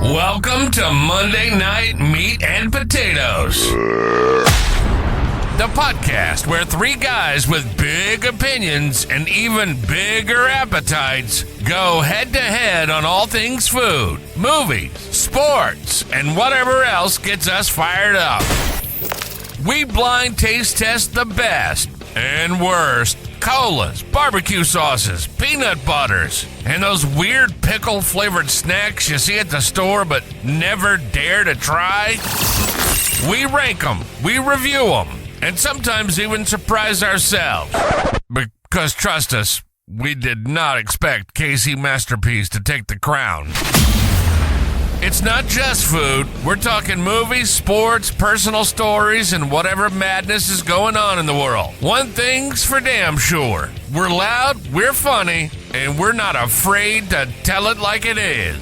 Welcome to Monday Night Meat and Potatoes, the podcast where three guys with big opinions and even bigger appetites go head-to-head on all things food, movies, sports, and whatever else gets us fired up. We blind taste test the best and worst colas, barbecue sauces, peanut butters, and those weird pickle-flavored snacks you see at the store but never dare to try. We rank them, we review them, and sometimes even surprise ourselves. Because trust us, we did not expect Casey Masterpiece to take the crown. It's not just food. We're talking movies, sports, personal stories, and whatever madness is going on in the world. One thing's for damn sure. We're loud, we're funny, and we're not afraid to tell it like it is.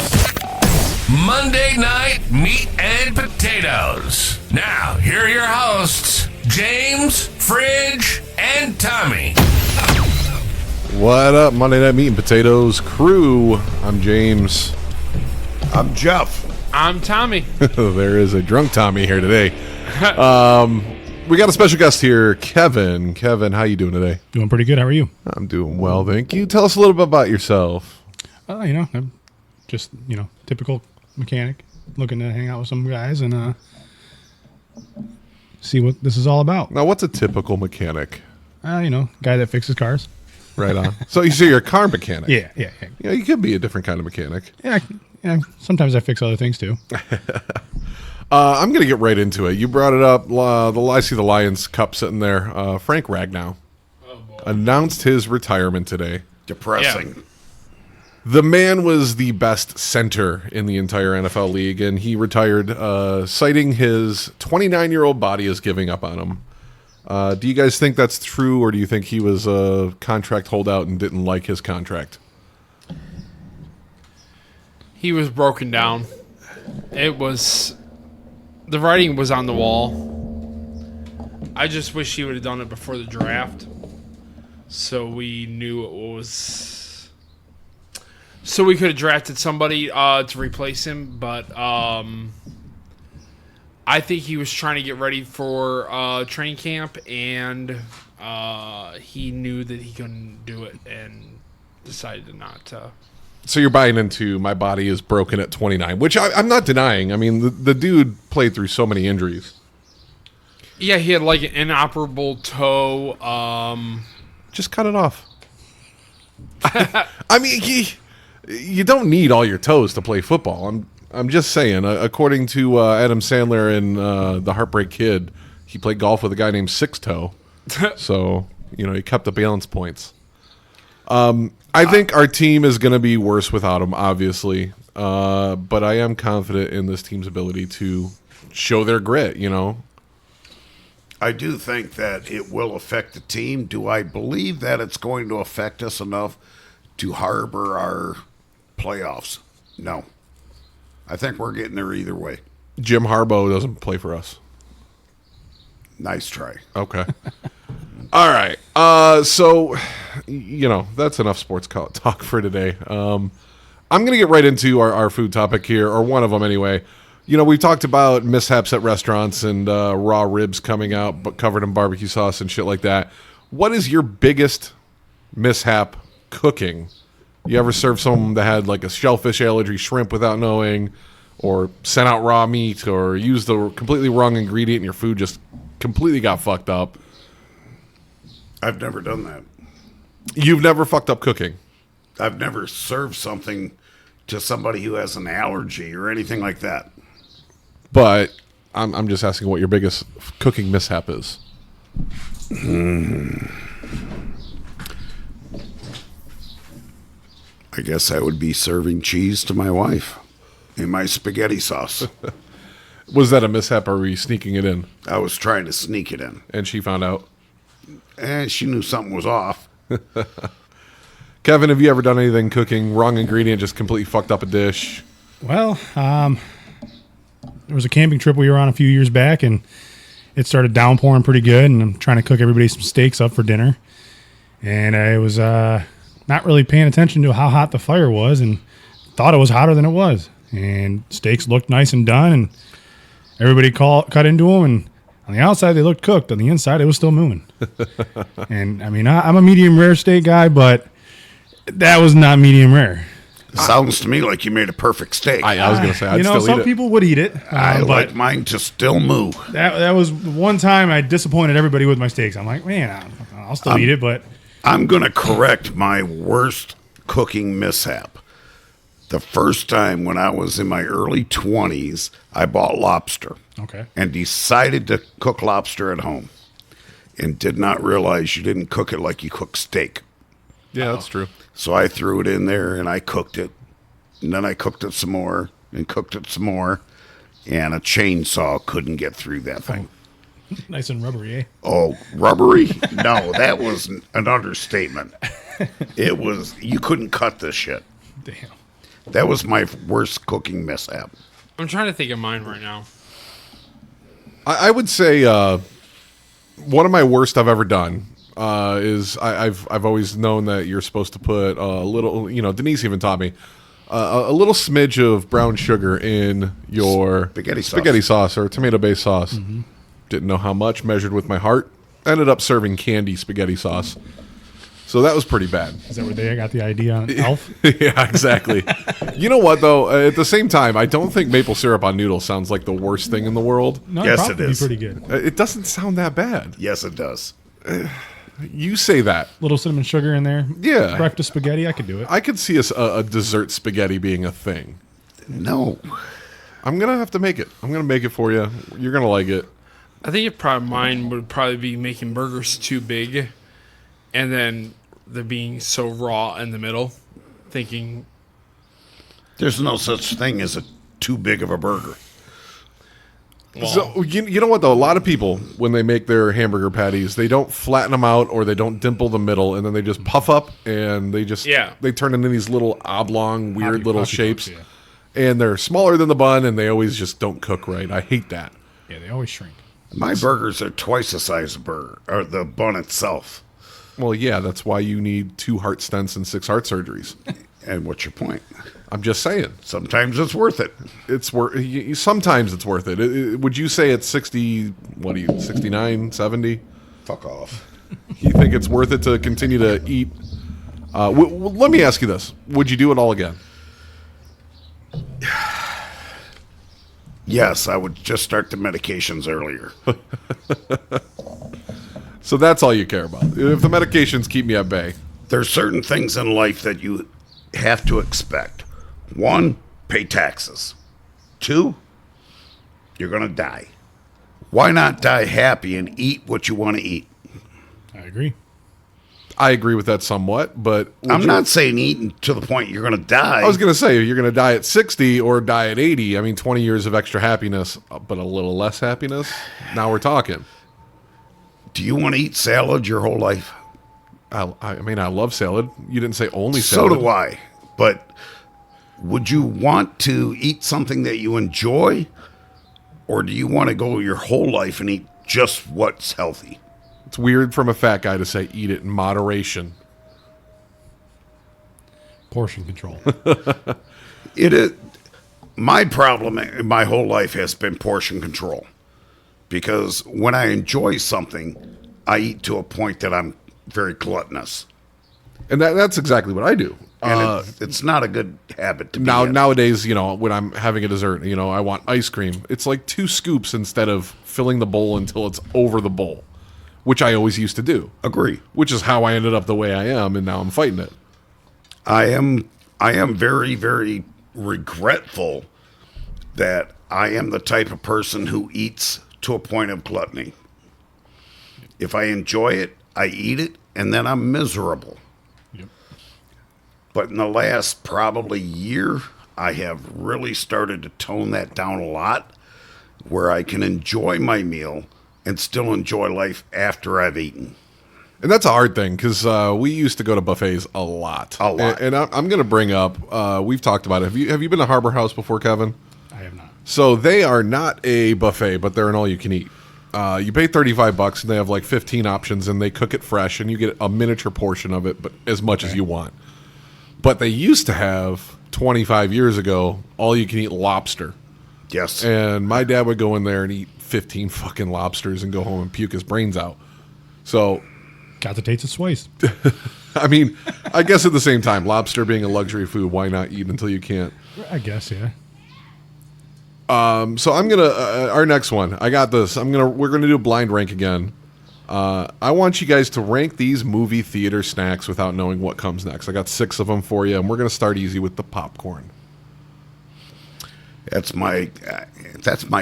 Monday Night Meat and Potatoes. Now, here are your hosts, James, Fridge, and Tommy. What up, Monday Night Meat and Potatoes crew? I'm James. I'm Jeff. I'm Tommy. There is a drunk Tommy here today. We got a special guest here, Kevin. Kevin, how you doing today? Doing pretty good. How are you? I'm doing well, thank you. Tell us a little bit about yourself. I'm just, typical mechanic looking to hang out with some guys and see what this is all about. Now, what's a typical mechanic? Guy that fixes cars. Right on. So you're a car mechanic. Yeah. You could be a different kind of mechanic. Yeah, sometimes I fix other things too. I'm going to get right into it. You brought it up. I see the Lions Cup sitting there. Frank Ragnow announced his retirement today. Depressing. Yeah. The man was the best center in the entire NFL league, and he retired, citing his 29-year-old body as giving up on him. Do you guys think that's true, or do you think he was a contract holdout and didn't like his contract? He was broken down. The writing was on the wall. I just wish he would have done it before the draft, so we knew it was. So we could have drafted somebody to replace him, but I think he was trying to get ready for training camp, and he knew that he couldn't do it, and decided to not. So you're buying into my body is broken at 29, which I'm not denying. I mean, the dude played through so many injuries. Yeah, he had like an inoperable toe. Just cut it off. I mean, you don't need all your toes to play football. I'm just saying. According to Adam Sandler in The Heartbreak Kid, he played golf with a guy named Six Toe. So he kept the balance points. I think our team is going to be worse without him, obviously. But I am confident in this team's ability to show their grit, I do think that it will affect the team. Do I believe that it's going to affect us enough to harbor our playoffs? No. I think we're getting there either way. Jim Harbaugh doesn't play for us. Nice try. Okay. All right. So, that's enough sports talk for today. I'm going to get right into our food topic here, or one of them anyway. We've talked about mishaps at restaurants and raw ribs coming out but covered in barbecue sauce and shit like that. What is your biggest mishap cooking? You ever served someone that had like a shellfish allergy, shrimp without knowing, or sent out raw meat, or used the completely wrong ingredient and your food just completely got fucked up? I've never done that. You've never fucked up cooking? I've never served something to somebody who has an allergy or anything like that. But I'm just asking what your biggest cooking mishap is. I guess I would be serving cheese to my wife in my spaghetti sauce. Was that a mishap, or were you sneaking it in? I was trying to sneak it in. And she found out? And she knew something was off. Kevin, have you ever done anything cooking, wrong ingredient, just completely fucked up a dish? Well, there was a camping trip we were on a few years back, and it started downpouring pretty good, and I'm trying to cook everybody some steaks up for dinner. And I was not really paying attention to how hot the fire was, and thought it was hotter than it was. and steaks looked nice and done, and everybody cut into them, and on the outside they looked cooked. On the inside, it was still moving. And I mean, I'm a medium rare steak guy, but that was not medium rare. Sounds to me like you made a perfect steak. I was going to say, I'd still some eat it. people would eat it. I but like mine to still move. that was one time I disappointed everybody with my steaks. I'm like, man, I'll still eat it, but I'm going to correct my worst cooking mishap. The first time when I was in my early 20s, I bought lobster. okay. And decided to cook lobster at home and did not realize you didn't cook it like you cook steak. Yeah, that's true. So I threw it in there and I cooked it. And then I cooked it some more and cooked it some more. And a chainsaw couldn't get through that thing. Nice and rubbery, eh? Oh, rubbery? No, that was an understatement. It was, you couldn't cut this shit. Damn. That was my worst cooking mishap. I'm trying to think of mine right now. I would say one of my worst I've ever done is I've always known that you're supposed to put a little, Denise even taught me, a little smidge of brown sugar in your Spaghetti sauce. or tomato-based sauce. Mm-hmm. Didn't know how much, measured with my heart. Ended up serving candy spaghetti sauce. So that was pretty bad. Is that where they got the idea on Elf? Yeah, exactly. You know what, though? At the same time, I don't think maple syrup on noodles sounds like the worst thing in the world. No, Yes, it'd probably it is. be pretty good. It doesn't sound that bad. Yes, it does. You say that. Little cinnamon sugar in there. Yeah. Breakfast spaghetti, I could do it. I could see a dessert spaghetti being a thing. No. I'm going to have to make it. I'm going to make it for you. You're going to like it. I think mine would probably be making burgers too big, and then they're being so raw in the middle, thinking There's no such thing as a too big of a burger. So you know what though? A lot of people when they make their hamburger patties, they don't flatten them out or they don't dimple the middle, and then they just puff up and they just they turn into these little oblong, weird little Hoppy shapes, pucks, and they're smaller than the bun, and they always just don't cook right. I hate that. Yeah, they always shrink. My burgers are twice the size of the bun itself. Well, yeah, that's why you need 2 heart stents and 6 heart surgeries. And what's your point? I'm just saying, Sometimes it's worth it. it's worth. Sometimes it's worth it. Would you say it's 60? What are you? 69, 70? Fuck off. You think it's worth it to continue to eat? Let me ask you this: would you do it all again? Yes, I would just start the medications earlier. So that's all you care about. If the medications keep me at bay, There's certain things in life that you have to expect. 1, pay taxes. 2, you're going to die. Why not die happy and eat what you want to eat? I agree. I agree with that somewhat. But I'm not saying eating to the point you're going to die. I was going to say you're going to die at 60 or die at 80. I mean, 20 years of extra happiness, but a little less happiness. Now we're talking. Do you want to eat salad your whole life? I mean, I love salad. You didn't say only So salad. do I. But would you want to eat something that you enjoy? Or do you want to go your whole life and eat just what's healthy? It's weird from a fat guy to say eat it in moderation. Portion control. It is. My problem in my whole life has been portion control. Because when I enjoy something, I eat to a point that I'm very gluttonous. And that's exactly what I do. And it's not a good habit to be in. Nowadays, when I'm having a dessert, I want ice cream. It's like 2 scoops instead of filling the bowl until it's over the bowl, which I always used to do. Agree. Which is how I ended up the way I am, and now I'm fighting it. I am very, very regretful that I am the type of person who eats to a point of gluttony. If I enjoy it, I eat it, and then I'm miserable. Yep. But in the last probably year, I have really started to tone that down a lot, where I can enjoy my meal and still enjoy life after I've eaten. And that's a hard thing because we used to go to buffets a lot. A lot. And I'm going to bring up, we've talked about it. Have you been to Harbor House before, Kevin? I have not. So they are not a buffet, but they're an all-you-can-eat. You pay $35, and they have like 15 options, and they cook it fresh, and you get a miniature portion of it, but as much as you want. But they used to have 25 years ago, all you can eat lobster. Yes. And my dad would go in there and eat 15 fucking lobsters and go home and puke his brains out. So, Got the taste of Swiss. I mean, I guess at the same time, lobster being a luxury food, why not eat until you can't? I guess, yeah. So I'm gonna our next one. I got this. We're gonna do a blind rank again. I want you guys to rank these movie theater snacks without knowing what comes next. I got 6 of them for you, and we're gonna start easy with the popcorn. That's my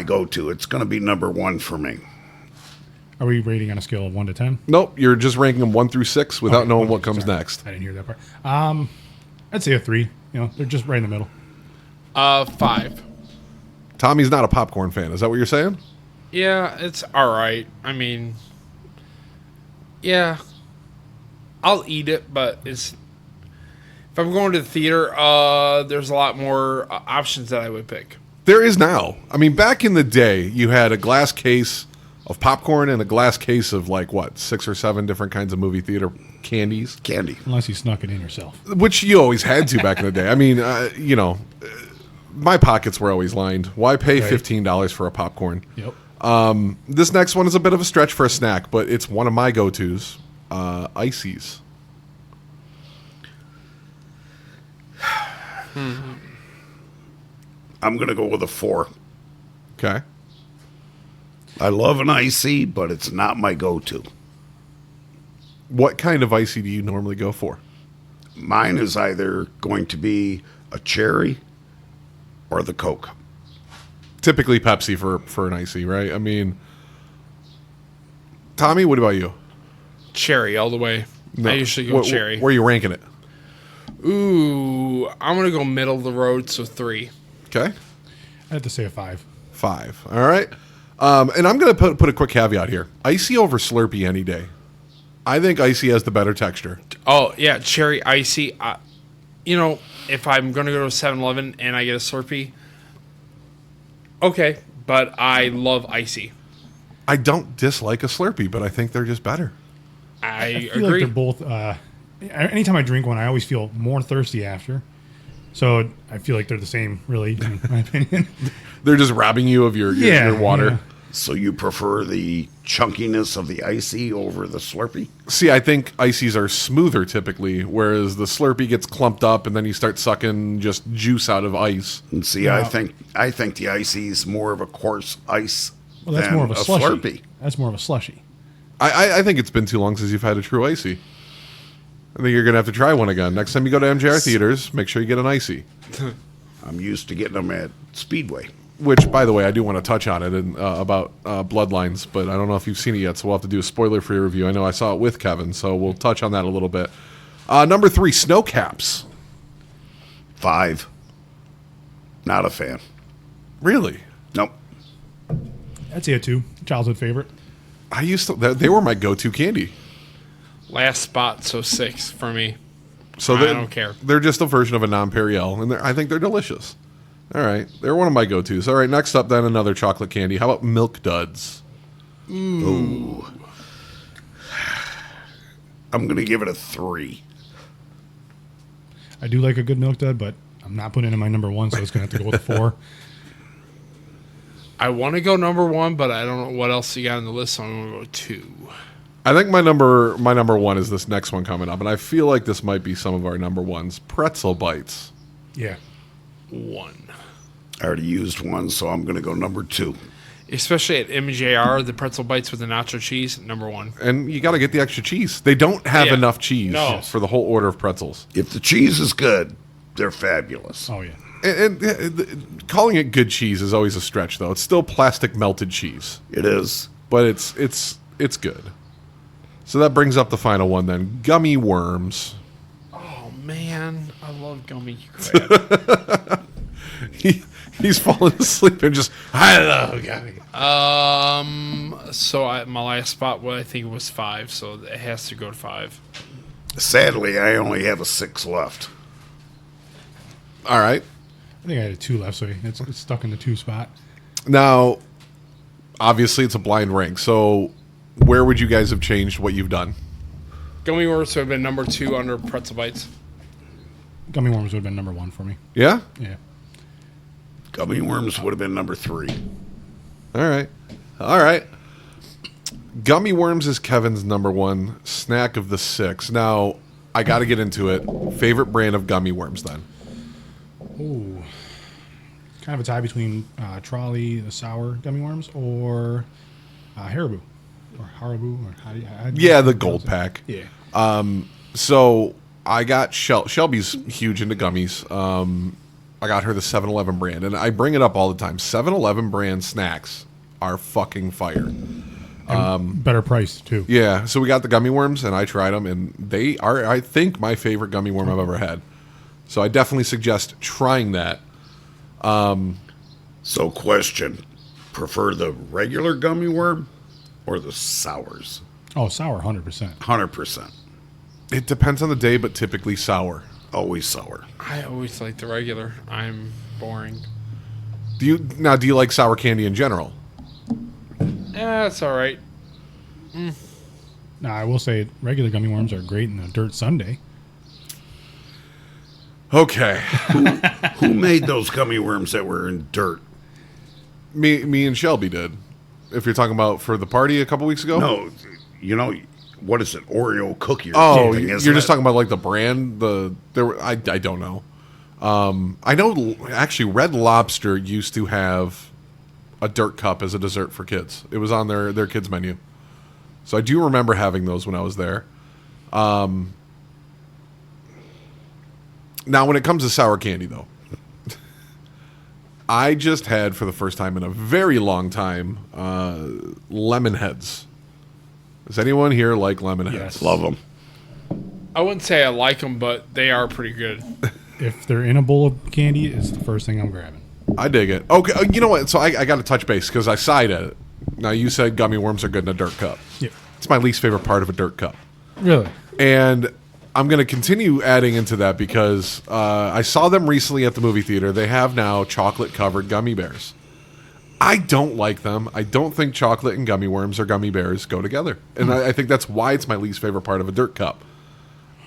go-to. It's going to be number 1 for me. Are we rating on a scale of 1 to 10? Nope, you're just ranking them 1 through 6 without Okay, knowing 1 what through- comes sorry. next. I didn't hear that part. I'd say a 3. You know, they're just right in the middle. 5. Tommy's not a popcorn fan. Is that what you're saying? Yeah, it's all right. I mean, yeah, I'll eat it, but if I'm going to the theater, there's a lot more options that I would pick. There is now. I mean, back in the day, you had a glass case of popcorn and a glass case of 6 or 7 different kinds of movie theater candies, Candy. Unless you snuck it in yourself. which you always had to back in the day. I mean, my pockets were always lined. Why pay Right. $15 for a popcorn? Yep. This next one is a bit of a stretch for a snack, but it's one of my go-tos. Ices. I'm going to go with a 4. Okay. I love an icy, but it's not my go-to. What kind of icy do you normally go for? Mine is either going to be a cherry or the Coke. Typically Pepsi for an icy, right? I mean, Tommy, what about you? Cherry all the way. No. I usually go cherry. Where are you ranking it? Ooh, I'm gonna go middle of the road, so 3. Okay. I have to say a 5. 5. All right. And I'm going to put a quick caveat here. Icy over Slurpee any day. I think icy has the better texture. Oh yeah, cherry icy. If I'm gonna go to 7-Eleven and I get a Slurpee, okay, but I love icy. I don't dislike a Slurpee, but I think they're just better. I feel agree. like they're both. Anytime I drink one, I always feel more thirsty after. So I feel like they're the same, really, in my opinion. They're just robbing you of your water. Yeah. So you prefer the chunkiness of the icy over the Slurpee? See, I think ices are smoother typically, whereas the Slurpee gets clumped up and then you start sucking just juice out of ice. And see, I think the icy is more of a coarse ice Well, that's than more of a slushy. Slurpee. That's more of a slushy. I think it's been too long since you've had a true icy. I think you're going to have to try one again. Next time you go to MJR Theaters, make sure you get an icy. I'm used to getting them at Speedway. Which, by the way, I do want to touch on it about Bloodlines, but I don't know if you've seen it yet, so we'll have to do a spoiler-free review. I know I saw it with Kevin, so we'll touch on that a little bit. Number 3, snow caps. 5. Not a fan. Really? Nope. I'd say a 2. Childhood favorite. They were my go-to candy. Last spot, so 6 for me. So I don't care. They're just a version of a non-Perriel, and I think they're delicious. All right, they're one of my go-tos. All right, next up then another chocolate candy. How about Milk Duds? Ooh. I'm going to give it a 3. I do like a good milk dud, but I'm not putting it in my number 1, so it's going to have to go with a 4. I want to go number 1, but I don't know what else you got on the list, so I'm going to go 2. I think my number 1 is this next one coming up, and I feel like this might be some of our number ones. Pretzel bites. Yeah. 1. I already used one, so I'm going to go number 2. Especially at MJR, the pretzel bites with the nacho cheese, number 1. And you got to get the extra cheese. They don't have Yeah. enough cheese No. for the whole order of pretzels. If the cheese is good, they're fabulous. Oh, yeah. And calling it good cheese is always a stretch, though. It's still plastic melted cheese, It is. but it's good. So that brings up the final one then: gummy worms. Oh, man. I love gummy crap. He's falling asleep and just I love gummy. My last spot, I think it was 5, so it has to go to 5. Sadly, I only have a 6 left. All right. I think I had a 2 left, so it's stuck in the 2 spot. Now, obviously, it's a blind rank. So, where would you guys have changed what you've done? Gummy worms would have been number 2 under pretzel bites. gummy worms would have been number 1 for me. Yeah? Yeah. Gummy worms would have been number 3. All right. Gummy worms is Kevin's number 1 snack of the 6. Now, I got to get into it. Favorite brand of gummy worms, then? Ooh. Kind of a tie between Trolley, the sour gummy worms, or Haribo. Or Haribo. Or how do you Yeah, the pronounce gold it? pack. Yeah. So I got Shelby's huge into gummies. I got her the 7-Eleven brand, and I bring it up all the time. 7-Eleven brand snacks are fucking fire. Better price, too. Yeah, so we got the gummy worms, and I tried them, and they are, I think, my favorite gummy worm I've ever had. So I definitely suggest trying that. So, question: prefer the regular gummy worm or the sours? Oh, sour, 100%. 100%. It depends on the day, but typically sour. Always sour. I always like the regular. I'm boring. Do you like sour candy in general? Yeah, it's all right. Now, I will say regular gummy worms are great in a dirt sundae. Okay. Who made those gummy worms that were in dirt? Me and Shelby did. If you're talking about for the party a couple weeks ago? No, what is it? Oreo cookie or Oh, something, you're isn't just it? talking about like the brand. I don't know. I know actually Red Lobster used to have a dirt cup as a dessert for kids. It was on their kids menu. So I do remember having those when I was there. Now when it comes to sour candy though, I just had for the first time in a very long time lemon heads. Does anyone here like lemon heads? Yes. Love them. I wouldn't say I like them, but they are pretty good. If they're in a bowl of candy, it's the first thing I'm grabbing. I dig it. Okay, you know what? So I got to touch base because I sighed at it. Now, you said gummy worms are good in a dirt cup. Yep. It's my least favorite part of a dirt cup. Really? And I'm going to continue adding into that because I saw them recently at the movie theater. They have now chocolate-covered gummy bears. I don't like them. I don't think chocolate and gummy worms or gummy bears go together. And I think that's why it's my least favorite part of a dirt cup.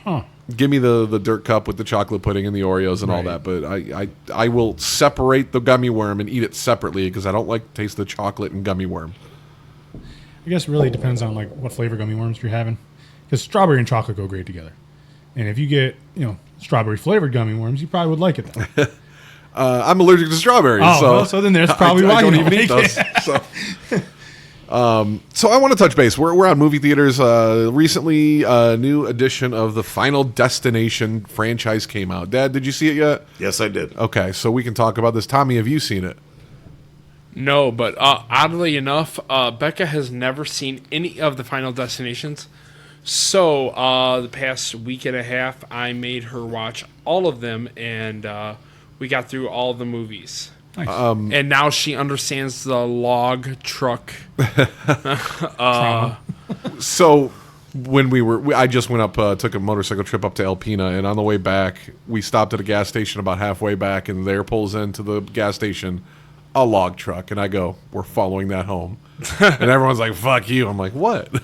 Huh. Give me the dirt cup with the chocolate pudding and the Oreos and all Right. that, but I will separate the gummy worm and eat it separately because I don't like the taste of the chocolate and gummy worm. I guess it really depends on like what flavor gummy worms you're having, because strawberry and chocolate go great together. And if you get strawberry flavored gummy worms, you probably would like it. Then. I'm allergic to strawberries, so then that's probably why I don't you even don't eat like those. So I want to touch base. We're on movie theaters. Recently, a new edition of the Final Destination franchise came out. Dad, did you see it yet? Yes, I did. Okay, so we can talk about this. Tommy, have you seen it? No, but oddly enough, Becca has never seen any of the Final Destinations. So the past week and a half, I made her watch all of them, and we got through all the movies. Nice. And now she understands the log truck. So when I just went up, took a motorcycle trip up to Alpena, and on the way back, we stopped at a gas station about halfway back, and there pulls into the gas station a log truck, and I go, "We're following that home," and everyone's like, "Fuck you!" I'm like, "What?"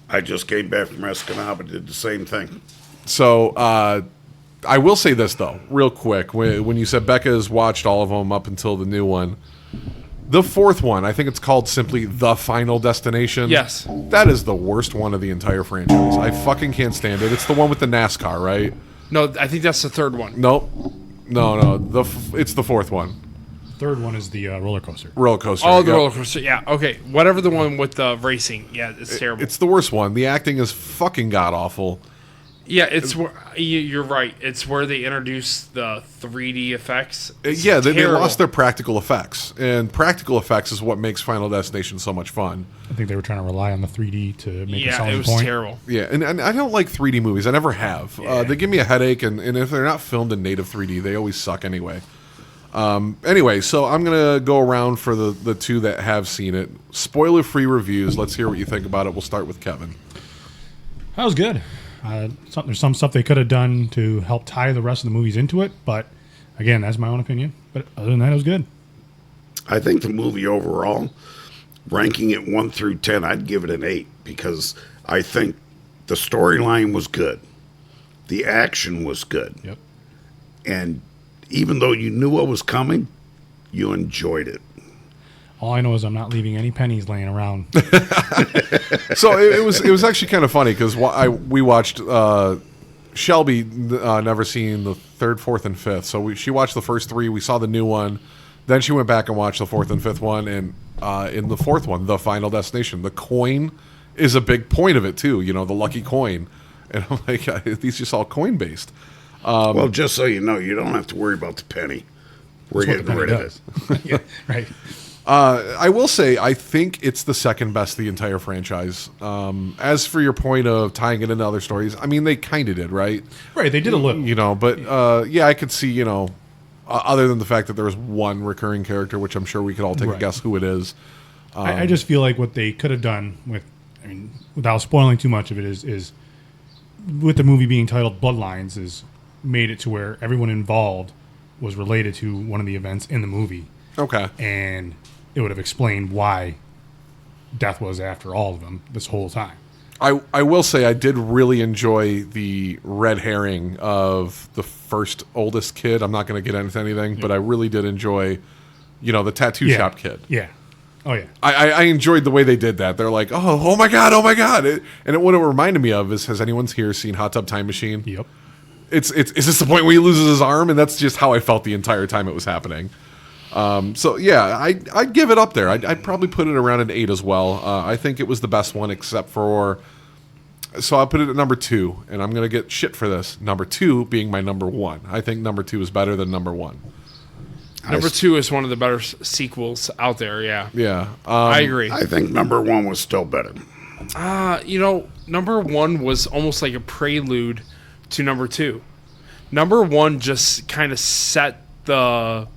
I just came back from Escanaba and did the same thing. So I will say this though, real quick. When you said Becca has watched all of them up until the new one, the fourth one, I think it's called simply The Final Destination. Yes. That is the worst one of the entire franchise. I fucking can't stand it. It's the one with the NASCAR, right? No, I think that's the third one. Nope. No. It's the fourth one. Third one is the roller coaster. Roller coaster. Oh, the Yep. roller coaster. Yeah, okay. Whatever the one with the racing. Yeah, it's terrible. It's the worst one. The acting is fucking god awful. Yeah, it's where you're right. It's where they introduce the 3D effects. It's Yeah, they terrible. lost their practical effects, and practical effects is what makes Final Destination so much fun. I think they were trying to rely on the 3D to make a Yeah, selling it was point. terrible. Yeah, and I don't like 3D movies. I never have. They give me a headache, and if they're not filmed in native 3D, they always suck anyway. Anyway, so I'm going to go around for the two that have seen it. Spoiler-free reviews. Let's hear what you think about it. We'll start with Kevin. That was good. There's some stuff they could have done to help tie the rest of the movies into it, but again, that's my own opinion. But other than that, it was good. I think the movie overall, ranking it 1 through 10, I'd give it an 8 because I think the storyline was good. The action was good. Yep. And even though you knew what was coming, you enjoyed it. All I know is I'm not leaving any pennies laying around. So it was actually kind of funny because we watched Shelby never seen the third, fourth, and fifth. So she watched the first three. We saw the new one. Then she went back and watched the fourth and fifth one. And in the fourth one, The Final Destination, the coin is a big point of it too. You know, the lucky coin. And I'm like, these just all coin based. Well, just so you know, you don't have to worry about the penny. We're That's what getting the rid penny of does. it. Yeah, right. I will say, I think it's the second best of the entire franchise. As for your point of tying it into other stories, I mean, they kind of did, right? Right, they did a little. You know, but yeah, I could see, you know, other than the fact that there was one recurring character, which I'm sure we could all take a Right. guess who it is. I just feel like what they could have done with, I mean, without spoiling too much of it, is with the movie being titled Bloodlines, is made it to where everyone involved was related to one of the events in the movie. Okay. And it would have explained why death was after all of them this whole time. I will say I did really enjoy the red herring of the first oldest kid. I'm not going to get into anything, but I really did enjoy, you know, the tattoo shop kid. Yeah. Oh, yeah. I enjoyed the way they did that. They're like, oh my God. What it reminded me of is, has anyone here seen Hot Tub Time Machine? Yep. Is this the point where he loses his arm? And that's just how I felt the entire time it was happening. So yeah, I'd give it up there. I'd probably put it around an 8 as well. I think it was the best one, except for, so I'll put it at number 2, and I'm gonna get shit for this. Number 2 being my number 1. I think number 2 is better than number 1. Number 2 is one of the better sequels out there. Yeah, Yeah, I agree. I think number 1 was still better. You know, number 1 was almost like a prelude to number 2. Number 1 just kind of set the,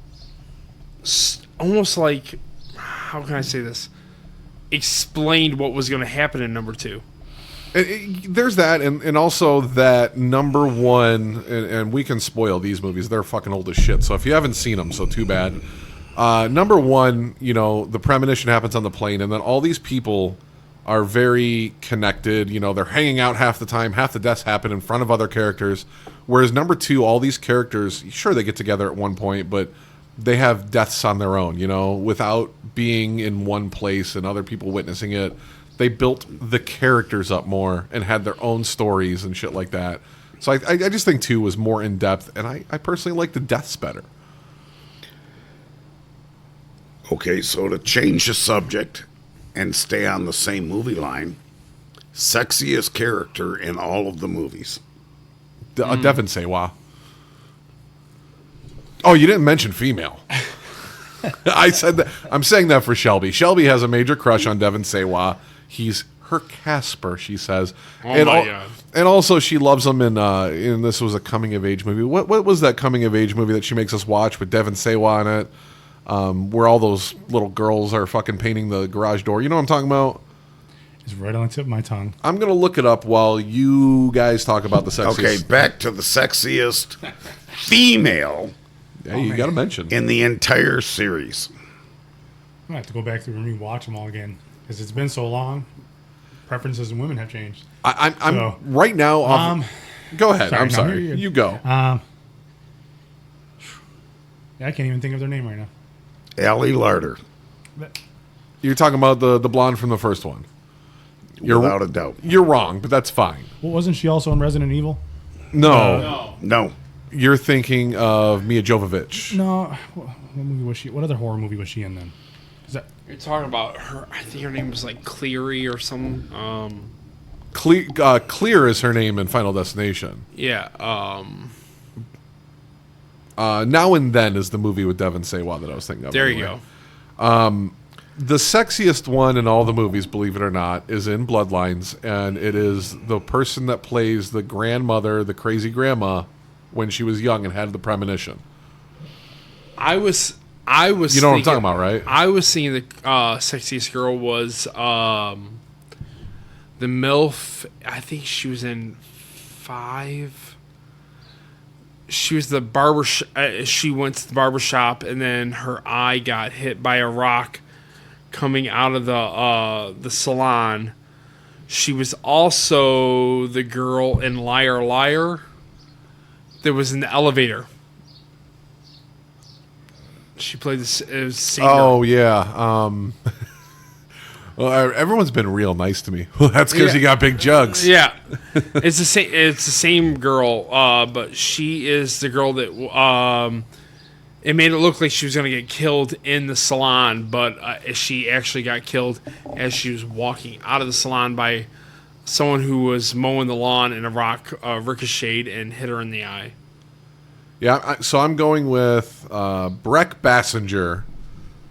almost like, how can I say this? Explained what was going to happen in number 2. there's that, and also that number 1, and we can spoil these movies. They're fucking old as shit. So if you haven't seen them, so too bad. Number 1, you know, the premonition happens on the plane, and then all these people are very connected. You know, they're hanging out half the time. Half the deaths happen in front of other characters. Whereas number 2, all these characters, sure, they get together at one point, but they have deaths on their own, you know, without being in one place and other people witnessing it. They built the characters up more and had their own stories and shit like that. So I just think 2 was more in depth, and I personally like the deaths better. Okay, so to change the subject and stay on the same movie line, sexiest character in all of the movies. Devin Sawa. Oh, you didn't mention female. I said that. I'm saying that for Shelby. Shelby has a major crush on Devin Sawa. He's her Casper, she says. Oh my God. And also she loves him in this was a coming of age movie. What was that coming of age movie that she makes us watch with Devin Sawa in it? Where all those little girls are fucking painting the garage door. You know what I'm talking about? It's right on the tip of my tongue. I'm going to look it up while you guys talk about the sexiest. Okay, back to the sexiest female Yeah, you got to mention. in the entire series. I'm going to have to go back through and rewatch them all again because it's been so long. Preferences in women have changed. I'm So, right now. Go ahead. sorry, I'm no, sorry. you're good. You go. Yeah, I can't even think of their name right now. Allie Larder, You're talking about the blonde from the first one. without a doubt. You're wrong, but that's fine. Well, wasn't she also in Resident Evil? No, No, you're thinking of Mia Jovovich. No. What movie was she? What other horror movie was she in then? Is that You're talking about her. I think her name was like Cleary or some. Clear is her name in Final Destination. Yeah. Now and Then is the movie with Devin Sawa that I was thinking of. There you anyway. go. The sexiest one in all the movies, believe it or not, is in Bloodlines, and it is the person that plays the grandmother, the crazy grandma, when she was young and had the premonition. I was. You know what I'm talking about, right? I was seeing the sexiest girl was the MILF. I think she was in 5. She was the barber. She went to the barber shop, and then her eye got hit by a rock coming out of the salon. She was also the girl in Liar Liar. that was in the elevator. She played this. It was the same Oh girl. yeah. Well, everyone's been real nice to me. Well, that's because you got big jugs. Yeah, it's the same. It's the same girl, but she is the girl that it made it look like she was going to get killed in the salon, but she actually got killed as she was walking out of the salon by someone who was mowing the lawn, and a rock ricocheted and hit her in the eye. Yeah. So I'm going with Breck Bassinger.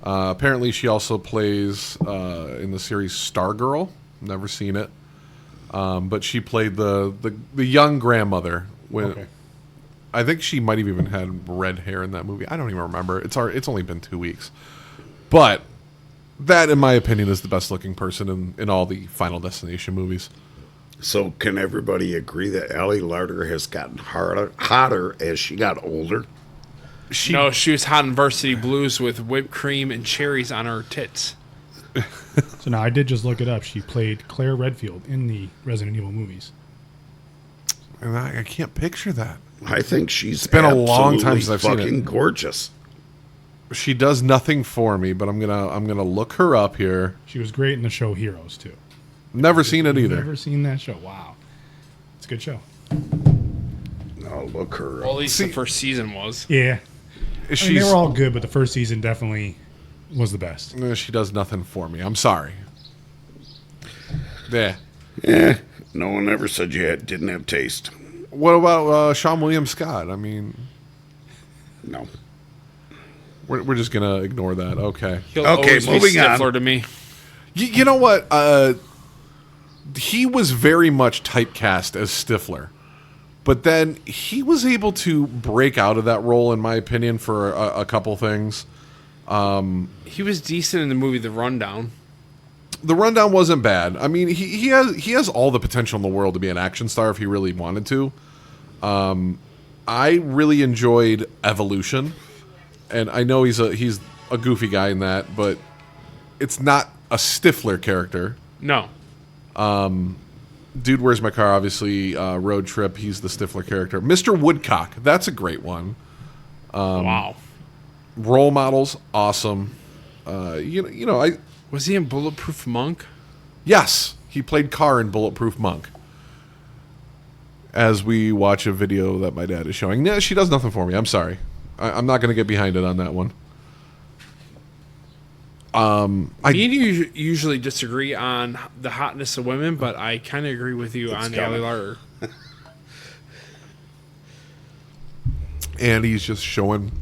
Apparently, she also plays in the series Stargirl. Never seen it, but she played the young grandmother. Okay. I think she might have even had red hair in that movie. I don't even remember. It's only been 2 weeks, but that, in my opinion, is the best looking person in all the Final Destination movies. So can everybody agree that Allie Larder has gotten hotter as she got older? She was hot in Varsity Blues with whipped cream and cherries on her tits. So now I did just look it up. She played Claire Redfield in the Resident Evil movies. And I can't picture that. I think she's been a long time since I've seen it. fucking gorgeous. She does nothing for me, but I'm gonna look her up here. She was great in the show Heroes too. Never seen it either. Never seen that show. Wow, it's a good show. Oh, look her Well, at up. least the first season was. Yeah, I She's, mean, they were all good, but the first season definitely was the best. she does nothing for me. I'm sorry. Yeah. No one ever said you didn't have taste. What about Sean William Scott? I mean, No. we're just gonna ignore that. Okay. He'll Okay, always be moving on. Stifler to me. You know what? He was very much typecast as Stifler, but then he was able to break out of that role, in my opinion, for a couple things. He was decent in the movie The Rundown. The Rundown wasn't bad. I mean, he has all the potential in the world to be an action star if he really wanted to. I really enjoyed Evolution, and I know he's a goofy guy in that, but it's not a Stifler character. No. Dude, Where's My Car? Obviously, Road Trip. He's the Stifler character. Mr. Woodcock. That's a great one. Wow. Role Models. Awesome. You know. Was he in Bulletproof Monk? Yes, he played Carr in Bulletproof Monk. As we watch a video that my dad is showing. Nah, she does nothing for me. I'm sorry. I'm not going to get behind it on that one. Me and you usually disagree on the hotness of women, but I kind of agree with you on Allie Larder. And he's just showing.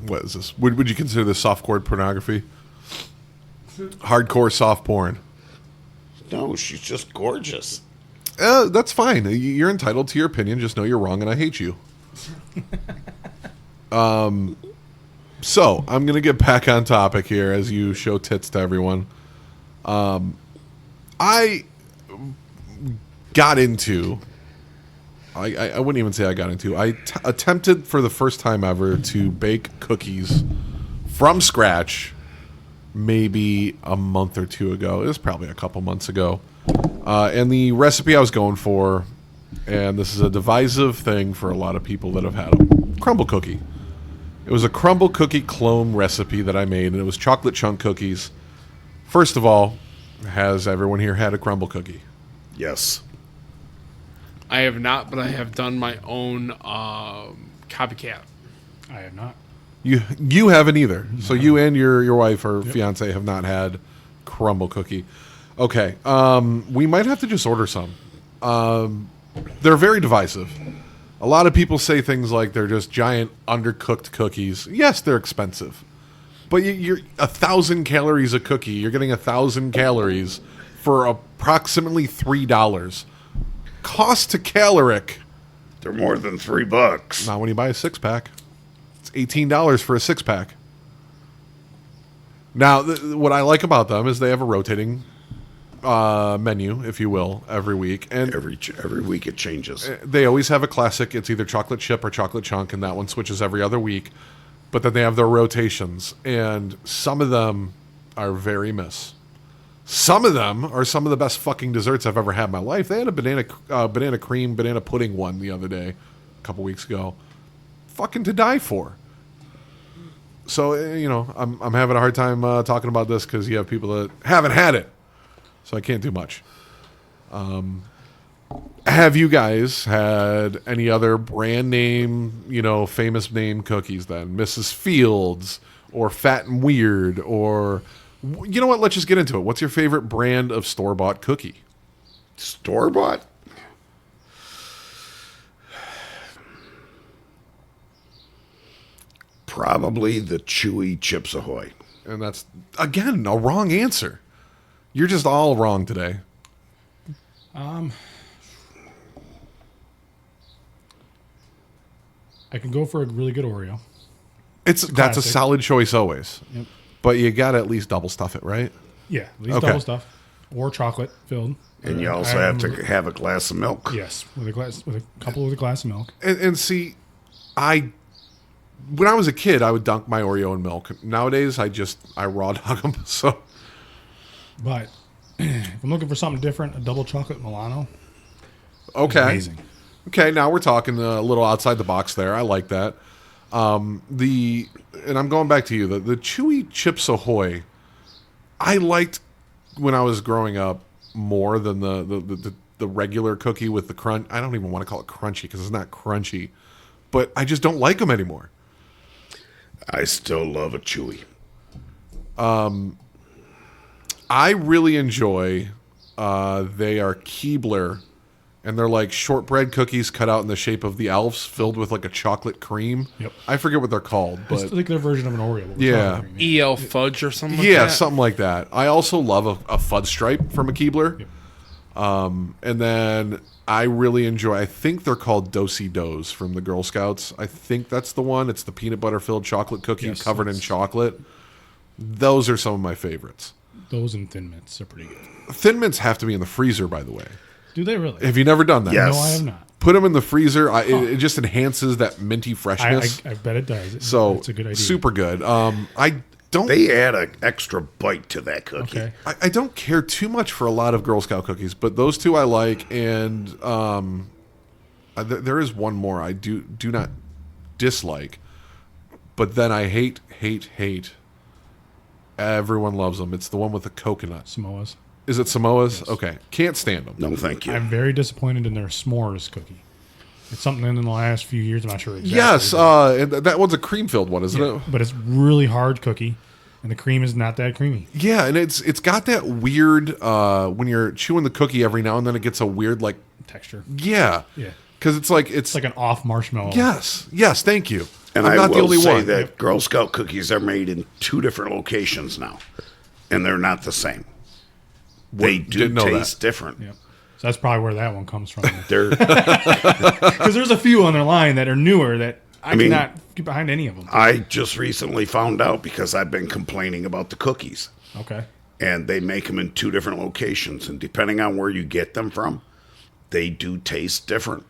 What is this? Would you consider this softcore pornography? Hardcore soft porn. No, she's just gorgeous. That's fine. You're entitled to your opinion. Just know you're wrong, and I hate you. So I'm gonna get back on topic here as you show tits to everyone. I got into. I wouldn't even say I got into. I attempted for the first time ever to bake cookies from scratch. Maybe a month or two ago. It was probably a couple months ago. And the recipe I was going for, and this is a divisive thing for a lot of people that have had them, crumble cookie. It was a crumble cookie clone recipe that I made, and it was chocolate chunk cookies. First of all, has everyone here had a crumble cookie? Yes. I have not, but I have done my own copycat. I have not. You haven't either. So you and your wife or fiance have not had crumble cookie. Okay. We might have to just order some. They're very divisive. A lot of people say things like they're just giant undercooked cookies. Yes, they're expensive. But you're 1,000 calories a cookie. You're getting 1,000 calories for approximately $3. Cost to caloric. They're more than $3. Not when you buy a 6-pack. It's $18 for a 6-pack. Now, what I like about them is they have a rotating menu, if you will, every week. And Every week it changes. they always have a classic. It's either chocolate chip or chocolate chunk, and that one switches every other week. But then they have their rotations, and some of them are very miss. Some of them are some of the best fucking desserts I've ever had in my life. They had a banana cream, banana pudding one the other day. a couple weeks ago. Fucking to die for. So, I'm having a hard time talking about this because you have people that haven't had it. So I can't do much. Have you guys had any other brand name, famous name cookies then? Mrs. Fields or Fat and Weird or... You know what? Let's just get into it. What's your favorite brand of store-bought cookie? Store-bought? Probably the Chewy Chips Ahoy. And that's, again, a wrong answer. You're just all wrong today. I can go for a really good Oreo. That's a classic. solid choice always. Yep. But you got to at least double stuff it, right? Yeah, at least Okay. double stuff or chocolate filled. And you also have to have a glass of milk. Yes, with a glass, with a glass of milk. And see, when I was a kid, I would dunk my Oreo in milk. Nowadays, I raw dog them. So, But if I'm looking for something different, a double chocolate Milano. okay. Amazing. Okay, now we're talking a little outside the box there. I like that. And I'm going back to you. The Chewy Chips Ahoy, I liked when I was growing up more than the regular cookie with the crunch. I don't even want to call it crunchy because it's not crunchy. But I just don't like them anymore. I still love a Chewy. I really enjoy, they are Keebler, and they're like shortbread cookies cut out in the shape of the elves, filled with like a chocolate cream. Yep. I forget what they're called, It's but like their version of an Oreo. but with Yeah. chocolate cream. EL fudge or something. yeah, like that. something like that. I also love a fudge stripe from a Keebler. Yep. And then I really enjoy, I think they're called Do-si Do's from the Girl Scouts. I think that's the one. It's the peanut butter filled chocolate cookie Yes, covered in that's- chocolate. Those are some of my favorites. Those and Thin Mints are pretty good. Thin Mints have to be in the freezer, by the way. Do they really? Have you never done that? Yes. No, I have not. Put them in the freezer. It just enhances that minty I freshness. bet it does. So it's a good idea. super good. I don't. They add an extra bite to that cookie. Okay. I don't care too much for a lot of Girl Scout cookies, but those two I like, and there is one more I do not dislike, but then I hate. Everyone loves them. It's the one with the coconut. Samoas. Is it Samoa's? Okay, can't stand them. No, thank you. I'm very disappointed in their s'mores cookie. It's something in the last few years. I'm not sure exactly. Yes, and that one's a cream filled one, isn't it? but it's really hard cookie, and the cream is not that creamy. Yeah, and it's got that weird when you're chewing the cookie every now and then it gets a weird like Texture. yeah Yeah. because it's It's like an off marshmallow. yes thank you. And I'm I not will the only say one. that Girl Scout cookies are made in 2 different locations now, and they're not the same. They do didn't know taste different. Yeah. So that's probably where that one comes from. They're Because there's a few on their line that are newer that I mean- cannot get behind any of them. I just recently found out because I've been complaining about the cookies, Okay. and they make them in 2 different locations, and depending on where you get them from, they do taste different.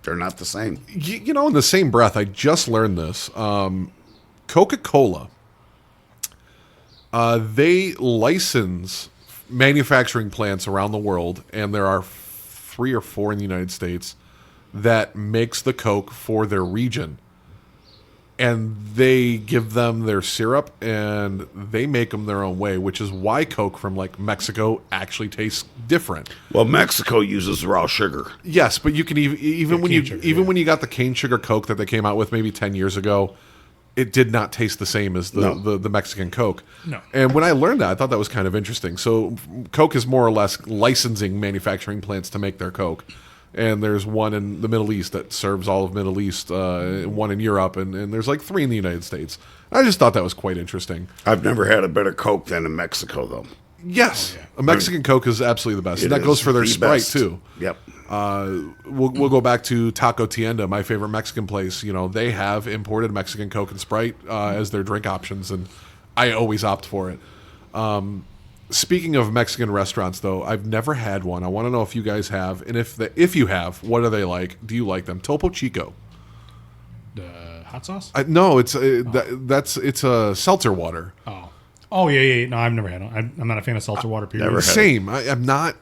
They're not the same. in the same breath, I just learned this. Coca-Cola, they license manufacturing plants around the world, and there are 3 or 4 in the United States that makes the Coke for their region. And they give them their syrup, and they make them their own way, which is why Coke from like Mexico actually tastes different. Well, Mexico uses raw sugar. Yes, but you can even when cane sugar, when you got the cane sugar Coke that they came out with maybe 10 years ago, it did not taste the same as No. the Mexican Coke. No. And when I learned that, I thought that was kind of interesting. So Coke is more or less licensing manufacturing plants to make their Coke. And there's one in the Middle East that serves all of Middle East, one in Europe, and there's like 3 in the United States. I just thought that was quite interesting. I've never had a better Coke than in Mexico, though. Yes, a Mexican Coke is absolutely the best. And It that goes is for their the Sprite, best. too. Yep. We'll go back to Taco Tienda, my favorite Mexican place. They have imported Mexican Coke and Sprite as their drink options, and I always opt for it. Speaking of Mexican restaurants, though, I've never had one. I want to know if you guys have, and if you have, what are they like? Do you like them? Topo Chico. The hot sauce? No, it's it's a seltzer water. Oh. Oh, yeah. No, I've never had one. I'm not a fan of seltzer water, period. Never had it. Same. I'm not.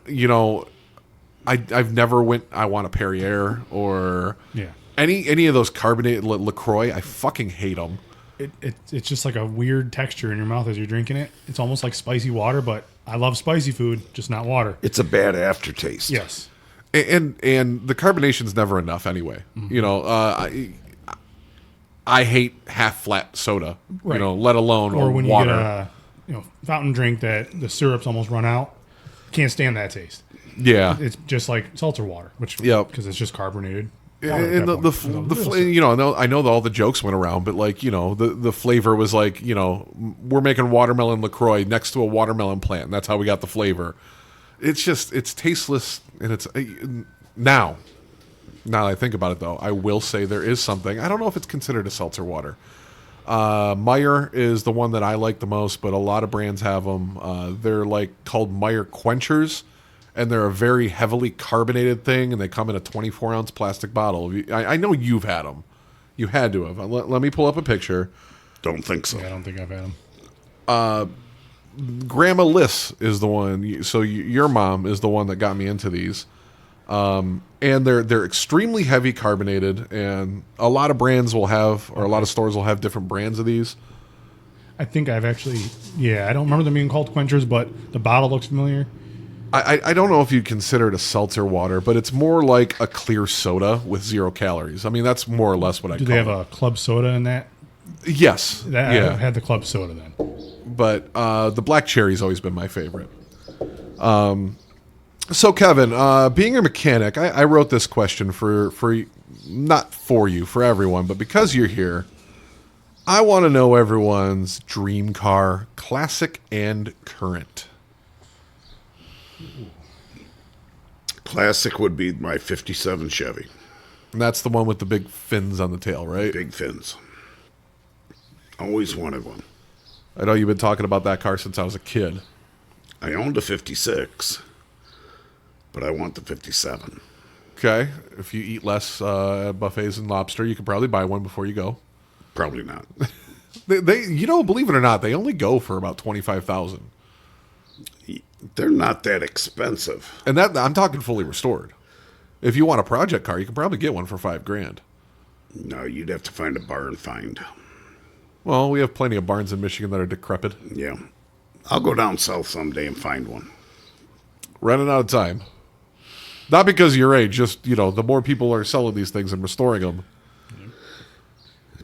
I've never went. I want a Perrier or Yeah. Any of those carbonated LaCroix, I fucking hate them. It's just like a weird texture in your mouth as you're drinking it. It's almost like spicy water, but I love spicy food, just not water. It's a bad aftertaste. Yes. And the carbonation's never enough anyway. Mm-hmm. You know, I hate half flat soda. Right. You know, let alone Or when water. you get a fountain drink that the syrup's almost run out, can't stand that taste. Yeah. It's just like seltzer water, which Yep. because it's just carbonated. water at And that point. the you know, I know that all the jokes went around, but like, you know, the flavor was like, you know, we're making watermelon LaCroix next to a watermelon plant, and that's how we got the flavor. It's just, it's tasteless, and it's now that I think about it, though, I will say there is something. I don't know if it's considered a seltzer water. Meyer is the one that I like the most, but a lot of brands have them. They're like called Meyer Quenchers, and they're a very heavily carbonated thing, and they come in a 24-ounce plastic bottle. I know you've had them. You had to have. Let me pull up a picture. Don't think so. Yeah, I don't think I've had them. Grandma Liss is the one. So your mom is the one that got me into these. And they're extremely heavy carbonated, and a lot of brands will have, or a lot of stores will have different brands of these. I think I've actually, I don't remember them being called quenchers, but the bottle looks familiar. I don't know if you'd consider it a seltzer water, but it's more like a clear soda with 0 calories. I mean, that's more or less what I Do call they have it. a club soda in that? Yes. I've had the club soda then. But the black cherry's always been my favorite. So, Kevin, being a mechanic, I wrote this question for not for you, for everyone, but because you're here, I want to know everyone's dream car, classic and current. Classic would be my 57 Chevy. And that's the one with the big fins on the tail, right? Big fins. Always wanted one. I know you've been talking about that car since I was a kid. I owned a 56, but I want the 57. Okay. If you eat less at buffets and lobster, you could probably buy one before you go. Probably not. They you know, believe it or not, they only go for about 25,000. They're not that expensive. And that I'm talking fully restored. If you want a project car, you can probably get one for $5,000. No, you'd have to find a barn find. Well, we have plenty of barns in Michigan that are decrepit. Yeah. I'll go down south someday and find one. Running out of time. Not because of your age, just, you know, the more people are selling these things and restoring them.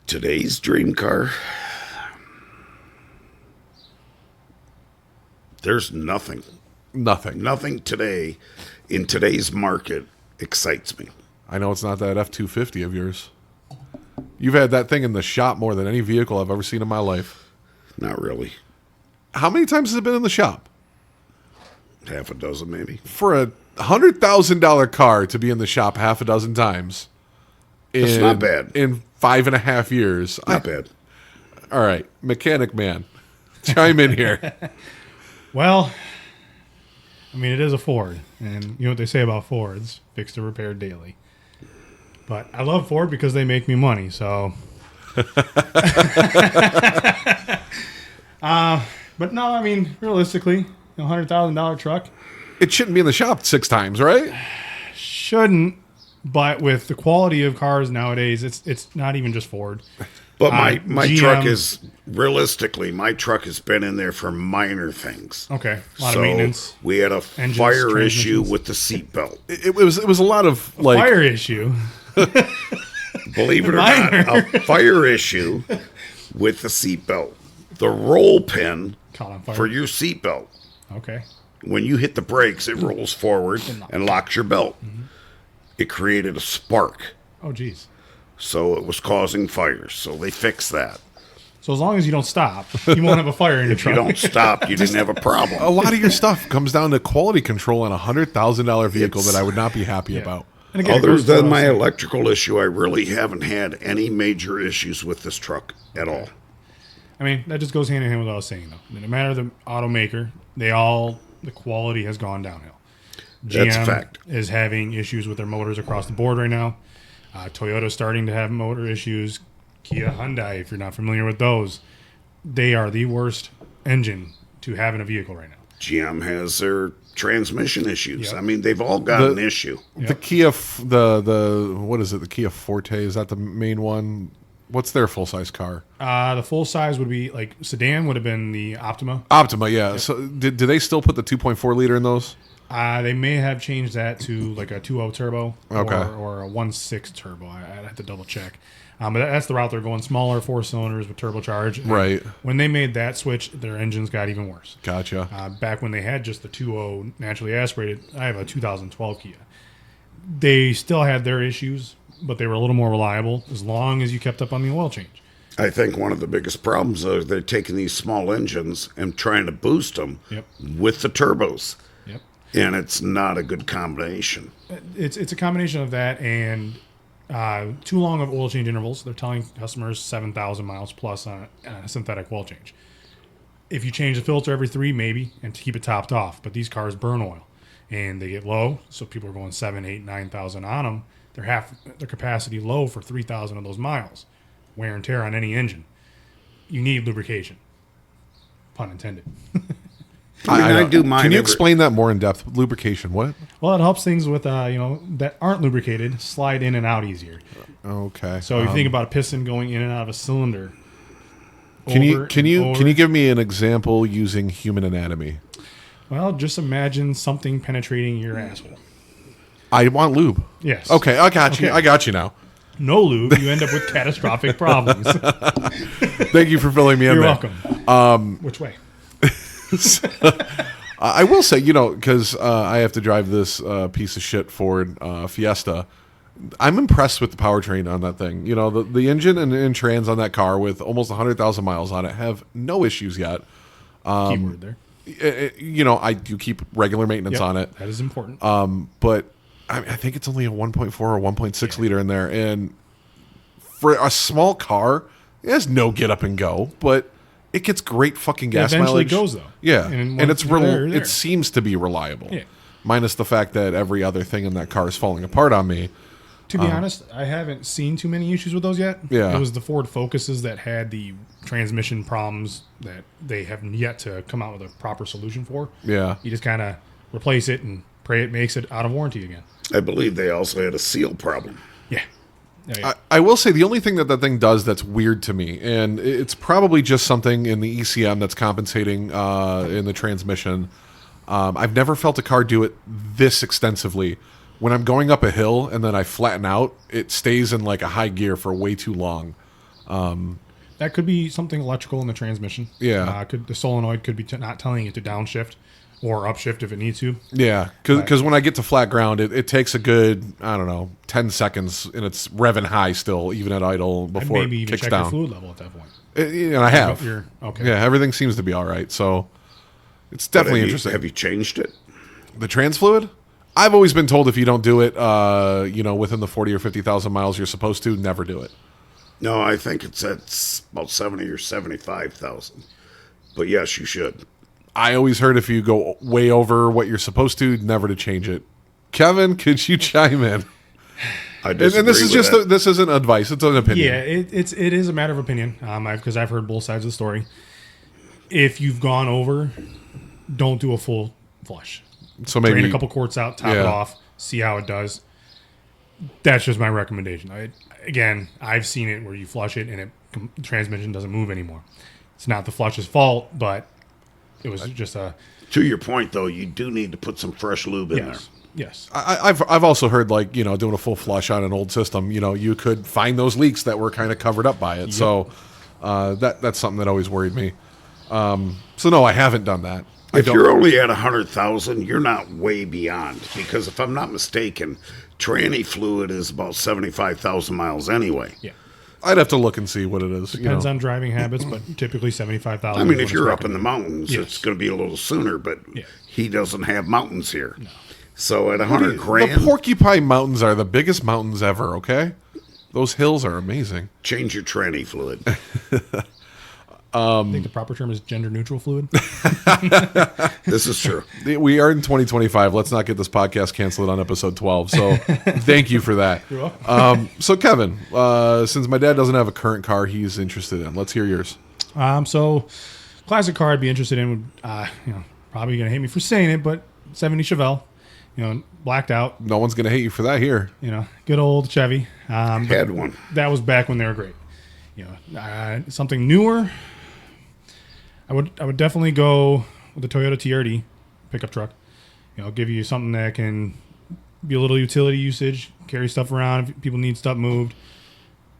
Today's dream car, there's nothing. Nothing. Nothing today in today's market excites me. I know it's not that F-250 of yours. You've had that thing in the shop more than any vehicle I've ever seen in my life. Not really. How many times has it been in the shop? Half a dozen, maybe. For a $100,000 car to be in the shop half a dozen times. That's not bad. In 5.5 years. Not bad. All right, mechanic man, chime in here. Well, I mean, it is a Ford, and you know what they say about Fords: fixed or repaired daily. But I love Ford because they make me money. So, but no, I mean, realistically, $100,000 truck It shouldn't be in the shop 6 times, right? shouldn't. But with the quality of cars nowadays, it's not even just Ford. But my GM truck is, realistically, my truck has been in there for minor things. Okay, a lot So of maintenance. we had a Engines, fire issue transmissions. with the seatbelt. It was a lot of like Fire issue. Believe it or not, a fire issue with the seatbelt. The roll pin Caught on fire. for your seatbelt. Okay. When you hit the brakes, it rolls forward and locks your belt. It created a spark, Oh, geez. so it was causing fires. So they fixed that. So as long as you don't stop, you won't have a fire in your If you truck. don't stop, you didn't have a problem. a lot of your stuff comes down to quality control on a $100,000 vehicle It's- that I would not be happy about. And again, it Other goes to than what I my was saying. electrical issue, I really haven't had any major issues with this truck at all. I mean, that just goes hand in hand with what I was saying, though. No matter the automaker, the quality has gone downhill. That's a GM fact. is having issues with their motors across the board right now. Toyota's starting to have motor issues. Kia, Hyundai, if you're not familiar with those, they are the worst engine to have in a vehicle right now. GM has their transmission issues. I mean, they've all got an issue. The Kia, the what is it? The Kia Forte, is that the main one? What's their full size car? The full size would be like sedan would have been the Optima. Optima, yeah. So do they still put the 2.4 liter in those? They may have changed that to like a 2.0 turbo Okay. or a 1.6 turbo. I'd have to double check. But that's the route they're going, smaller 4 cylinders with turbocharged. And Right. when they made that switch, their engines got even worse. Gotcha. Back when they had just the 2.0 naturally aspirated, I have a 2012 Kia. They still had their issues, but they were a little more reliable as long as you kept up on the oil change. I think one of the biggest problems is they're taking these small engines and trying to boost them with the turbos. Yep. And it's not a good combination. It's a combination of that and too long of oil change intervals. They're telling customers 7,000 miles plus on a synthetic oil change. If you change the filter every 3, maybe, and to keep it topped off. But these cars burn oil, and they get low, so people are going 7, 8, 9,000 on them. They're half their capacity low for 3,000 of those miles. Wear and tear on any engine. You need lubrication. Pun intended. I do mine. Can you explain that more in depth? Lubrication, what? Well, it helps things with that aren't lubricated slide in and out easier. Okay. So if you think about a piston going in and out of a cylinder. Can you give me an example using human anatomy? Well, just imagine something penetrating your asshole. I want lube. Yes. Okay, I got you. Okay. I got you now. No lube, you end up with catastrophic problems. Thank you for filling me in. You're there. welcome. Which way? I will say, because I have to drive this piece of shit Ford Fiesta. I'm impressed with the powertrain on that thing. The engine and trans on that car with almost 100,000 miles on it have no issues yet. Keyword there. I do keep regular maintenance on it. That is important. But I think it's only a 1.4 or 1.6 liter in there. And for a small car, it has no get up and go, but it gets great fucking gas eventually mileage. goes, though. Yeah. And it's there. it seems to be reliable. Yeah. Minus the fact that every other thing in that car is falling apart on me. To be honest, I haven't seen too many issues with those yet. Yeah. It was the Ford Focuses that had the transmission problems that they have yet to come out with a proper solution for. Yeah. You just kind of replace it and pray it makes it out of warranty again. I believe they also had a seal problem. Yeah. I will say the only thing that thing does that's weird to me, and it's probably just something in the ECM that's compensating in the transmission. I've never felt a car do it this extensively. When I'm going up a hill and then I flatten out, it stays in like a high gear for way too long. That could be something electrical in the transmission. Yeah. The solenoid could be not telling it to downshift or upshift if it needs to. Yeah, because when I get to flat ground, it takes a good, 10 seconds, and it's revving high still, even at idle, before maybe it even kicks check down. your fluid level at that point. And I have. Okay. Yeah, everything seems to be all right. So it's definitely interesting. Have you changed it? The trans fluid? I've always been told if you don't do it, within the 40 or 50,000 miles you're supposed to, never do it. No, I think it's at about 70 or 75,000. But yes, you should. I always heard if you go way over what you're supposed to, never to change it. Kevin, could you chime in? I disagree and this is with just that. this isn't advice; it's an opinion. Yeah, it is a matter of opinion. Because I've heard both sides of the story. If you've gone over, don't do a full flush. So maybe Drain a couple quarts out, top it off, see how it does. That's just my recommendation. I've seen it where you flush it and the transmission doesn't move anymore. It's not the flush's fault, but it was just a. To your point, though, you do need to put some fresh lube in there. Yes. I've also heard doing a full flush on an old system. You could find those leaks that were kind of covered up by it. Yep. So that's something that always worried me. So no, I haven't done that. If you're only at 100,000, you're not way beyond. Because if I'm not mistaken, tranny fluid is about 75,000 miles anyway. Yeah. I'd have to look and see what it is. Depends on driving habits, but typically 75,000. I mean, if you're up in the mountains, Yes. it's going to be a little sooner, but Yeah. he doesn't have mountains here. No. So at 100 grand, The Porcupine Mountains are the biggest mountains ever, okay? Those hills are amazing. change your tranny fluid. I think the proper term is gender neutral fluid. This is true. We are in 2025. Let's not get this podcast canceled on episode 12. So thank you for that. You're welcome. So Kevin, since my dad doesn't have a current car he's interested in, let's hear yours. So classic car I'd be interested in would, probably going to hate me for saying it, but 70 Chevelle, blacked out, No one's gonna hate you for that here. good old Chevy. Had one. That was back when they were great. Something newer. I would definitely go with the Toyota TRD pickup truck. Give you something that can be a little utility usage, carry stuff around if people need stuff moved,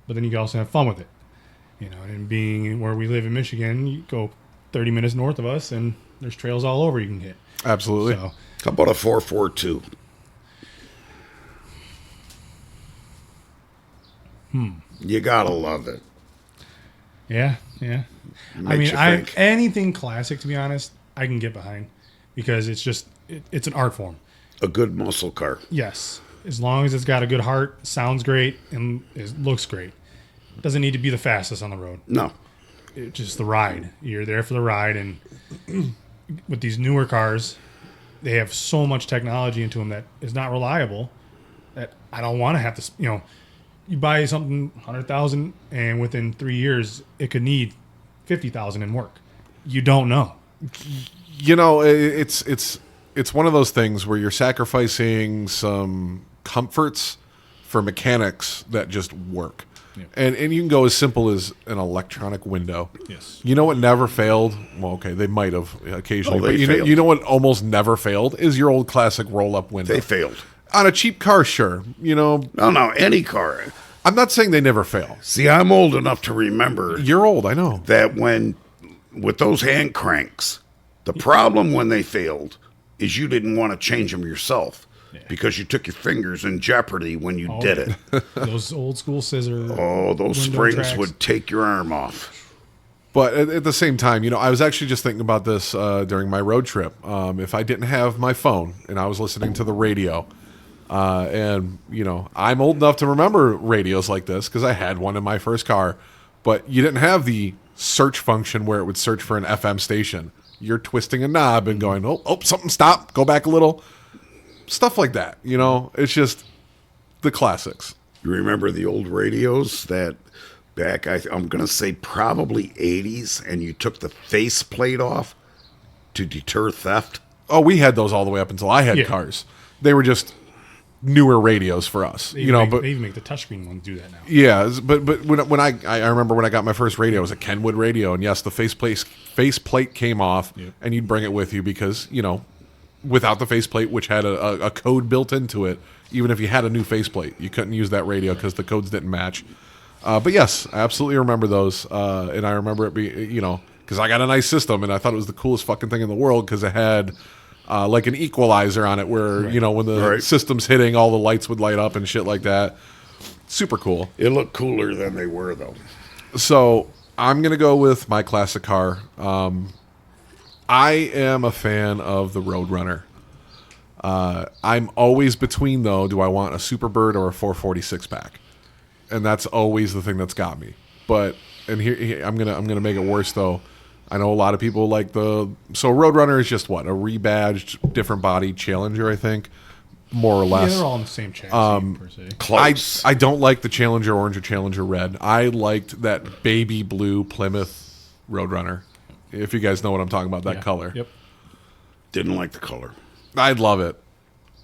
but then you can also have fun with it. And being where we live in Michigan, you go 30 minutes north of us, and there's trails all over you can hit. Absolutely. So, How about a 442? You gotta love it. yeah. Makes you think. Anything classic, to be honest, I can get behind because it's just it's an art form. A good muscle car. Yes, as long as it's got a good heart, sounds great, and it looks great. Doesn't need to be the fastest on the road. No. It's just the ride. You're there for the ride, and with these newer cars, they have so much technology into them that is not reliable. That I don't want to have to. You buy something 100,000, and within 3 years, it could need 50,000 in work. You don't know. It's one of those things where you're sacrificing some comforts for mechanics that just work. Yeah. And you can go as simple as an electronic window. Yes. You know what never failed? Well, okay, they might have occasionally, Oh, they but failed. you know what almost never failed is your old classic roll-up window. They failed. On a cheap car, sure. No, any car. I'm not saying they never fail. See, I'm old enough to remember You're old, I know. that with those hand cranks, the problem when they failed is you didn't want to change them yourself because you took your fingers in jeopardy when you did it. Those old school scissor. Oh, those window springs tracks. would take your arm off. But at the same time, I was actually just thinking about this during my road trip. If I didn't have my phone and I was listening to the radio, and I'm old enough to remember radios like this because I had one in my first car, but you didn't have the search function where it would search for an FM station. You're twisting a knob and going, oh, something stop, go back a little. Stuff like that, It's just the classics. You remember the old radios that back, I'm going to say probably 80s, and you took the faceplate off to deter theft? Oh, we had those all the way up until I had cars. They were just newer radios for us, They but even make the touchscreen ones do that now. yeah, but when I remember when I got my first radio, it was a Kenwood radio, and yes, the faceplate came off, and you'd bring it with you because without the faceplate, which had a code built into it, even if you had a new faceplate, you couldn't use that radio because the codes didn't match. But yes, I absolutely remember those, and I remember it being because I got a nice system, and I thought it was the coolest fucking thing in the world because it had. Like an equalizer on it where, when the system's hitting, all the lights would light up and shit like that. Super cool. It looked cooler than they were, though. So I'm going to go with my classic car. I am a fan of the Roadrunner. I'm always between, though, do I want a Superbird or a 446 pack? And that's always the thing that's got me. But, and here I'm gonna make it worse, though. I know a lot of people like so Roadrunner is just what, a rebadged, different body Challenger, I think, more or less. Yeah, they're all in the same chassis per se. Close. I don't like the Challenger Orange or Challenger Red. I liked that baby blue Plymouth Roadrunner. If you guys know what I'm talking about, that color. Yep. Didn't like the color. I love it.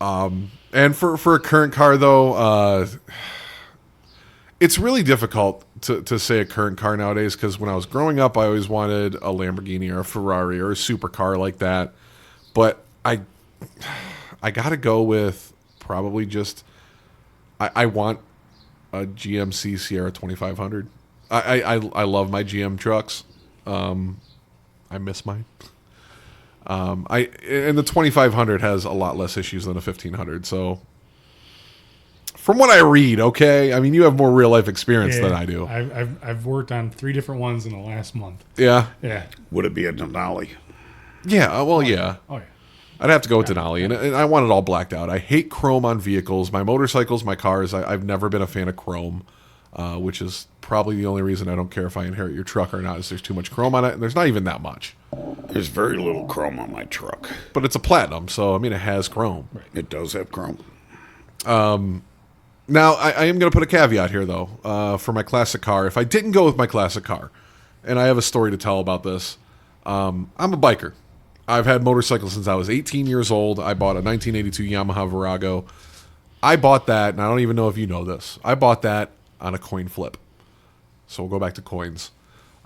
And for a current car, though, it's really difficult to say a current car nowadays because when I was growing up, I always wanted a Lamborghini or a Ferrari or a supercar like that. But I got to go with probably just I want a GMC Sierra 2500. I love my GM trucks. I miss mine. And the 2500 has a lot less issues than a 1500. So from what I read, okay, I mean you have more real life experience than I do. I've worked on 3 different ones in the last month. Yeah. Yeah. Would it be a Denali? Yeah. Well, yeah. Oh yeah. I'd have to go with Denali, and I want it all blacked out. I hate chrome on vehicles. My motorcycles, my cars, I've never been a fan of chrome, which is probably the only reason I don't care if I inherit your truck or not, is there's too much chrome on it, and there's not even that much. There's very little chrome on my truck. But it's a platinum, so, I mean, it has chrome. Right. It does have chrome. Now, I am going to put a caveat here, though, for my classic car. If I didn't go with my classic car, and I have a story to tell about this, I'm a biker. I've had motorcycles since I was 18 years old. I bought a 1982 Yamaha Virago. I bought that, and I don't even know if you know this. I bought that on a coin flip. So we'll go back to coins.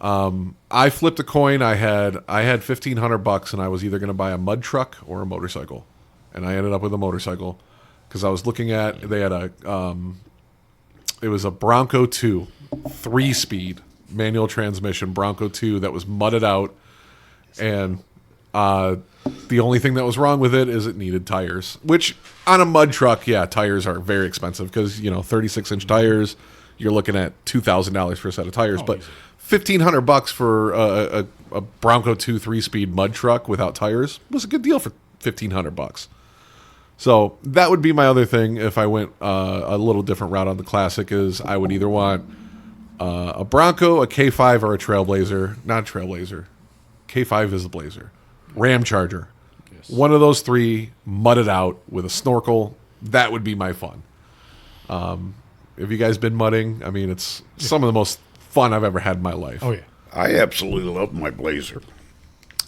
I flipped a coin. I had $1,500, and I was either going to buy a mud truck or a motorcycle, and I ended up with a motorcycle because I was looking at. They had it was a Bronco 2, 3-speed manual transmission Bronco 2 that was mudded out, and the only thing that was wrong with it is it needed tires. Which on a mud truck, yeah, tires are very expensive because 36-inch tires. You're looking at $2,000 for a set of tires, but $1,500 for a Bronco 2 3-speed mud truck without tires was a good deal for $1,500. So that would be my other thing if I went a little different route on the Classic. Is I would either want a Bronco, a K5, or a Trailblazer. Not a Trailblazer. K5 is the Blazer. Ram Charger. Yes. One of those three, mudded out with a snorkel. That would be my fun. Have you guys been mudding? I mean, it's some of the most fun I've ever had in my life. Oh, yeah. I absolutely love my Blazer.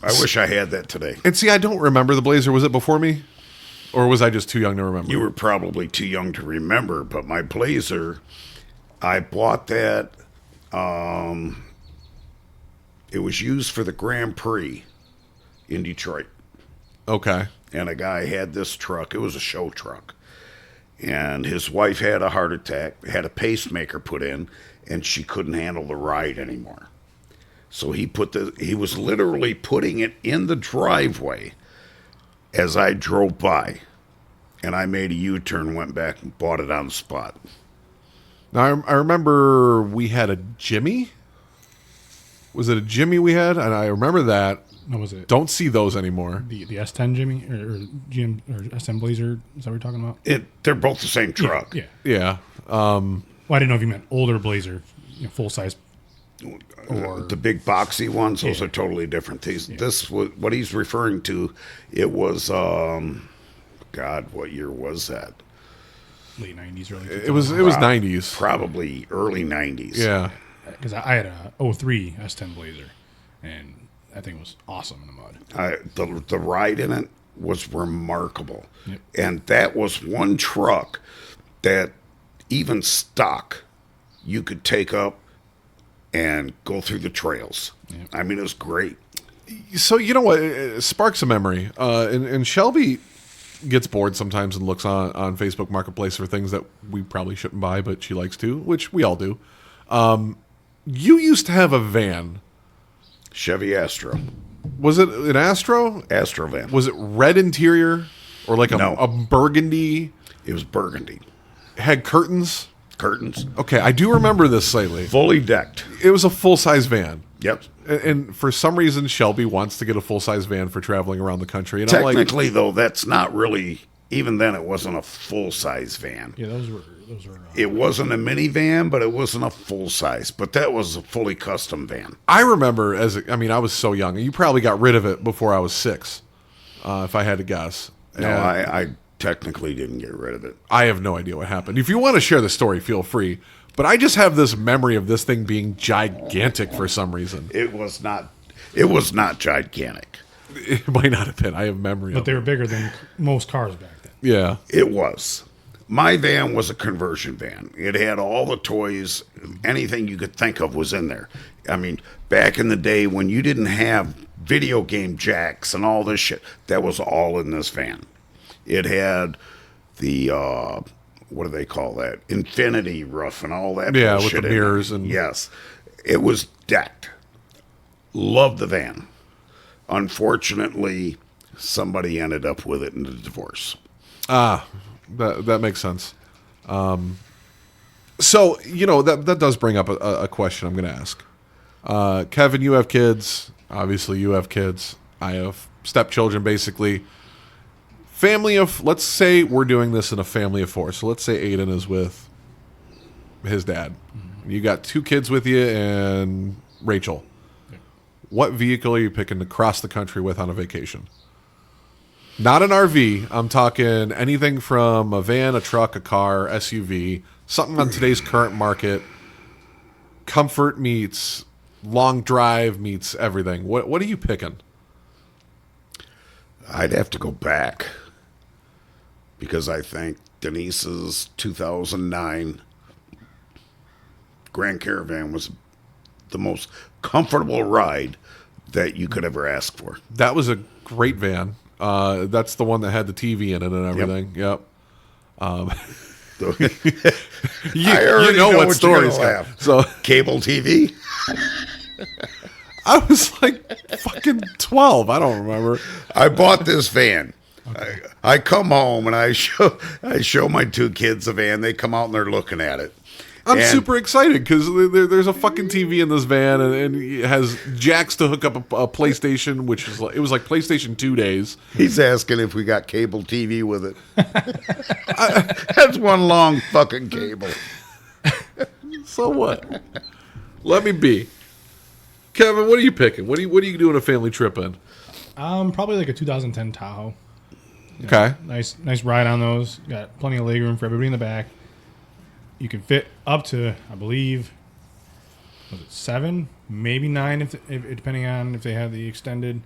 I wish I had that today. And see, I don't remember the Blazer. Was it before me? Or was I just too young to remember? You were probably too young to remember, but my Blazer, I bought that. It was used for the Grand Prix in Detroit. Okay. And a guy had this truck. It was a show truck. And his wife had a heart attack, had a pacemaker put in, and she couldn't handle the ride anymore. So he was literally putting it in the driveway as I drove by. And I made a U-turn, went back and bought it on the spot. Now, I remember we had a Jimmy. Was it a Jimmy we had? And I remember that. No, was it? Don't see those anymore. The S10 Jimmy or GM or SM Blazer? Is that what you're talking about? They're both the same truck. Yeah. Yeah. Well, I didn't know if you meant older Blazer, full size. Or The big boxy ones, those are totally different. This was what he's referring to. It was, God, what year was that? late 90s, early 2000s. It was 90s. Probably early 90s. Yeah. Because I had a 03 S10 Blazer, and that thing was awesome in the mud. The ride in it was remarkable. Yep. And that was one truck that even stock you could take up and go through the trails. Yep. I mean, it was great. So, you know what? It sparks a memory. And Shelby gets bored sometimes and looks on Facebook Marketplace for things that we probably shouldn't buy, but she likes to, which we all do. You used to have a van. Chevy Astro. Was it an Astro? Astro van. Was it red interior or like No. a burgundy? It was burgundy. Had curtains? Curtains. Okay, I do remember this slightly. Fully decked. It was a full-size van. Yep. And for some reason, Shelby wants to get a full-size van for traveling around the country. And Technically, though, that's not really... Even then, it wasn't a full-size van. Yeah, those were. It wasn't a minivan, but it wasn't a full-size. But that was a fully custom van. I remember I was so young. You probably got rid of it before I was 6, if I had to guess. No, And I technically didn't get rid of it. I have no idea what happened. If you want to share the story, feel free. But I just have this memory of this thing being gigantic for some reason. It was not. It was not gigantic. It might not have been. I have memory But of they it. were bigger than most cars back then. Yeah. It was. My van was a conversion van. It had all the toys, anything you could think of was in there. I mean, back in the day when you didn't have video game jacks and all this shit, that was all in this van. It had the, what do they call that? Infinity roof and all that Yeah, with bullshit the in there. mirrors and- Yes. It was decked. Loved the van. Unfortunately, somebody ended up with it in a divorce. That makes sense. So, that does bring up a question I'm going to ask. Kevin, you have kids. Obviously, you have kids. I have stepchildren, basically. Let's say we're doing this in a family of 4. So let's say Aiden is with his dad. Mm-hmm. You got 2 kids with you and Rachel. Yeah. What vehicle are you picking to cross the country with on a vacation? Not an RV. I'm talking anything from a van, a truck, a car, SUV, something on today's current market. Comfort meets long drive meets everything. What are you picking? I'd have to go back because I think Denise's 2009 Grand Caravan was the most comfortable ride that you could ever ask for. That was a great van. That's the one that had the TV in it and everything. Yep. I already know what stories you're gonna have. laugh. So Cable TV. I was like fucking 12. I don't remember. I bought this van. I come home and I show my two kids the van. They come out and they're looking at it. I'm And super excited because there's a fucking TV in this van and it has jacks to hook up a PlayStation, which is like, it was like PlayStation 2 days. He's asking if we got cable TV with it. That's one long fucking cable. So what? Let me be. Kevin, what are you picking? What are you doing a family trip in? Probably like a 2010 Tahoe. Okay. Nice ride on those. Got plenty of leg room for everybody in the back. You can fit up to, I believe, was it 7, maybe 9, if depending on if they have the extended.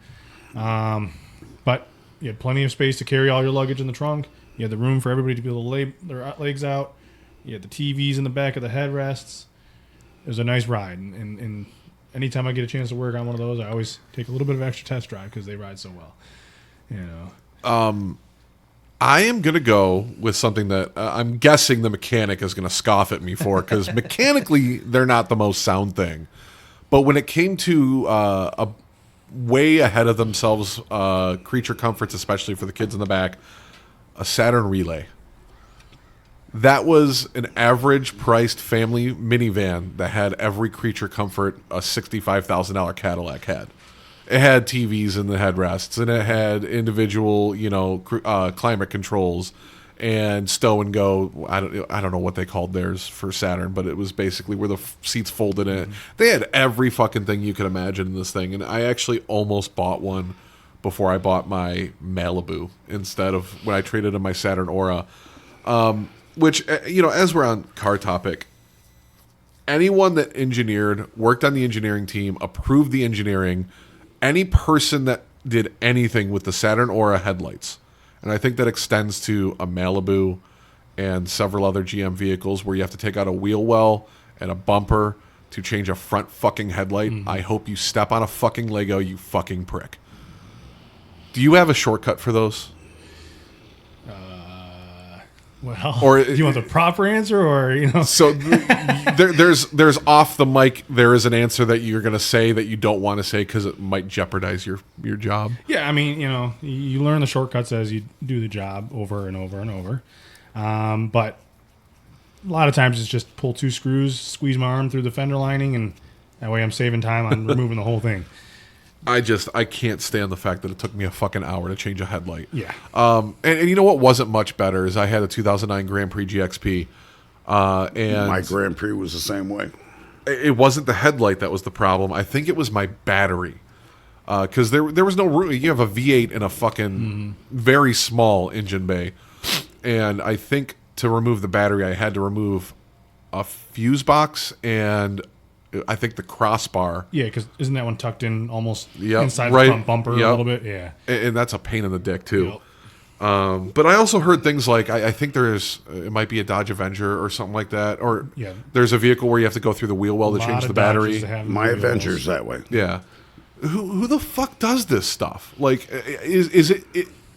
But you had plenty of space to carry all your luggage in the trunk. You had the room for everybody to be able to lay their legs out. You had the TVs in the back of the headrests. It was a nice ride, and anytime I get a chance to work on one of those, I always take a little bit of extra test drive because they ride so well. You know. I am going to go with something that I'm guessing the mechanic is going to scoff at me for because mechanically they're not the most sound thing. But when it came to a way ahead of themselves, creature comforts, especially for the kids in the back, a Saturn Relay. That was an average priced family minivan that had every creature comfort a $65,000 Cadillac had. It had TVs in the headrests, and it had individual, climate controls and stow and go. I don't know what they called theirs for Saturn, but it was basically where the seats folded in. They had every fucking thing you could imagine in this thing, and I actually almost bought one before I bought my Malibu instead of when I traded in my Saturn Aura. Which, as we're on car topic, anyone that engineered, worked on the engineering team, approved the engineering, any person that did anything with the Saturn Aura headlights, and I think that extends to a Malibu and several other GM vehicles where you have to take out a wheel well and a bumper to change a front fucking headlight. I hope you step on a fucking Lego, you fucking prick. Do you have a shortcut for those? Well, Or do you want the proper answer, or So there's off the mic. There is an answer that you're going to say that you don't want to say because it might jeopardize your job. Yeah, I mean, you learn the shortcuts as you do the job over and over and over. But a lot of times it's just pull 2 screws, squeeze my arm through the fender lining, and that way I'm saving time on removing the whole thing. I can't stand the fact that it took me a fucking hour to change a headlight. Yeah. And you know what wasn't much better is I had a 2009 Grand Prix GXP. And My Grand Prix was the same way. it wasn't the headlight that was the problem. I think it was my battery. Because there was no room. You have a V8 in a fucking very small engine bay. And I think to remove the battery, I had to remove a fuse box and I think the crossbar. Yeah, because isn't that one tucked in almost Yep, inside right. the front bumper a Yep. little bit? Yeah. And that's a pain in the dick, too. Yep. But I also heard things like, I think it might be a Dodge Avenger or something like that. Or Yeah. there's a vehicle where you have to go through the wheel well to A lot change of the battery. Dodges that have My wheels. Avenger's that way. Yeah. Who the fuck does this stuff? Like, is it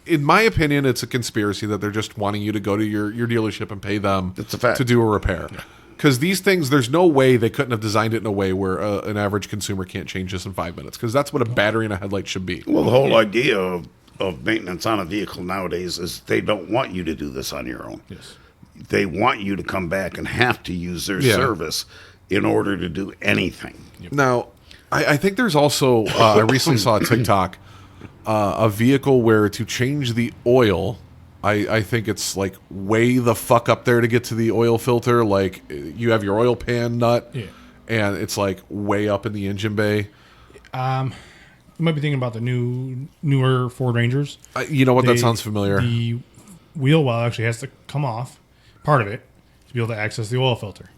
in my opinion, it's a conspiracy that they're just wanting you to go to your dealership and pay them It's a fact. to do a repair. Because these things, there's no way they couldn't have designed it in a way where an average consumer can't change this in 5 minutes. Because that's what a battery and a headlight should be. Well, the whole idea of maintenance on a vehicle nowadays is they don't want you to do this on your own. Yes. They want you to come back and have to use their Yeah. service in order to do anything. Now, I think there's also, I recently saw a TikTok, a vehicle where to change the oil, I think it's like way the fuck up there to get to the oil filter. Like you have your oil pan nut, Yeah. and it's like way up in the engine bay. You might be thinking about the newer Ford Rangers. You know what? That They- sounds familiar. The wheel well actually has to come off, part of it, to be able to access the oil filter.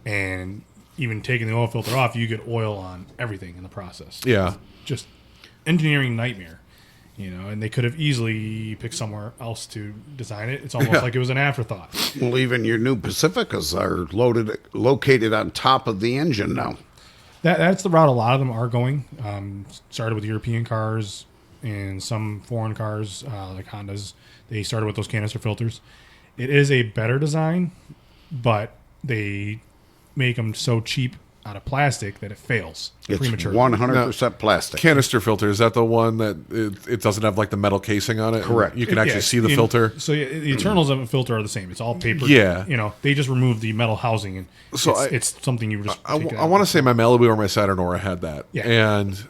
And even taking the oil filter off, you get oil on everything in the process. Yeah. Just engineering nightmare. And they could have easily picked somewhere else to design it. It's almost like it was an afterthought. Well, even your new Pacificas are located on top of the engine now. That's the route a lot of them are going. Started with European cars and some foreign cars like Hondas. They started with those canister filters. It is a better design, but they make them so cheap out of plastic that it fails It's prematurely. 100% plastic. Canister filter, is that the one that it doesn't have like the metal casing on it? Correct. You can actually Yeah, see the filter. So the internals of a filter are the same. It's all paper. Yeah. They just remove the metal housing, and So it's something you just. I want to say my Malibu or my Saturn Aura had that. Yeah. And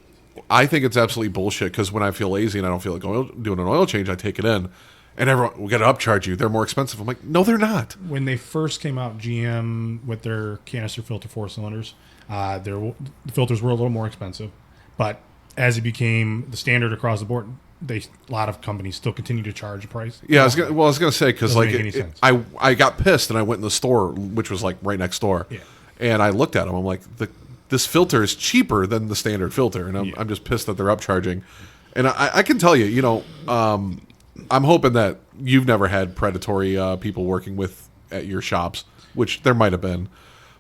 I think it's absolutely bullshit because when I feel lazy and I don't feel like doing an oil change, I take it in. And everyone, we got to upcharge you. They're more expensive. I'm like, no, they're not. When they first came out, GM with their canister filter 4-cylinders, the filters were a little more expensive. But as it became the standard across the board, a lot of companies still continue to charge a price. Yeah, I was gonna say because Doesn't like make any sense. I got pissed and I went in the store, which was like right next door. Yeah. And I looked at them. I'm like, this filter is cheaper than the standard filter, and I'm just pissed that they're upcharging. And I can tell you, I'm hoping that you've never had predatory people working with at your shops, which there might have been,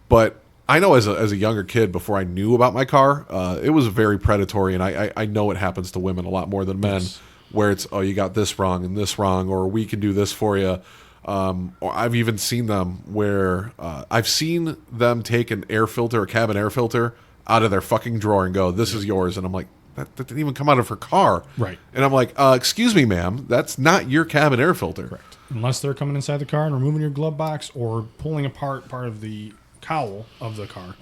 but I know as a younger kid, before I knew about my car, it was very predatory, and I know it happens to women a lot more than men, where it's, oh, you got this wrong and this wrong, or we can do this for you. Or I've even seen them where I've seen them take an air filter, a cabin air filter, out of their fucking drawer and go, this is yours. And I'm like, that didn't even come out of her car. Right. And I'm like, excuse me, ma'am, that's not your cabin air filter. Correct. Unless they're coming inside the car and removing your glove box or pulling apart part of the cowl of the car,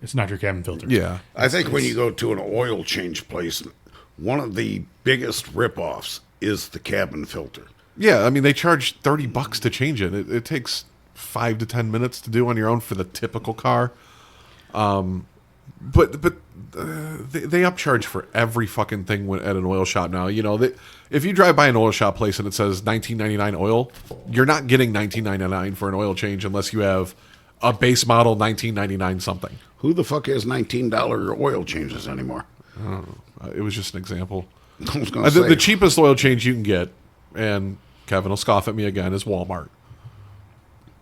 it's not your cabin filter. Yeah. I think when you go to an oil change place, one of the biggest ripoffs is the cabin filter. Yeah, I mean, they charge $30 to change it. It takes 5 to 10 minutes to do on your own for the typical car. But they upcharge for every fucking thing at an oil shop now. If you drive by an oil shop place and it says $19.99 oil, you're not getting $19.99 for an oil change unless you have a base model $19.99 something. Who the fuck has $19 oil changes anymore? It was just an example. I was going to say. The cheapest oil change you can get, and Kevin will scoff at me again, is Walmart.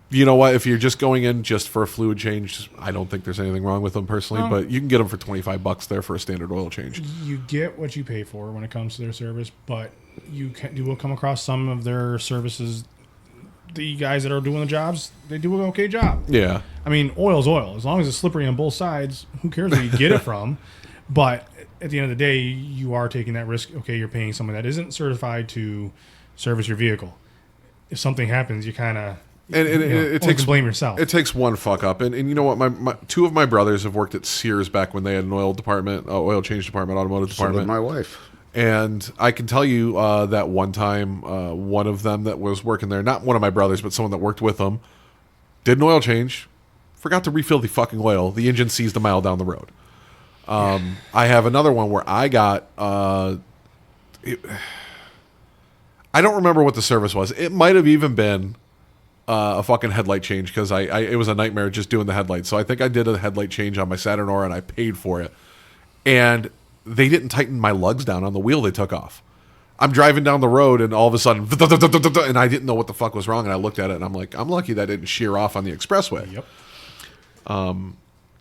You know what? If you're just going in just for a fluid change, I don't think there's anything wrong with them personally, but you can get them for $25 there for a standard oil change. You get what you pay for when it comes to their service, but you will come across some of their services. The guys that are doing the jobs, they do an okay job. Yeah. I mean, oil's oil. As long as it's slippery on both sides, who cares where you get it from? But at the end of the day, you are taking that risk. Okay, you're paying someone that isn't certified to service your vehicle. If something happens, you kind of it takes blame yourself. It takes one fuck up, and you know what? My two of my brothers have worked at Sears back when they had an oil department, oil change department, automotive So did department. my wife. And I can tell you that one time, one of them that was working there, not one of my brothers, but someone that worked with them, did an oil change, forgot to refill the fucking oil. The engine seized a mile down the road. I have another one where I got. I don't remember what the service was. It might have even been a fucking headlight change because it was a nightmare just doing the headlights. So I think I did a headlight change on my Saturn Aura and I paid for it. And they didn't tighten my lugs down on the wheel they took off. I'm driving down the road and all of a sudden, and I didn't know what the fuck was wrong. And I looked at it and I'm like, I'm lucky that didn't shear off on the expressway. Yep.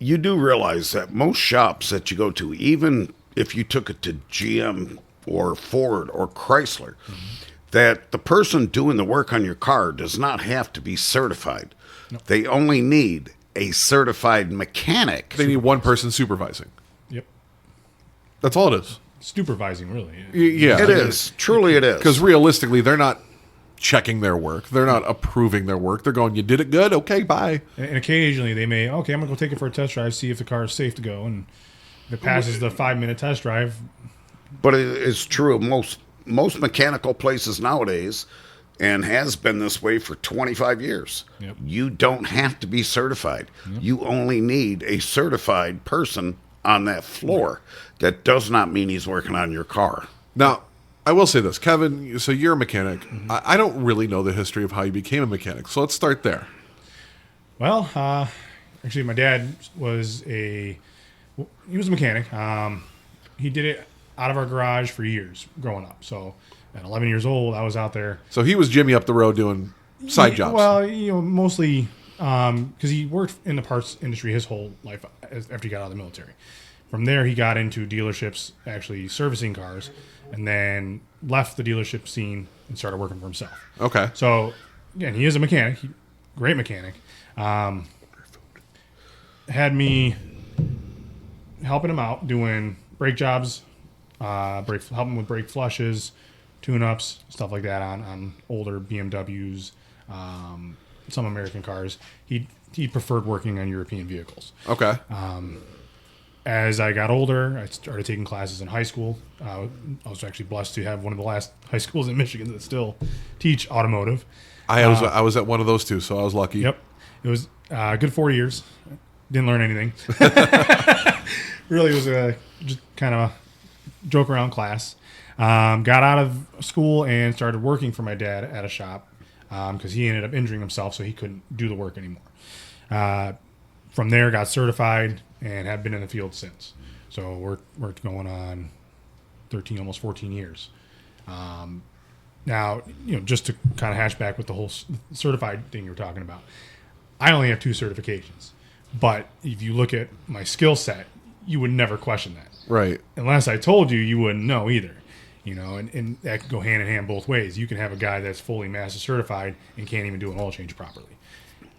You do realize that most shops that you go to, even if you took it to GM or Ford or Chrysler, that the person doing the work on your car does not have to be certified. Nope. They only need a certified mechanic. They need one person supervising. Yep. That's all it is. Supervising, really. Yeah. It is. Truly it is. Because realistically, they're not checking their work. They're not approving their work. They're going, you did it good? Okay, bye. And occasionally they may, okay, I'm going to go take it for a test drive, see if the car is safe to go. And if it passes the 5-minute test drive. But it is true of most mechanical places nowadays, and has been this way for 25 years. Yep. You don't have to be certified. Yep. You only need a certified person on that floor. That does not mean he's working on your car. Now, I will say this, Kevin, so you're a mechanic. I don't really know the history of how you became a mechanic, so let's start there. Well, actually, my dad was he was a mechanic. He did it out of our garage for years growing up. So at 11 years old, I was out there. So he was Jimmy up the road doing side jobs. Well, mostly because he worked in the parts industry his whole life after he got out of the military. From there, he got into dealerships, actually servicing cars, and then left the dealership scene and started working for himself. Okay. So, again, he is a mechanic, great mechanic. Had me helping him out doing brake jobs, helping with brake flushes, tune-ups, stuff like that on older BMWs, some American cars. He preferred working on European vehicles. Okay. As I got older, I started taking classes in high school. I was actually blessed to have one of the last high schools in Michigan that still teach automotive. I was at one of those too, so I was lucky. Yep. It was a good 4 years. Didn't learn anything. Really was just kind of a joke around class. Got out of school and started working for my dad at a shop because he ended up injuring himself, so he couldn't do the work anymore. From there, got certified and have been in the field since. So we're going on 13, almost 14 years. Now, just to kind of hash back with the whole certified thing you were talking about, I only have 2 certifications. But if you look at my skill set, you would never question that. Right. Unless I told you, you wouldn't know either. And that could go hand in hand both ways. You can have a guy that's fully master certified and can't even do an oil change properly.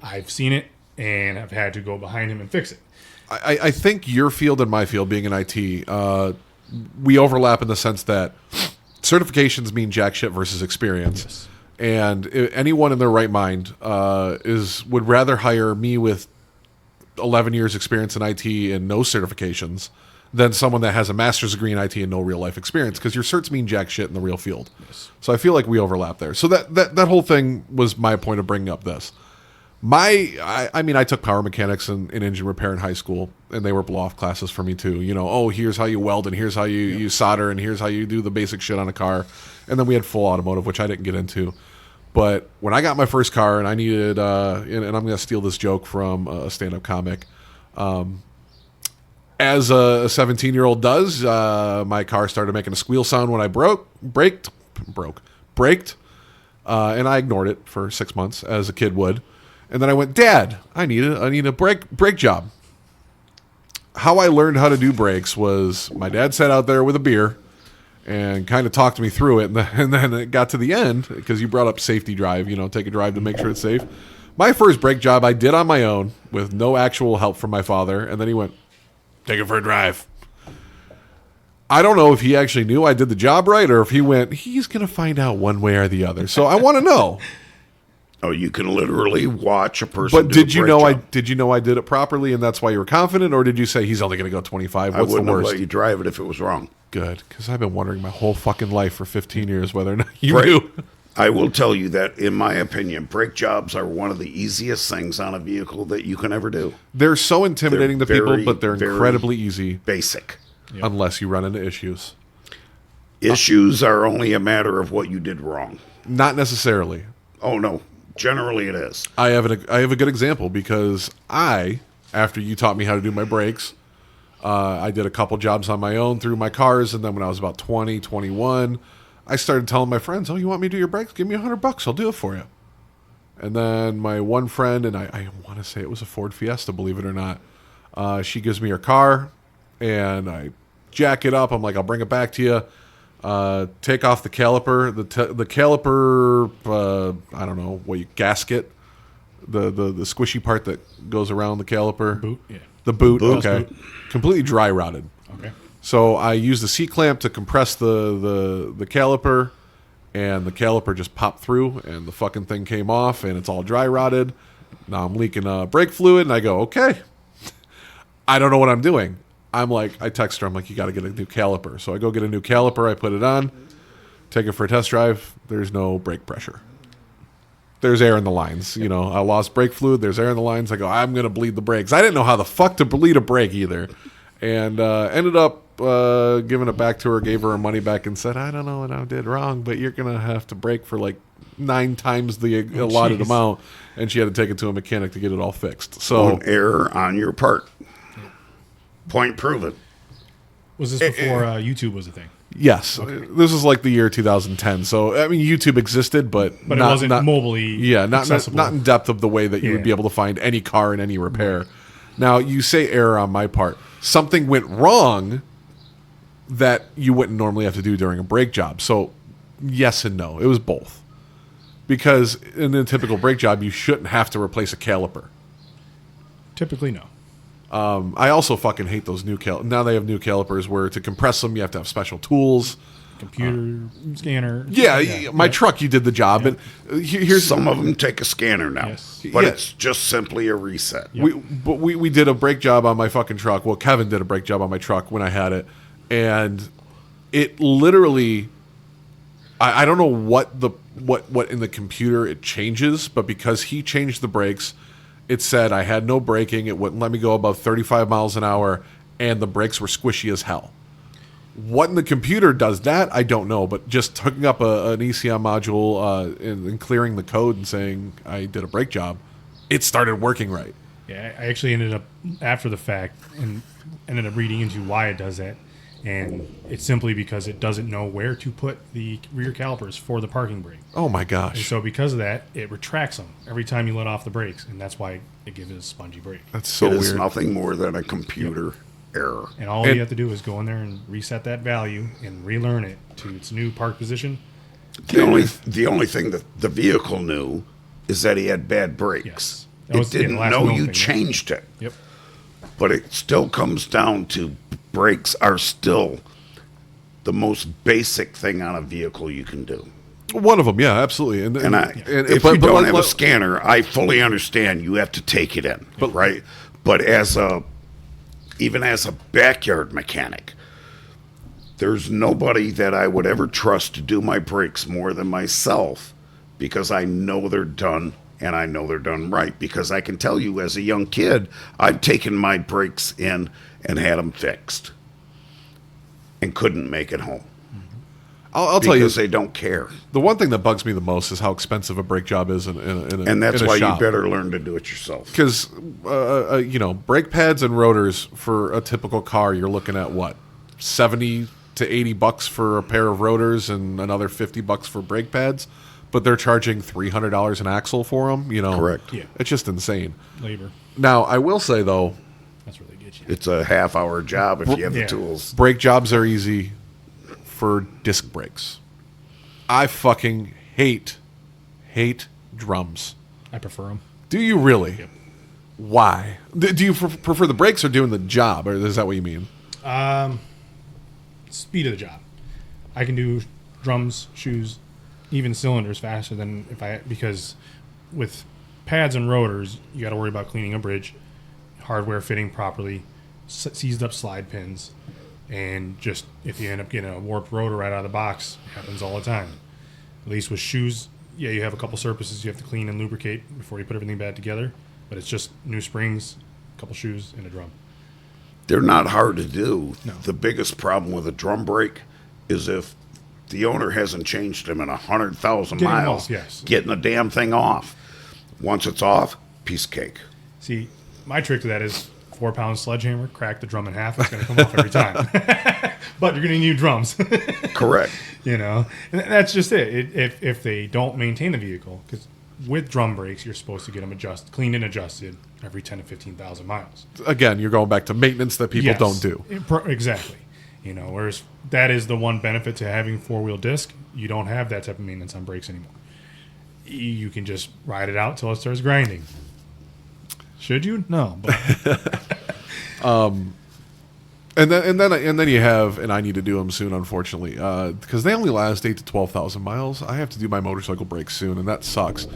I've seen it, and I've had to go behind him and fix it. I think your field and my field, being in IT, we overlap in the sense that certifications mean jack shit versus experience. Yes. And anyone in their right mind would rather hire me with 11 years experience in IT and no certifications than someone that has a master's degree in IT and no real life experience, because your certs mean jack shit in the real field. Yes. So I feel like we overlap there. So that whole thing was my point of bringing up this. I took power mechanics and engine repair in high school, and they were blow-off classes for me too. Here's how you weld, and here's how you solder, and here's how you do the basic shit on a car. And then we had full automotive, which I didn't get into. But when I got my first car, and I needed, and I'm going to steal this joke from a stand-up comic, as a 17-year-old does, my car started making a squeal sound when I braked, and I ignored it for 6 months, as a kid would. And then I went, Dad, I need a brake job. How I learned how to do brakes was my dad sat out there with a beer and kind of talked me through it. And then it got to the end, because you brought up safety drive, take a drive to make sure it's safe. My first brake job I did on my own with no actual help from my father. And then he went, take it for a drive. I don't know if he actually knew I did the job right, or if he went, he's going to find out one way or the other. So I want to know. Oh, you can literally watch a person. But did you know job. I did it properly, and that's why you were confident, or did you say he's only going to go 25? What's I wouldn't the worst? have let you drive it if it was wrong. Good, because I've been wondering my whole fucking life for 15 years whether or not you knew. I will tell you that, in my opinion, brake jobs are one of the easiest things on a vehicle that you can ever do. They're so intimidating to people, very, but they're very incredibly easy, basic. unless you run into issues. Issues are only a matter of what you did wrong. Not necessarily. Oh, no. Generally, it is. I have a good example, because after you taught me how to do my brakes, I did a couple jobs on my own through my cars, and then when I was about 20, 21, I started telling my friends, oh, you want me to do your brakes? Give me $100. I'll do it for you. And then my one friend, and I want to say it was a Ford Fiesta, believe it or not, she gives me her car, and I jack it up. I'm like, I'll bring it back to you. Take off the caliper, the caliper, I don't know what gasket, the squishy part that goes around the caliper. Boot, yeah. The boot, Boot. okay. Completely dry rotted. Okay. So I used the C-clamp to compress the caliper, and the caliper just popped through, and the fucking thing came off, and it's all dry rotted. Now I'm leaking brake fluid, and I go, okay. I don't know what I'm doing. I text her, I'm like, you got to get a new caliper. So I go get a new caliper, I put it on, take it for a test drive. There's no brake pressure. There's air in the lines. I lost brake fluid, there's air in the lines. I go, I'm going to bleed the brakes. I didn't know how the fuck to bleed a brake either. And ended up giving it back to her, gave her her money back, and said, I don't know what I did wrong, but you're going to have to brake for like 9 times the allotted amount. And she had to take it to a mechanic to get it all fixed. So An error on your part. Point proven. Was this before YouTube was a thing? Yes, this is like the year 2010. So I mean, YouTube existed, but But it wasn't mobily not accessible. not in depth of the way that you would Yeah. be able to find any car in any repair. Now you say error on my part. Something went wrong that you wouldn't normally have to do during a brake job. So yes and no. It was both. Because in a typical brake job, you shouldn't have to replace a caliper. Typically, no. I also fucking hate those new now they have new calipers where to compress them you have to have special tools. Computer scanner. My truck, you did the job, and here's Some of them take a scanner now, Yes. but Yeah. it's just simply a reset. we did a brake job on my fucking truck. Well, Kevin did a brake job on my truck when I had it, and it literally, I don't know what in the computer it changes, but because he changed the brakes, it said I had no braking. It wouldn't let me go above 35 miles an hour, and the brakes were squishy as hell. What in the computer does that, I don't know. But just hooking up an ECM module and clearing the code and saying I did a brake job, it started working right. Yeah, I actually ended up after the fact and ended up reading into why it does that, and it's simply because it doesn't know where to put the rear calipers for the parking brake. Oh my And gosh, so because of that, it retracts them every time you let off the brakes, and that's why it gives it a spongy brake. that's so It is weird. nothing more than a computer error. And all And- you have to do is go in there and reset that value and relearn it to its new park position. The only thing that the vehicle knew is that he had bad brakes. Yes. That It was, didn't the last know known you thing, changed it. Yep. But it still comes down to brakes are still the most basic thing on a vehicle you can do. One of them, yeah, absolutely. And If you don't have a scanner, I fully understand you have to take it in, right? But even as a backyard mechanic, there's nobody that I would ever trust to do my brakes more than myself, because I know they're done and I know they're done right. Because I can tell you, as a young kid, I've taken my brakes in and had them fixed and couldn't make it home. I'll tell you, Because they don't care. the one thing that bugs me the most is how expensive a brake job is in a And that's in a why shop. you better learn to do it yourself. Because brake pads and rotors for a typical car, you're looking at what, $70 to $80 for a pair of rotors and another $50 for brake pads, but they're charging $300 an axle for them. Correct. Yeah. It's just insane. Labor. Now, I will say though, That's where they get you. It's a half-hour job if you have the Yeah. tools. brake jobs are easy for disc brakes. I fucking hate drums. I prefer them. Do you really? Why? Do you prefer the brakes or doing the job, or is that what you mean? Speed of the job. I can do drums, shoes, even cylinders faster than because with pads and rotors, you got to worry about cleaning a bridge, hardware fitting properly, seized up slide pins, and just if you end up getting a warped rotor right out of the box, it happens all the time. At least with shoes, yeah, you have a couple surfaces you have to clean and lubricate before you put everything back together, but it's just new springs, a couple shoes, and a drum. They're not hard to do. No. The biggest problem with a drum brake is if the owner hasn't changed them in 100,000 Getting them miles, off, yes. getting the damn thing off. Once it's off, piece of cake. See, my trick to that is 4-pound sledgehammer, crack the drum in half. It's going to come off every time. But you're going to need new drums. Correct. And that's just it. If they don't maintain the vehicle, because with drum brakes, you're supposed to get them cleaned and adjusted every 10 to 15,000 miles. Again, you're going back to maintenance that people Yes. don't do. Exactly. Whereas that is the one benefit to having four-wheel disc. You don't have that type of maintenance on brakes anymore. You can just ride it out till it starts grinding. Should you? No. But And then you have, and I need to do them soon, unfortunately, because they only last 8 to 12,000 miles. I have to do my motorcycle brakes soon, and that sucks.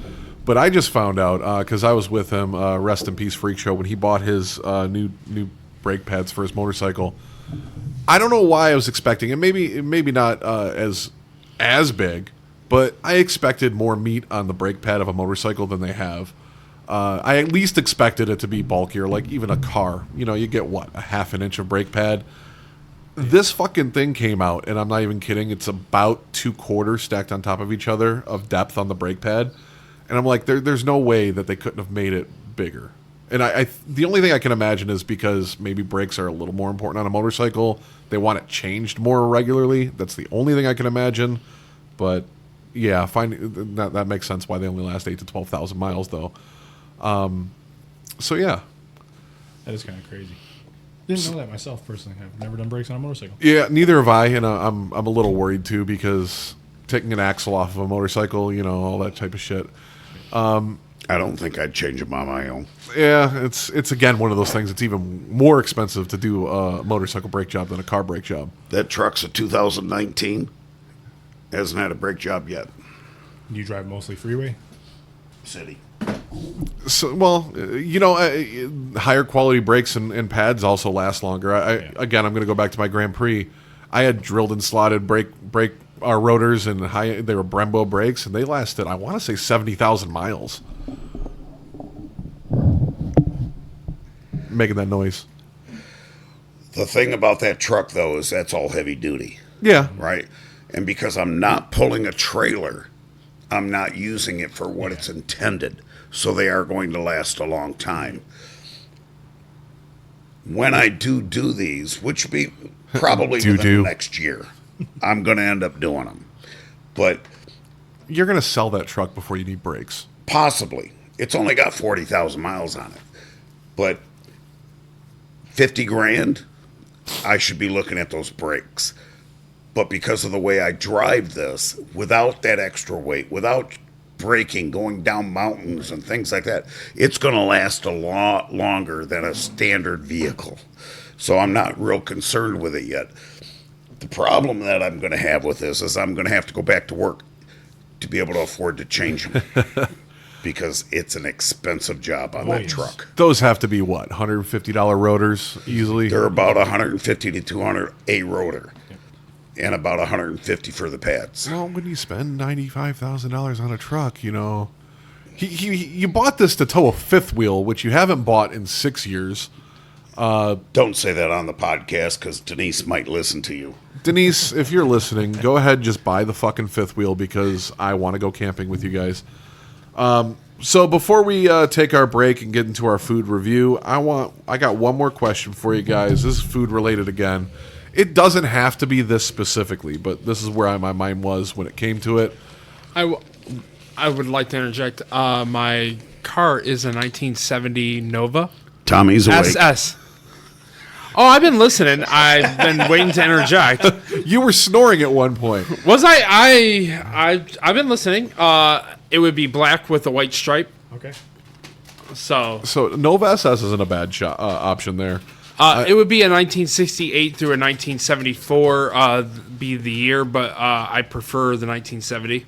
But I just found out because I was with him, rest in peace, Freak Show, when he bought his new brake pads for his motorcycle. I don't know why I was expecting it. Maybe not as big, but I expected more meat on the brake pad of a motorcycle than they have. I at least expected it to be bulkier, like even a car. You get what, a half an inch of brake pad. This fucking thing came out, and I'm not even kidding. It's about 2/4 stacked on top of each other of depth on the brake pad, and I'm like, there's no way that they couldn't have made it bigger. And the only thing I can imagine is because maybe brakes are a little more important on a motorcycle. They want it changed more regularly. That's the only thing I can imagine. But yeah, that makes sense why they only last 8,000 to 12,000 miles, though. So yeah, That is kind of crazy. Didn't know that myself personally. I've never done brakes on a motorcycle. yeah. Neither have I, and I'm a little worried too because taking an axle off of a motorcycle, all that type of shit. I don't think I'd change them on my own. Yeah, it's again one of those things. It's even more expensive to do a motorcycle brake job than a car brake job. That truck's a 2019. Hasn't had a brake job yet. You drive mostly freeway? City. So, well, higher quality brakes and pads also last longer. Again, I'm going to go back to my Grand Prix. I had drilled and slotted brake rotors and they were Brembo brakes, and they lasted, I want to say, 70,000 miles. Making that noise. The thing about that truck, though, is that's all heavy duty, Yeah. right? And because I'm not pulling a trailer, I'm not using it for what it's intended. So they are going to last a long time. When I do these, which will be probably within the next year, I'm going to end up doing them. But You're going to sell that truck before you need brakes. possibly. It's only got 40,000 miles on it. But 50 grand, I should be looking at those brakes. But because of the way I drive this, without that extra weight, without braking, going down mountains and things like that, it's going to last a lot longer than a standard vehicle. So I'm not real concerned with it yet. The problem that I'm going to have with this is I'm going to have to go back to work to be able to afford to change them. Because it's an expensive job on that truck. Those have to be what, $150 rotors easily? They're about 150 to 200 a rotor, and about 150 for the pads. Well, when you spend $95,000 on a truck, you bought this to tow a fifth wheel, which you haven't bought in 6 years. Don't say that on the podcast because Denise might listen to you. Denise, if you're listening, go ahead and just buy the fucking fifth wheel because I want to go camping with you guys. So before we take our break and get into our food review, I got one more question for you guys. This is food related again. It doesn't have to be this specifically, but this is where my mind was when it came to it. I would like to interject. My car is a 1970 Nova Tommy's awake. SS. Oh, I've been listening. I've been waiting to interject. You were snoring at one point. Was I? I've been listening. It would be black with a white stripe. Okay. So Nova SS isn't a bad option there. it would be a 1968 through a 1974 be the year, but I prefer the 1970.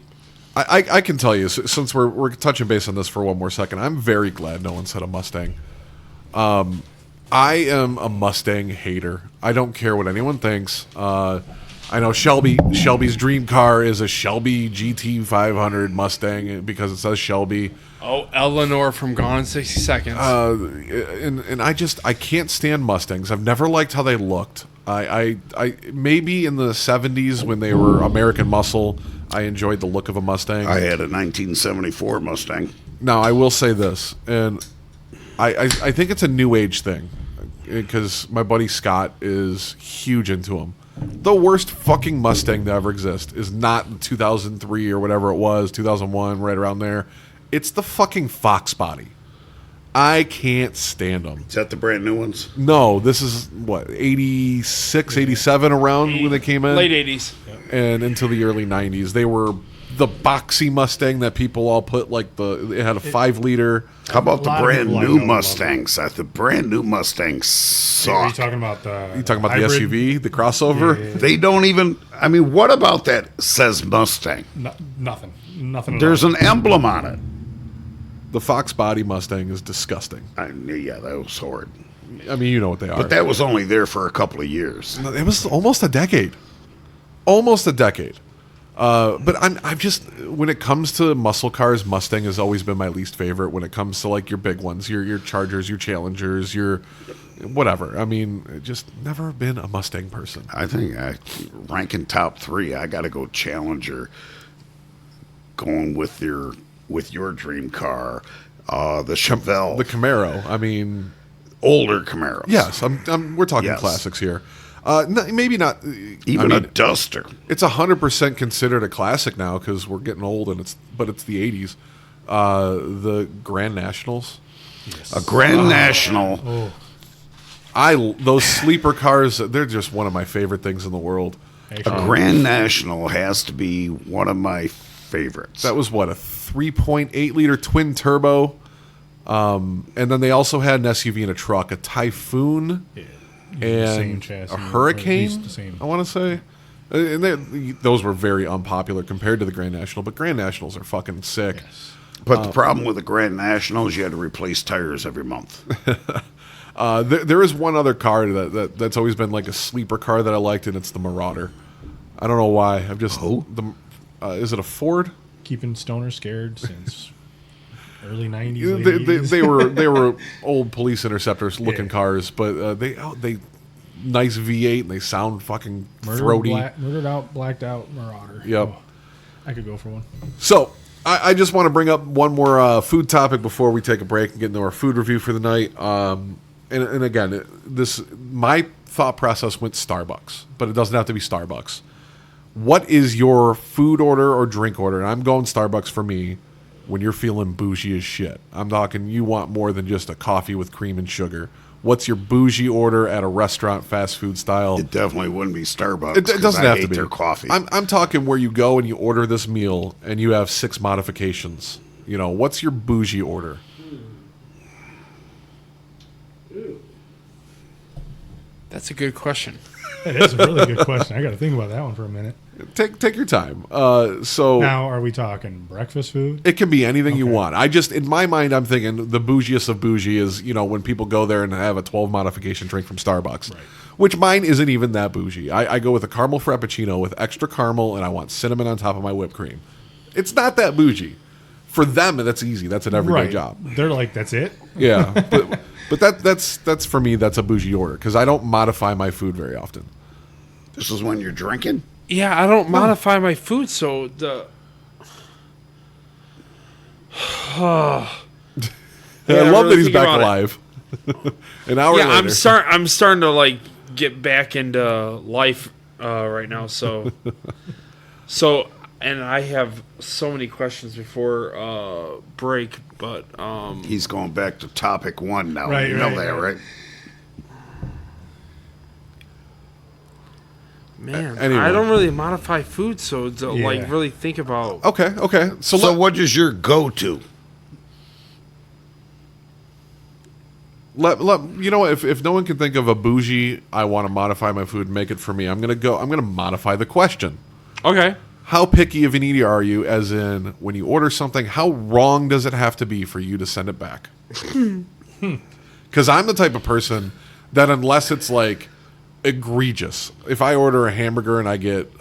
I can tell you, since we're touching base on this for one more second, I'm very glad no one said a Mustang. I am a Mustang hater. I don't care what anyone thinks. I know Shelby's dream car is a Shelby GT500 Mustang because it says Shelby. Oh, Eleanor from Gone in 60 Seconds. And I can't stand Mustangs. I've never liked how they looked. I maybe in the 70s when they were American muscle, I enjoyed the look of a Mustang. I had a 1974 Mustang. Now, I will say this, and I think it's a new age thing because my buddy Scott is huge into them. The worst fucking Mustang to ever exist is not the 2003 or whatever it was, 2001, right around there. It's the fucking Fox body. I can't stand them. Is that the brand new ones? No, this is, 86, 87 around when they came in? Late 80s. And into the early 90s. They were the boxy Mustang that people all put, it had a 5-liter. How about the lot of brand people I new know Mustangs? The brand new Mustangs Are you suck. talking about the You talking about the hybrid? SUV, the crossover? Yeah. They don't even, what about that says Mustang? Nothing. Nothing at There's all. an emblem on it. The Fox body Mustang is disgusting. Yeah, that was horrid. I mean, you know what they are. But that was only there for a couple of years. It was almost a decade. Almost a decade. But I'm just, when it comes to muscle cars, Mustang has always been my least favorite. When it comes to your big ones, your Chargers, your Challengers, your whatever. I mean, just never been a Mustang person. I think ranking top 3, I got to go Challenger. Going with your dream car. The Chevelle. The Camaro. I mean, older Camaros. yes, we're talking Yes. classics here. Maybe not. Even a Duster. It's 100% considered a classic now because we're getting old, and it's the 80s. The Grand Nationals. A Grand National. Those sleeper cars. They're just one of my favorite things in the world. A Grand National has to be one of my favorites. That was what, a 3.8 liter twin turbo. And then they also had an SUV and a truck, a Typhoon, and Same chassis, a or at Hurricane. least the same. I want to say, and those were very unpopular compared to the Grand National. But Grand Nationals are fucking sick. But the problem with the Grand National is you had to replace tires every month. There is one other car that's always been like a sleeper car that I liked, and it's the Marauder. I don't know why. I've just is it a Ford? Keeping stoners scared since early 90s. late They 80s. they were old police interceptors looking cars, but they nice V8 and they sound fucking throaty. Murdered out, blacked out Marauder. Yep. Oh, I could go for one. So I just want to bring up one more food topic before we take a break and get into our food review for the night. And again, my thought process went Starbucks, but it doesn't have to be Starbucks. What is your food order or drink order? And I'm going Starbucks for me when you're feeling bougie as shit. I'm talking you want more than just a coffee with cream and sugar. What's your bougie order at a restaurant, fast food style? It definitely wouldn't be Starbucks. It doesn't have to be their coffee. I'm talking where you go and you order this meal and you have 6 modifications. What's your bougie order? That's a good question. That is a really good question. I got to think about that one for a minute. Take your time. So Now, are we talking breakfast food? it can be anything you Okay. want. In my mind, I'm thinking the bougiest of bougie is, when people go there and have a 12 modification drink from Starbucks, Right. which mine isn't even that bougie. I go with a caramel frappuccino with extra caramel, and I want cinnamon on top of my whipped cream. It's not that bougie. For them, that's easy. That's an everyday job. They're like, that's it? Yeah, but that's for me. That's a bougie order because I don't modify my food very often. This is when you're drinking? Yeah, I don't modify my food, so the. I Yeah, love really that he's think back about it. alive. An hour Yeah, later. I'm starting to like get back into life right now. So, and I have so many questions before break, but He's going back to topic 1 now. Right, you know right, that, right. right? man, Anyway. I don't really modify food, so to Yeah. like really think about. Okay. So, So what is your go-to? let you know what, if no one can think of a bougie, I want to modify my food and make it for me. I'm gonna modify the question. Okay. How picky of an eater are you? As in, when you order something, how wrong does it have to be for you to send it back? Because I'm the type of person that unless it's like egregious, if I order a hamburger and I get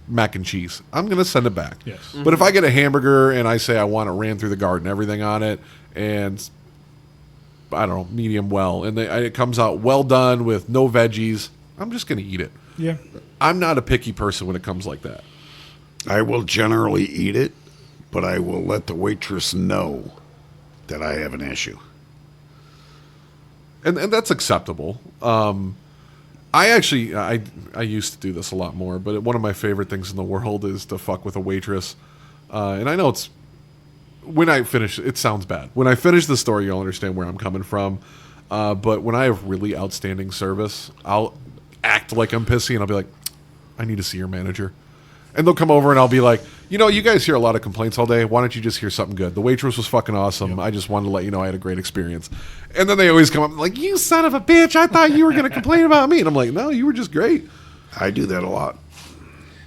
mac and cheese, I'm gonna send it back. Yes. But if I get a hamburger and I say I want it ran through the garden, everything on it, and I don't know, medium well, and it comes out well done with no veggies, I'm just gonna eat it. Yeah. I'm not a picky person when it comes like that. I will generally eat it, but I will let the waitress know that I have an issue. And that's acceptable. I used to do this a lot more, but one of my favorite things in the world is to fuck with a waitress. And I know when I finish, it sounds bad. When I finish the story, you'll understand where I'm coming from. But when I have really outstanding service, I'll act like I'm pissy and I'll be like, I need to see your manager. And they'll come over and I'll be like, you guys hear a lot of complaints all day. Why don't you just hear something good? The waitress was fucking awesome. Yep. I just wanted to let you know I had a great experience. And then they always come up like, you son of a bitch. I thought you were going to complain about me. And I'm like, no, you were just great. I do that a lot.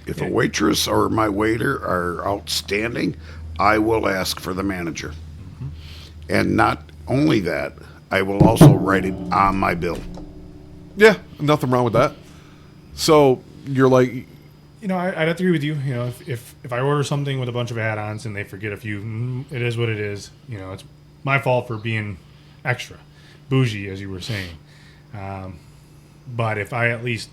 If a waitress or my waiter are outstanding, I will ask for the manager. Mm-hmm. And not only that, I will also write it on my bill. Yeah, nothing wrong with that. So you're like... I'd agree with you. If I order something with a bunch of add-ons and they forget a few, it is what it is. It's my fault for being extra bougie, as you were saying. But if I at least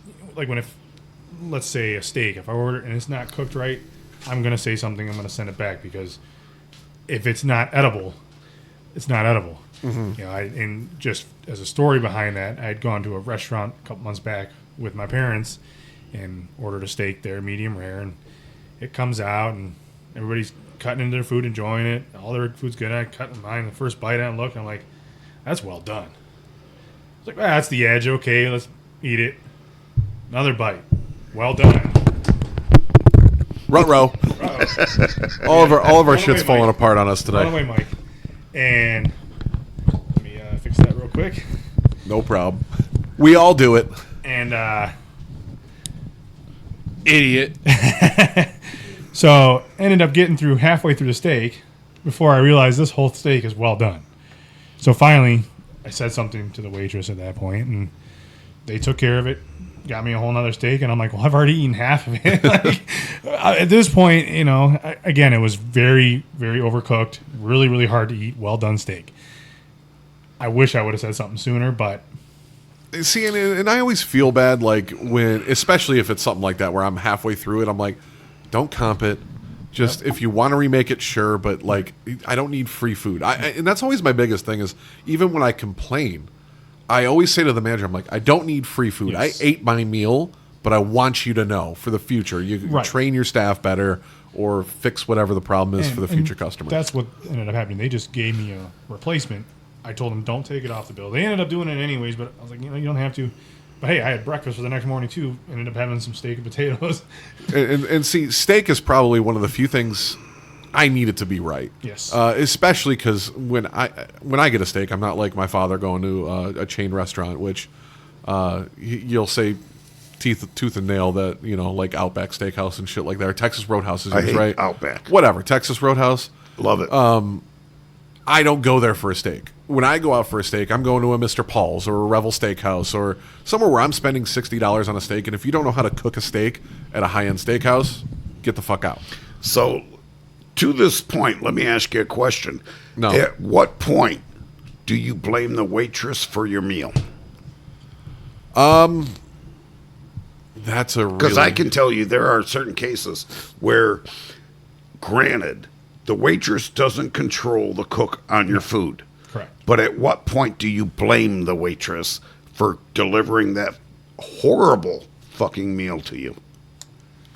let's say a steak, if I order and it's not cooked right, I'm gonna say something. I'm gonna send it back because if it's not edible, it's not edible. You know, and just as a story behind that, I had gone to a restaurant a couple months back with my parents and ordered a steak there, medium rare, and it comes out and everybody's cutting into their food, enjoying it. All their food's good. I cut mine. The first bite, I look, and I'm like, that's well done. It's like, that's the edge. Okay, let's eat it. Another bite. Well done. Ruh-roh. All of our shit's Mike. falling apart on us Run today. away, Mike. And let me fix that real quick. No problem. We all do it. And Idiot. so ended up getting through halfway through the steak before I realized this whole steak is well done. So finally, I said something to the waitress at that point, and they took care of it, got me a whole nother steak, and I'm like, well, I've already eaten half of it. Like, at this point, you know, again, it was very, very overcooked, really, really hard to eat, well done steak. I wish I would have said something sooner, but See, and I always feel bad, like, when, especially if it's something like that where I'm halfway through it, I'm like, don't comp it. Just, if you want to remake it, sure, but, like, I don't need free food. And that's always my biggest thing is, even when I complain, I always say to the manager, I'm like, I don't need free food. Yes. I ate my meal, but I want you to know for the future. You Right. train your staff better or fix whatever the problem is for the future customer. That's what ended up happening. They just gave me a replacement. I told them, don't take it off the bill. They ended up doing it anyways, but I was like, you know, you don't have to. But hey, I had breakfast for the next morning too. Ended up having some steak and potatoes. And see, steak is probably one of the few things I need it to be right. Yes. Especially because when I get a steak, I'm not like my father going to a chain restaurant, which you'll say tooth and nail that, you know, like Outback Steakhouse and shit like that. Or Texas Roadhouse is I hate right. Outback. Whatever, Texas Roadhouse. Love it. I don't go there for a steak. When I go out for a steak, I'm going to a Mr. Paul's or a Revel Steakhouse or somewhere where I'm spending $60 on a steak. And if you don't know how to cook a steak at a high-end steakhouse, get the fuck out. So, to this point, let me ask you a question. No. At what point do you blame the waitress for your meal? That's a Because really... I can tell you there are certain cases where, granted, the waitress doesn't control the cook on your food. Correct. But at what point do you blame the waitress for delivering that horrible fucking meal to you?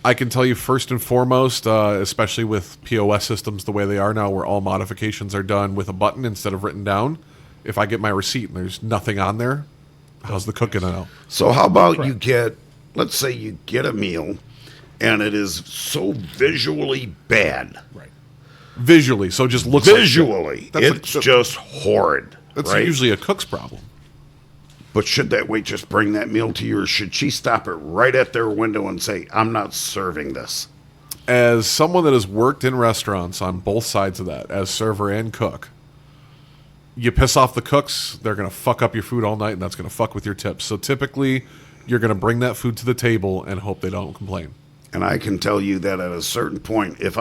I can tell you first and foremost, especially with POS systems the way they are now, where all modifications are done with a button instead of written down. If I get my receipt and there's nothing on there, how's the cook gonna know? So how about you Correct. get, let's say you get a meal and it is so visually bad. Right. Visually, so it just looks like shit. Visually, That's it's just horrid. That's right? usually a cook's problem. But should that waitress bring that meal to you, or should she stop it right at their window and say, I'm not serving this? As someone that has worked in restaurants on both sides of that, as server and cook, you piss off the cooks, they're going to fuck up your food all night, and that's going to fuck with your tips. So typically, you're going to bring that food to the table and hope they don't complain. And I can tell you that at a certain point, if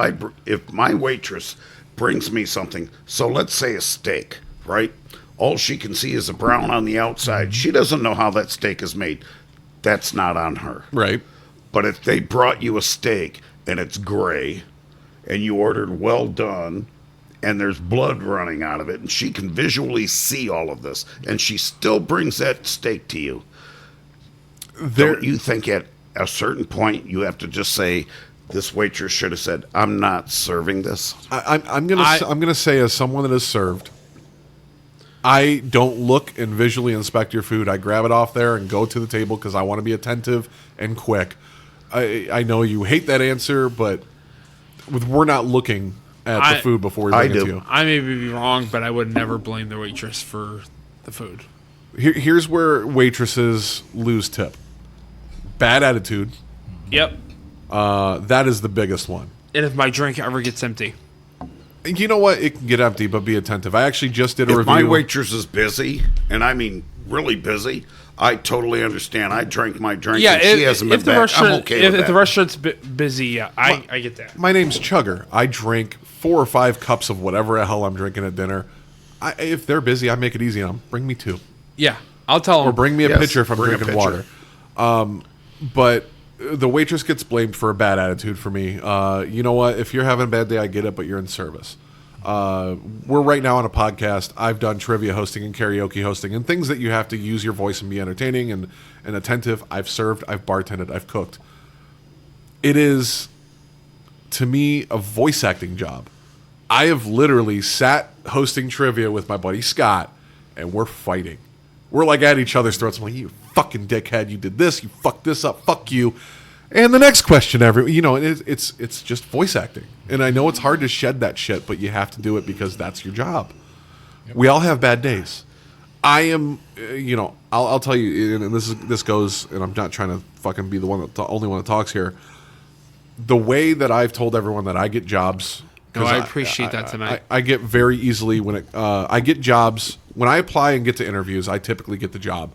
my waitress brings me something, so let's say a steak, right? All she can see is a brown on the outside. She doesn't know how that steak is made. That's not on her. Right. But if they brought you a steak and it's gray and you ordered well done and there's blood running out of it and she can visually see all of this and she still brings that steak to you, don't you think at a certain point you have to just say, this waitress should have said, I'm not serving this? I'm gonna say, as someone that has served, I don't look and visually inspect your food. I grab it off there and go to the table because I want to be attentive and quick. I know you hate that answer, but we're not looking at the food before we bring it to you. I may be wrong, but I would never blame the waitress for the food. Here's where waitresses lose tip. Bad attitude. Yep. That is the biggest one. And if my drink ever gets empty. You know what? It can get empty, but be attentive. I actually just did a If review. my waitress is busy, and I mean really busy, I totally understand. I drank my drink Yeah, and she hasn't been if the back. restaurant I'm okay with if that. the restaurant's busy, yeah, I get that. My name's Chugger. I drink 4 or 5 cups of whatever the hell I'm drinking at dinner. If they're busy, I make it easy on them. Bring me 2. Yeah, I'll tell them. Or bring me a Yes, pitcher if I'm bring a drinking pitcher. water. But the waitress gets blamed for a bad attitude for me. You know what? If you're having a bad day, I get it, but you're in service. We're right now on a podcast. I've done trivia hosting and karaoke hosting and things that you have to use your voice and be entertaining and attentive. I've served, I've bartended, I've cooked. It is, to me, a voice acting job. I have literally sat hosting trivia with my buddy Scott, and we're fighting. We're like at each other's throats. I'm like, you fucking dickhead, you did this, you fucked this up, fuck you. And the next question, it's just voice acting. And I know it's hard to shed that shit, but you have to do it because that's your job. Yep. We all have bad days. I am, I'll tell you, and this goes, and I'm not trying to fucking be the only one that talks here. The way that I've told everyone that I get jobs. No, I appreciate that tonight. I get very easily I get jobs when I apply and get to interviews. I typically get the job.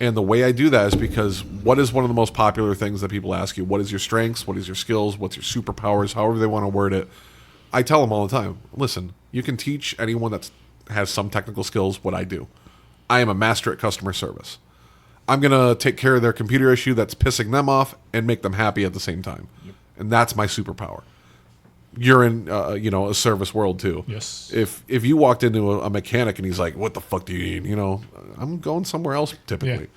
And the way I do that is because what is one of the most popular things that people ask you? What is your strengths? What is your skills? What's your superpowers? However they want to word it. I tell them all the time, listen, you can teach anyone that has some technical skills what I do. I am a master at customer service. I'm going to take care of their computer issue that's pissing them off and make them happy at the same time. Yep. And that's my superpower. You're in, a service world too. Yes. If you walked into a mechanic and he's like, "What the fuck do you need?" I'm going somewhere else typically.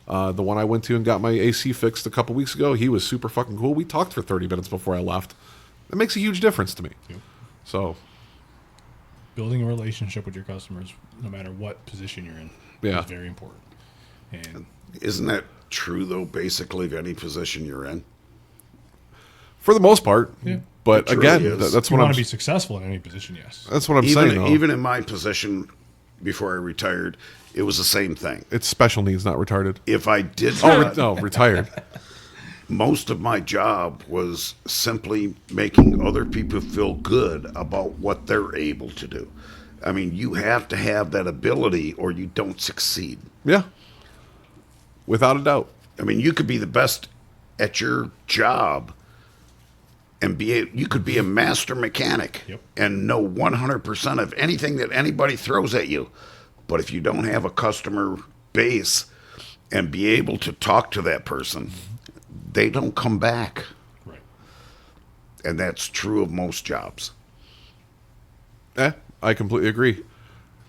Yeah. The one I went to and got my AC fixed a couple weeks ago, he was super fucking cool. We talked for 30 minutes before I left. It makes a huge difference to me. Yep. So, building a relationship with your customers, no matter what position you're in, is very important. And isn't that true though? Basically, of any position you're in, for the most part. Yeah. But again, that's what I want to be successful in any position. Yes, that's what I'm saying. Though. Even in my position, before I retired, it was the same thing. It's special needs, not retarded. If I did, retired. Most of my job was simply making other people feel good about what they're able to do. I mean, you have to have that ability, or you don't succeed. Yeah, without a doubt. I mean, you could be the best at your job. And you could be a master mechanic and know 100% of anything that anybody throws at you. But if you don't have a customer base and be able to talk to that person, they don't come back. Right. And that's true of most jobs. I completely agree.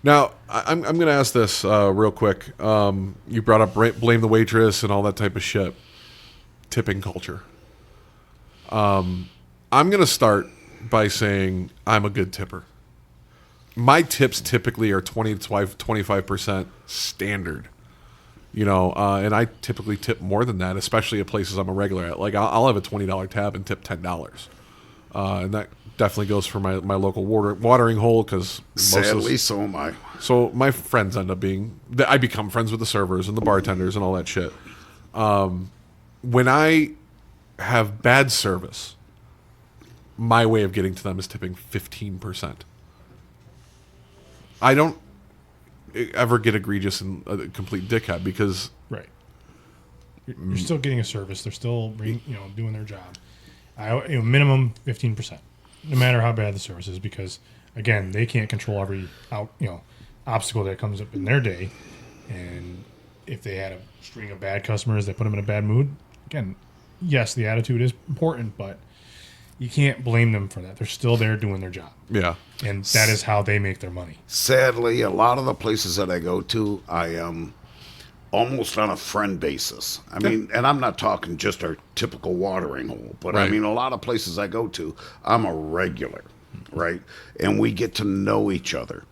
Now, I'm going to ask this real quick. You brought up blame the waitress and all that type of shit. Tipping culture. I'm going to start by saying I'm a good tipper. My tips typically are 20 to 25% standard. And I typically tip more than that, especially at places I'm a regular at. Like, I'll have a $20 tab and tip $10. And that definitely goes for my local watering hole because sadly, so am I. So my friends end up I become friends with the servers and the bartenders and all that shit. When I have bad service, my way of getting to them is tipping 15%. I don't ever get egregious and a complete dickhead because you're still getting a service. They're still doing their job. Minimum 15%, no matter how bad the service is, because again, they can't control every obstacle that comes up in their day. And if they had a string of bad customers that put them in a bad mood, again, yes, the attitude is important, but you can't blame them for that. They're still there doing their job. Yeah. And that is how they make their money. Sadly, a lot of the places that I go to, I am almost on a friend basis. I mean, and I'm not talking just our typical watering hole, but I mean, a lot of places I go to, I'm a regular, right? And we get to know each other.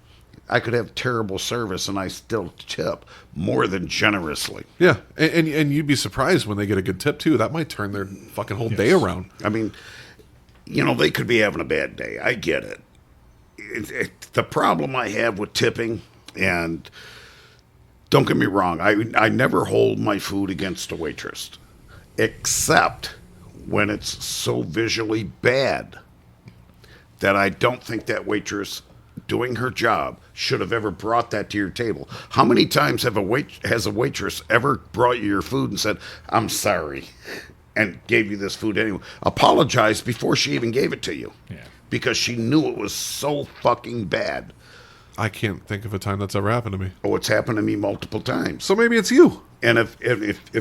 I could have terrible service and I still tip more than generously. Yeah, and you'd be surprised when they get a good tip, too. That might turn their fucking whole day around. I mean, they could be having a bad day. I get it. The problem I have with tipping, and don't get me wrong, I never hold my food against a waitress, except when it's so visually bad that I don't think that waitress doing her job should have ever brought that to your table. How many times has a waitress ever brought you your food and said, "I'm sorry," and gave you this food anyway? Apologized before she even gave it to you. Yeah. Because she knew it was so fucking bad. I can't think of a time that's ever happened to me. Oh, it's happened to me multiple times. So maybe it's you. And if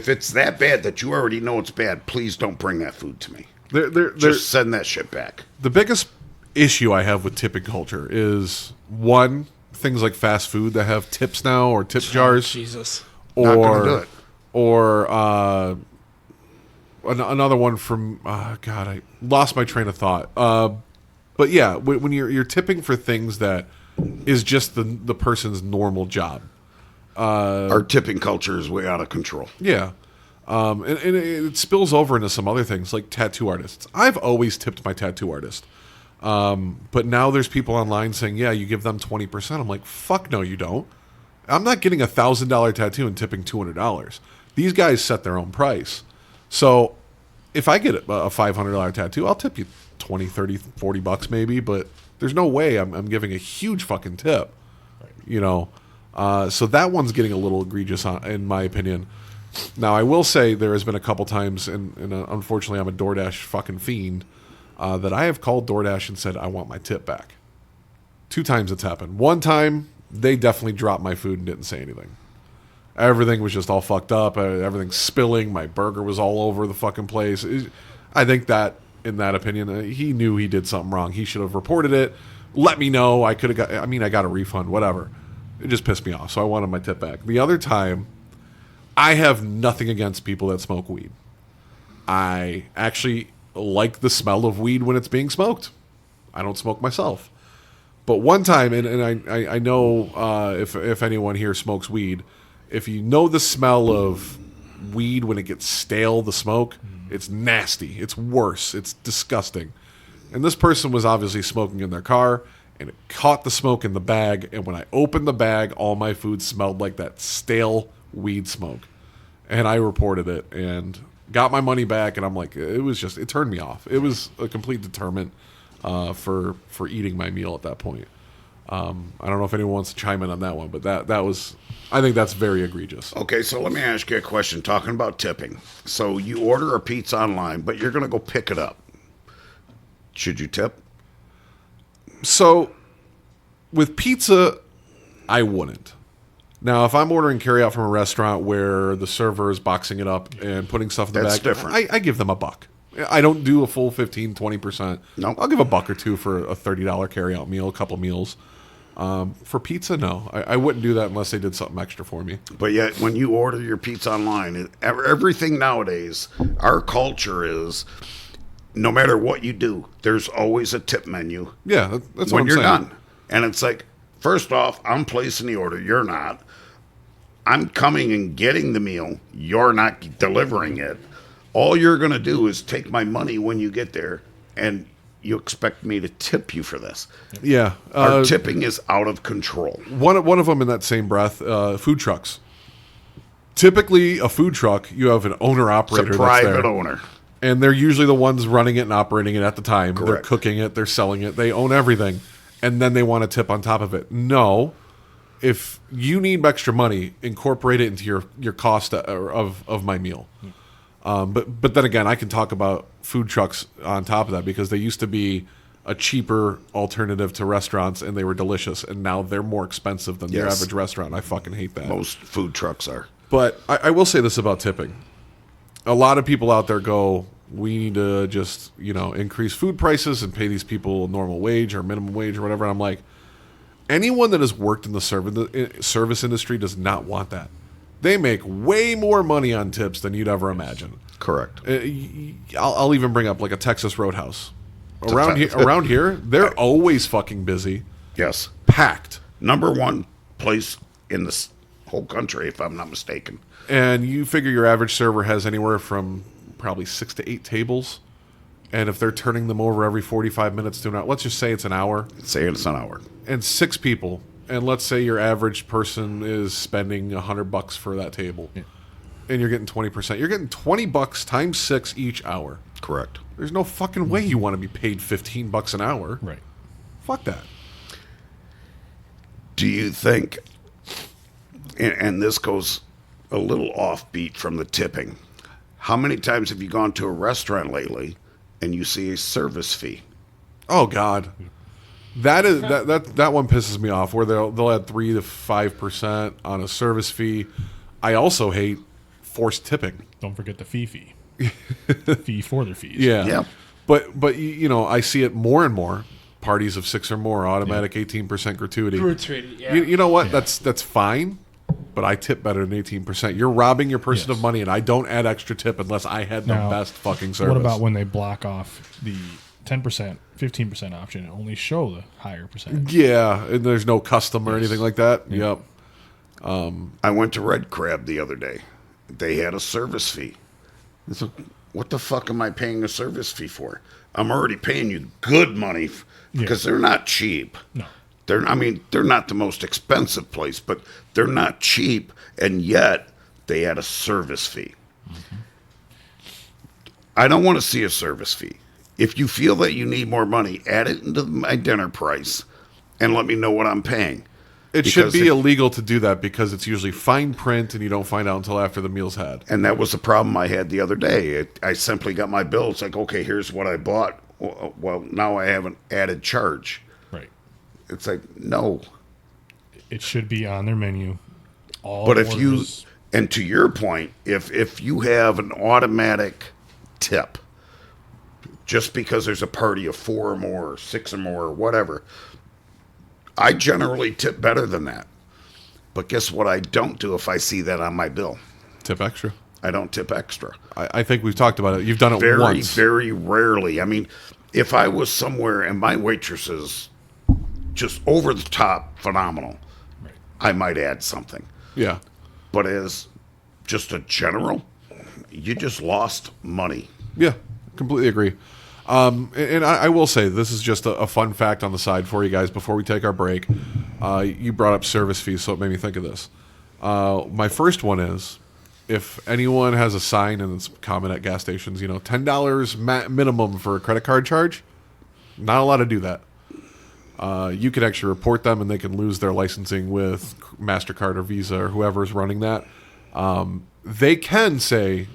it's that bad that you already know it's bad, please don't bring that food to me. They're Just send that shit back. The biggest issue I have with tipping culture is, one, things like fast food that have tips now or tip jars. Jesus. Not gonna do it. Or another one from God, I lost my train of thought. But yeah, when you're tipping for things that is just the person's normal job. Our tipping culture is way out of control. Yeah. And it spills over into some other things like tattoo artists. I've always tipped my tattoo artist. But now there's people online saying, yeah, you give them 20%. I'm like, fuck no, you don't. I'm not getting a $1,000 tattoo and tipping $200. These guys set their own price. So if I get a $500 tattoo, I'll tip you 20, 30, 40 bucks maybe, but there's no way I'm giving a huge fucking tip. You know, so that one's getting a little egregious in my opinion. Now, I will say there has been a couple times, and unfortunately I'm a DoorDash fucking fiend, that I have called DoorDash and said, I want my tip back. 2 times it's happened. One time, they definitely dropped my food and didn't say anything. Everything was just all fucked up. Everything's spilling. My burger was all over the fucking place. I think that, in that opinion, he knew he did something wrong. He should have reported it, let me know. I could have got, I got a refund, whatever. It just pissed me off, so I wanted my tip back. The other time, I have nothing against people that smoke weed. I actually like the smell of weed when it's being smoked. I don't smoke myself. But one time, and I know if anyone here smokes weed, if you know the smell of weed when it gets stale, the smoke, it's nasty. It's worse. It's disgusting. And this person was obviously smoking in their car, and it caught the smoke in the bag. And when I opened the bag, all my food smelled like that stale weed smoke. And I reported it and got my money back. And I'm like, it turned me off. It was a complete deterrent for eating my meal at that point. I don't know if anyone wants to chime in on that one, but that was, I think that's very egregious. Okay, so let me ask you a question talking about tipping. So you order a pizza online, but you're going to go pick it up. Should you tip? So with pizza, I wouldn't. Now, if I'm ordering carryout from a restaurant where the server is boxing it up and putting stuff in the That's bag, different. I give them $1. I don't do a full 15, 20%. Nope. I'll give $1 or $2 for a $30 carryout meal, a couple meals. For pizza, no. I wouldn't do that unless they did something extra for me. But yet, when you order your pizza online, everything nowadays, our culture is, no matter what you do, there's always a tip menu. Yeah, that's what when I'm you're saying. done. And it's like, first off, I'm placing the order. You're not. I'm coming and getting the meal. You're not delivering it. All you're going to do is take my money when you get there, and you expect me to tip you for this. Yeah. Our tipping is out of control. One of them in that same breath, food trucks. Typically, a food truck, you have an owner-operator It's a that's there. private owner. And they're usually the ones running it and operating it at the time. They're Correct. cooking it, they're selling it, they own everything. And then they want a tip on top of it. No. If you need extra money, incorporate it into your cost of my meal. But then again, I can talk about food trucks on top of that because they used to be a cheaper alternative to restaurants and they were delicious. And now they're more expensive than your Yes. average restaurant. I fucking hate that. Most food trucks are. But I will say this about tipping. A lot of people out there go, we need to just, increase food prices and pay these people normal wage or minimum wage or whatever. And I'm like, anyone that has worked in the service industry does not want that. They make way more money on tips than you'd ever imagine. Correct. I'll even bring up like a Texas Roadhouse. Around here, they're always fucking busy, Yes. packed. Number one place in this whole country, if I'm not mistaken. And you figure your average server has anywhere from probably 6 to 8 tables. And if they're turning them over every 45 minutes to an hour, let's just say it's an hour. Say it's an hour. And 6 people. And let's say your average person is spending $100 for that table. Yeah. And you're getting 20%. You're getting $20 times 6 each hour. Correct. There's no fucking way you want to be paid $15 an hour. Right. Fuck that. Do you think, and this goes a little offbeat from the tipping, how many times have you gone to a restaurant lately and you see a service fee? Oh God, that one pisses me off. Where they'll add 3 to 5% on a service fee. I also hate forced tipping. Don't forget the fee. Fee for their fees. Yeah. Yeah. But I see it more and more. parties of 6 or more, automatic 18% gratuity. Gratuity, yeah. You know what? That's fine, but I tip better than 18%. You're robbing your person of money, and I don't add extra tip unless I had the best fucking service. What about when they block off the 10%, 15% option and only show the higher percentage? Yeah, and there's no custom or anything like that. Yep. I went to Red Crab the other day. They had a service fee. So what the fuck am I paying a service fee for? I'm already paying you good money because they're not cheap. No. They're not the most expensive place, but they're not cheap, and yet they had a service fee. Mm-hmm. I don't want to see a service fee. If you feel that you need more money, add it into my dinner price and let me know what I'm paying. It should be illegal to do that because it's usually fine print and you don't find out until after the meal's had. And that was the problem I had the other day. I simply got my bill. It's like, okay, here's what I bought. Well, now I have an added charge. Right. It's like, no. It should be on their menu. But if and to your point, if you have an automatic tip, just because there's a party of 4 or more, or 6 or more, or whatever, I generally tip better than that. But guess what I don't do if I see that on my bill? Tip extra. I don't tip extra. I think we've talked about it. You've done it once. Very rarely. I mean, if I was somewhere and my waitress is just over the top phenomenal, I might add something. Yeah. But as just a general, you just lost money. Yeah, completely agree. And I will say, this is just a fun fact on the side for you guys before we take our break. You brought up service fees, so it made me think of this. My first one is, if anyone has a sign, and it's common at gas stations, $10 minimum for a credit card charge, not allowed to do that. You can actually report them, and they can lose their licensing with MasterCard or Visa or whoever's running that. They can say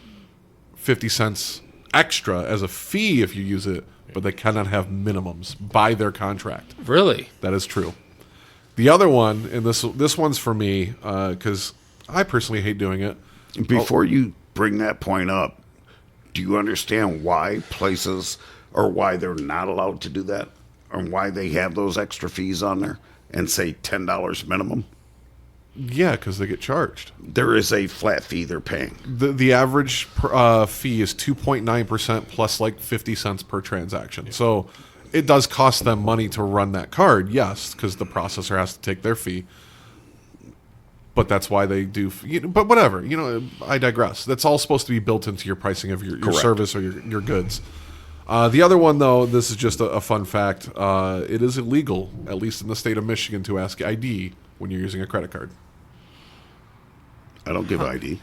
50 cents extra as a fee if you use it, but they cannot have minimums by their contract. Really? That is true. The other one, and this one's for me, because I personally hate doing it. Before you bring that point up, do you understand why places, or why they're not allowed to do that, or why they have those extra fees on there and say $10 minimum? Yeah, because they get charged. There is a flat fee they're paying. The average fee is 2.9% plus like 50 cents per transaction. So it does cost them money to run that card, yes, because the processor has to take their fee. But that's why they do. But whatever, I digress. That's all supposed to be built into your pricing of your service or your goods. The other one, though, this is just a fun fact. It is illegal, at least in the state of Michigan, to ask ID when you're using a credit card. I don't give ID.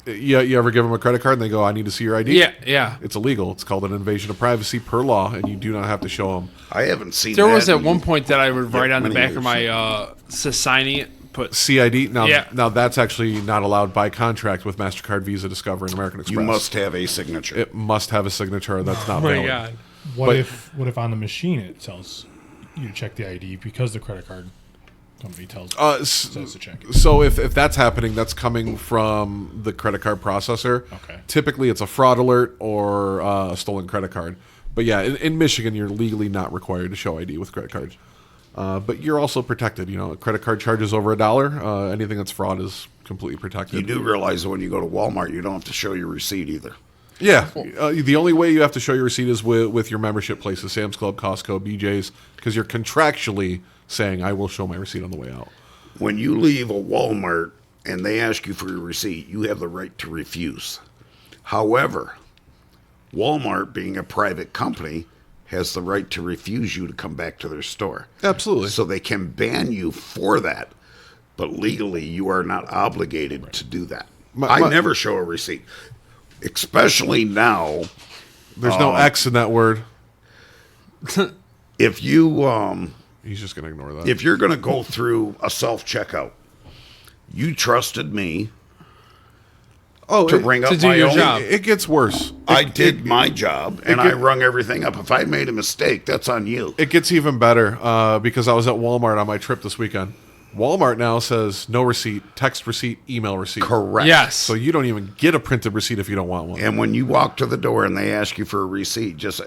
Yeah, you ever give them a credit card and they go, I need to see your ID? Yeah. It's illegal. It's called an invasion of privacy per law, and you do not have to show them. I haven't seen There that was at in- one point that I would write on the many back years. of my signing it, put CID? Now, Yeah. now that's actually not allowed by contract with MasterCard, Visa, Discover, and American Express. You must have a signature. It must have a signature that's not oh my valid. god. What if on the machine it tells you to check the ID because the credit card company says to check it? So if that's happening, that's coming from the credit card processor. Okay. Typically, it's a fraud alert or a stolen credit card. But yeah, in Michigan, you're legally not required to show ID with credit cards. But you're also protected. Credit card charges over $1. Anything that's fraud is completely protected. You do realize that when you go to Walmart, you don't have to show your receipt either. Yeah. The only way you have to show your receipt is with your membership places, Sam's Club, Costco, BJ's, because you're contractually saying, I will show my receipt on the way out. When you leave a Walmart and they ask you for your receipt, you have the right to refuse. However, Walmart, being a private company, has the right to refuse you to come back to their store. Absolutely. So they can ban you for that, but legally you are not obligated to do that. I never show a receipt, especially now. There's no X in that word. If you He's just going to ignore that. if you're going to go through a self-checkout, you trusted me to ring up to do my your own job. It gets worse. I did my job, and I rung everything up. If I made a mistake, that's on you. It gets even better because I was at Walmart on my trip this weekend, Walmart now says no receipt, text receipt, email receipt. Correct. Yes. So you don't even get a printed receipt if you don't want one. And when you walk to the door and they ask you for a receipt, just say,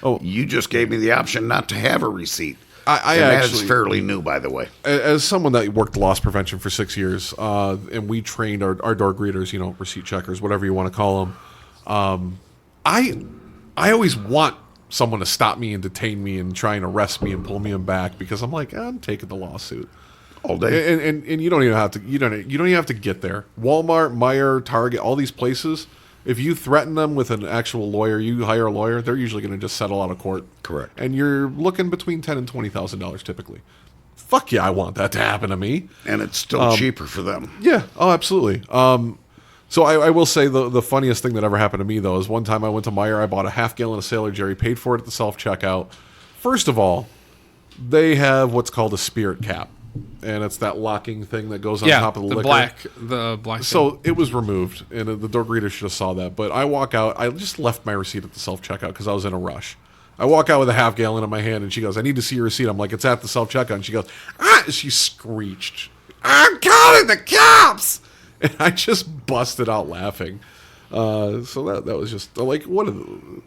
Oh. you just gave me the option not to have a receipt. I And that actually, is fairly new, by the way. as someone that worked loss prevention for 6 years, and we trained our door greeters, receipt checkers, whatever you want to call them. I always want someone to stop me and detain me and try and arrest me and pull me in back because I'm like, I'm taking the lawsuit All day. and you don't even have to you don't even have to get there. Walmart, Meijer, Target, all these places. If you threaten them with an actual lawyer, you hire a lawyer, they're usually going to just settle out of court. Correct. And you're looking between $10,000 and $20,000 typically. Fuck yeah, I want that to happen to me. And it's still cheaper for them. Yeah. Oh, absolutely. So I will say the funniest thing that ever happened to me, though, is one time I went to Meijer, I bought a half gallon of Sailor Jerry, paid for it at the self-checkout. First of all, they have what's called a spirit cap. And it's that locking thing that goes on top of the liquor. The black. So it was removed, and the door greeter should have saw that. But I walk out. I just left my receipt at the self-checkout because I was in a rush. I walk out with a half gallon in my hand, and she goes, I need to see your receipt. I'm like, it's at the self-checkout. And she goes, she screeched, I'm calling the cops! And I just busted out laughing. So that was just like, what are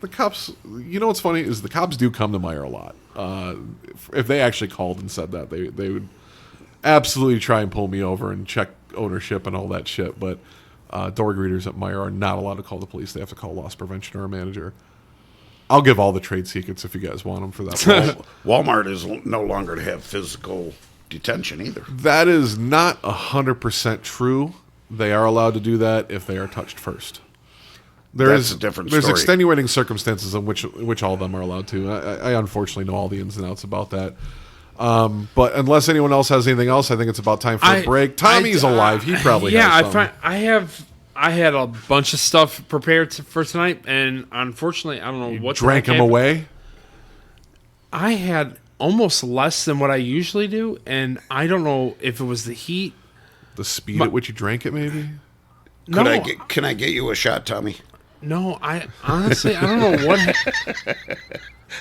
the cops? You know what's funny is the cops do come to Meijer a lot. If they actually called and said that, they would absolutely try and pull me over and check ownership and all that shit. But door greeters at Meijer are not allowed to call the police. They have to call loss prevention or a manager. I'll give all the trade secrets if you guys want them for that. Walmart is no longer to have physical detention either. That is not 100% true. They are allowed to do that if they are touched first. That's a different There's story. extenuating circumstances in which all of them are allowed to. I unfortunately know all the ins and outs about that. But unless anyone else has anything else, I think it's about time for a break. Tommy's alive. He probably has something. I had a bunch of stuff prepared for tonight, and unfortunately, I don't know what Drank him away? I had almost less than what I usually do, and I don't know if it was the heat. The speed at which you drank it, maybe? Can I get you a shot, Tommy? No, I honestly, I don't know what.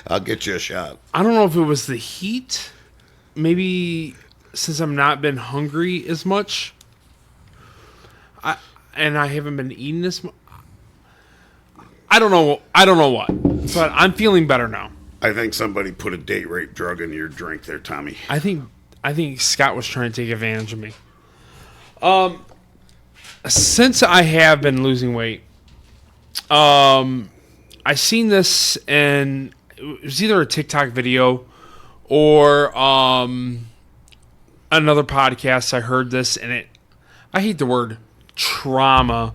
I'll get you a shot. I don't know if it was the heat. Maybe since I've not been hungry as much. And I haven't been eating this much. I don't know what. But I'm feeling better now. I think somebody put a date rape drug in your drink there, Tommy. I think Scott was trying to take advantage of me. Since I have been losing weight, I seen this and it was either a TikTok video or another podcast. I heard this and I hate the word trauma,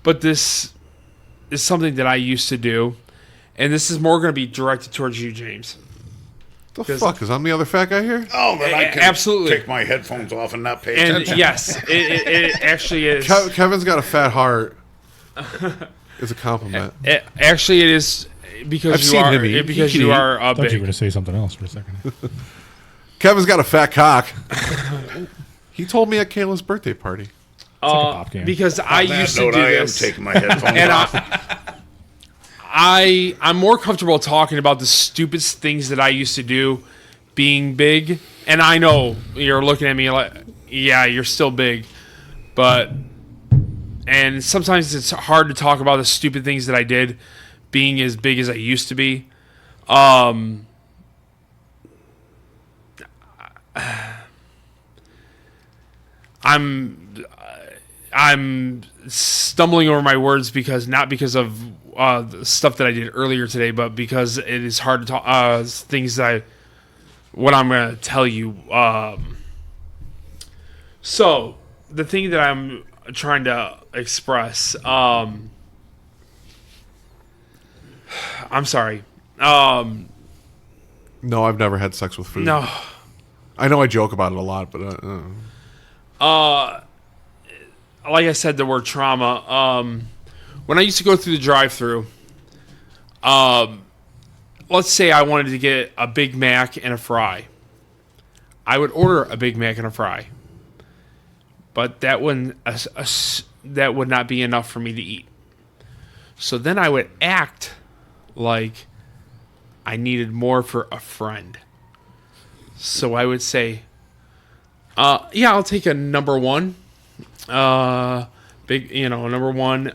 but this is something that I used to do, and this is more going to be directed towards you, James. The fuck is I'm the other fat guy here? Oh, then I can absolutely take my headphones off and not pay And attention. yes, it actually is. Kevin's got a fat heart. It's a compliment. It is because I've you seen are him eat. because He you can are I thought you were big. going to say something else for a second. Kevin's got a fat cock. He told me at Kayla's birthday party. It's like a pop can. Because I On that used to note, do I am this, taking my headphones and off. I'm more comfortable talking about the stupid things that I used to do, being big. And I know you're looking at me like, yeah, you're still big, and sometimes it's hard to talk about the stupid things that I did, being as big as I used to be. I'm stumbling over my words not because of the stuff that I did earlier today, but because it is hard to talk things what I'm going to tell you. So the thing that I'm trying to express, I'm sorry. No, I've never had sex with food. No. I know I joke about it a lot, but Like I said, the word trauma. When I used to go through the drive-thru, let's say I wanted to get a Big Mac and a fry. I would order a Big Mac and a fry, but that would not be enough for me to eat. So then I would act like I needed more for a friend. So I would say, Yeah, I'll take a number one. Number one.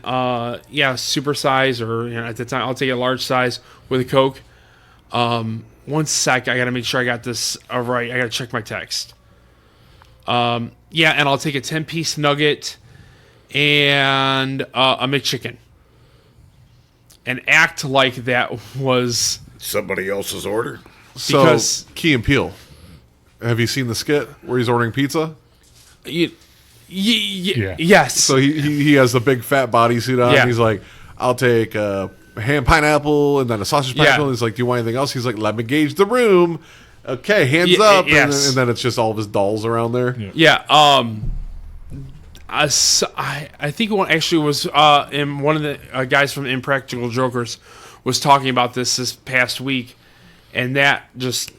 Yeah, super size, or at the time, I'll take a large size with a Coke. 1 sec, I gotta make sure I got this right. I gotta check my text. Yeah, and I'll take a 10-piece nugget and a McChicken. And act like that was Somebody else's order. So, because- Key and Peele. Have you seen the skit where he's ordering pizza? Yeah. Yes. So he has the big fat bodysuit on. Yeah. He's like, I'll take a ham pineapple and then a sausage pineapple. Yeah. And he's like, do you want anything else? He's like, let me gauge the room. Okay, hands Yeah, up. yes. And then it's just all of his dolls around there. Yeah. I think one actually was in one of the guys from Impractical Jokers was talking about this past week, and that just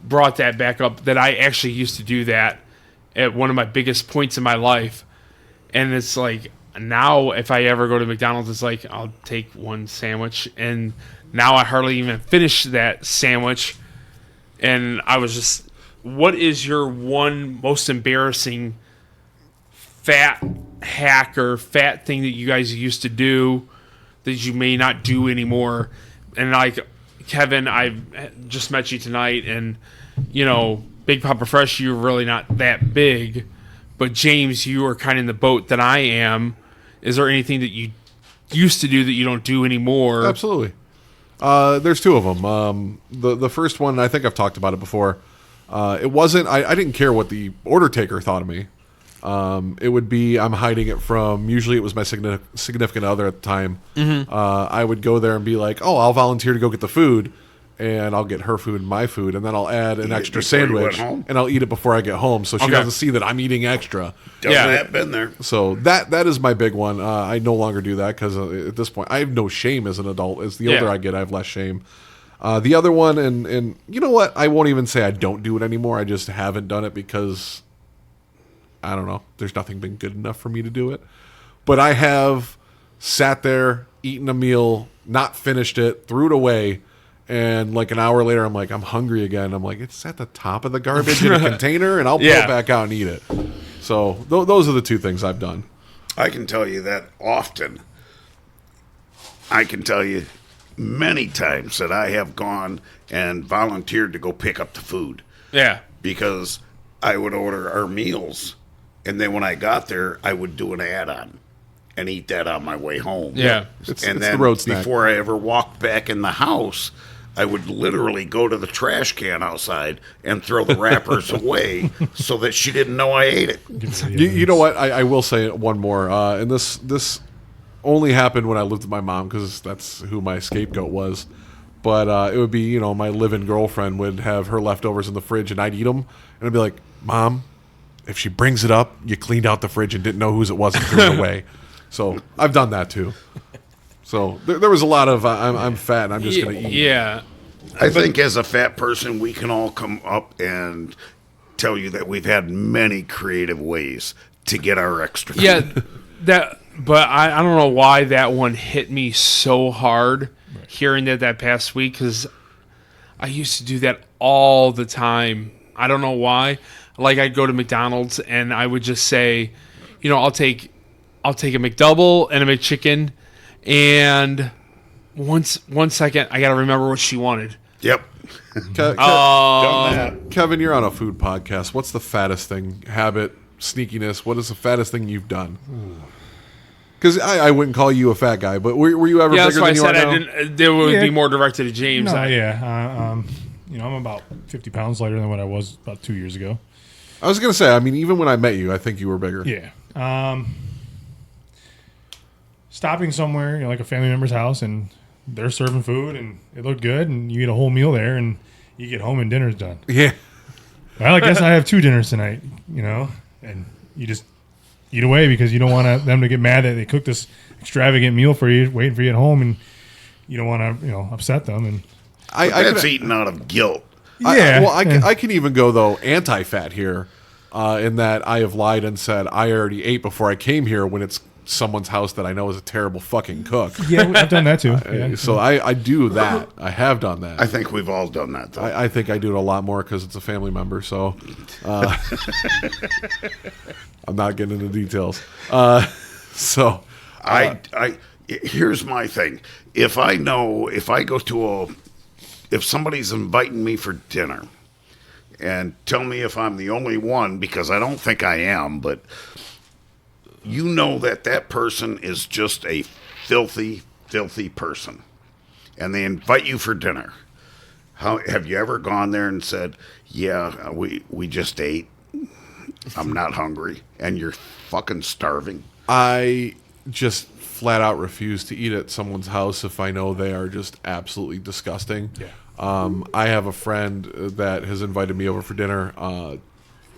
brought that back up. That I actually used to do that at one of my biggest points in my life, and it's like now if I ever go to McDonald's, it's like I'll take one sandwich, and now I hardly even finish that sandwich, and I was just, what is your one most embarrassing fat hack or fat thing that you guys used to do that you may not do anymore? And like, Kevin, I've just met you tonight, and Big Papa Fresh, you're really not that big, but James, you are kind of in the boat that I am. Is there anything that you used to do that you don't do anymore? Absolutely. There's two of them. The first one, I think I've talked about it before. It wasn't, I didn't care what the order taker thought of me. It would be, I'm hiding it from, usually it was my significant other at the time. Mm-hmm. I would go there and be like, oh, I'll volunteer to go get the food, and I'll get her food and my food, and then I'll add an extra sandwich, and I'll eat it before I get home, so she doesn't see that I'm eating extra. That been there. So that is my big one. I no longer do that because at this point, I have no shame as an adult. As the older I get, I have less shame. The other one, and you know what? I won't even say I don't do it anymore. I just haven't done it because, I don't know, there's nothing been good enough for me to do it. But I have sat there, eaten a meal, not finished it, threw it away, and like an hour later, I'm like, I'm hungry again. I'm like, it's at the top of the garbage in a container, and I'll pull it back out and eat it. So those are the two things I've done. I can tell you that often. I can tell you many times that I have gone and volunteered to go pick up the food. Yeah. Because I would order our meals, and then when I got there, I would do an add-on and eat that on my way home. Yeah. It's And the then road snack. before I ever walked back in the house, I would literally go to the trash can outside and throw the wrappers away so that she didn't know I ate it. You know what? I will say one more. And this only happened when I lived with my mom because that's who my scapegoat was. But it would be, my live-in girlfriend would have her leftovers in the fridge, and I'd eat them. And I'd be like, Mom, if she brings it up, you cleaned out the fridge and didn't know whose it was and threw it away. So I've done that too. So there was a lot of I'm fat and I'm just going to eat. Yeah. I think as a fat person, we can all come up and tell you that we've had many creative ways to get our extra food. Yeah, but I don't know why that one hit me so hard hearing that past week, because I used to do that all the time. I don't know why. Like, I'd go to McDonald's and I would just say, I'll take a McDouble and a McChicken, and one second, I got to remember what she wanted. Yep. Done that. Kevin, you're on a food podcast. What's the fattest thing? Habit, sneakiness. What is the fattest thing you've done? Because I wouldn't call you a fat guy, but were you ever Yeah, bigger that's why than I you are said now? I didn't. It would be more directed to James. No, yeah. I'm about 50 pounds lighter than what I was about 2 years ago. I was going to say, I mean, even when I met you, I think you were bigger. Yeah. Stopping somewhere, like a family member's house, and they're serving food, and it looked good, and you eat a whole meal there, and you get home and dinner's done. Yeah. Well, I guess I have 2 dinners tonight, and you just eat away because you don't want them to get mad that they cooked this extravagant meal for you, waiting for you at home, and you don't want to, upset them. And That's eating out of guilt. I can even go, though, anti-fat here, in that I have lied and said I already ate before I came here when it's someone's house that I know is a terrible fucking cook. Yeah, I've done that too. Yeah. So I do that. I have done that. I think we've all done that, though. I think I do it a lot more because it's a family member. So I'm not getting into details. Here's my thing. If somebody's inviting me for dinner, and tell me if I'm the only one, because I don't think I am, but you know that person is just a filthy, filthy person, and they invite you for dinner. Have you ever gone there and said, yeah, we just ate, I'm not hungry, and you're fucking starving? I just flat out refuse to eat at someone's house if I know they are just absolutely disgusting. Yeah. I have a friend that has invited me over for dinner,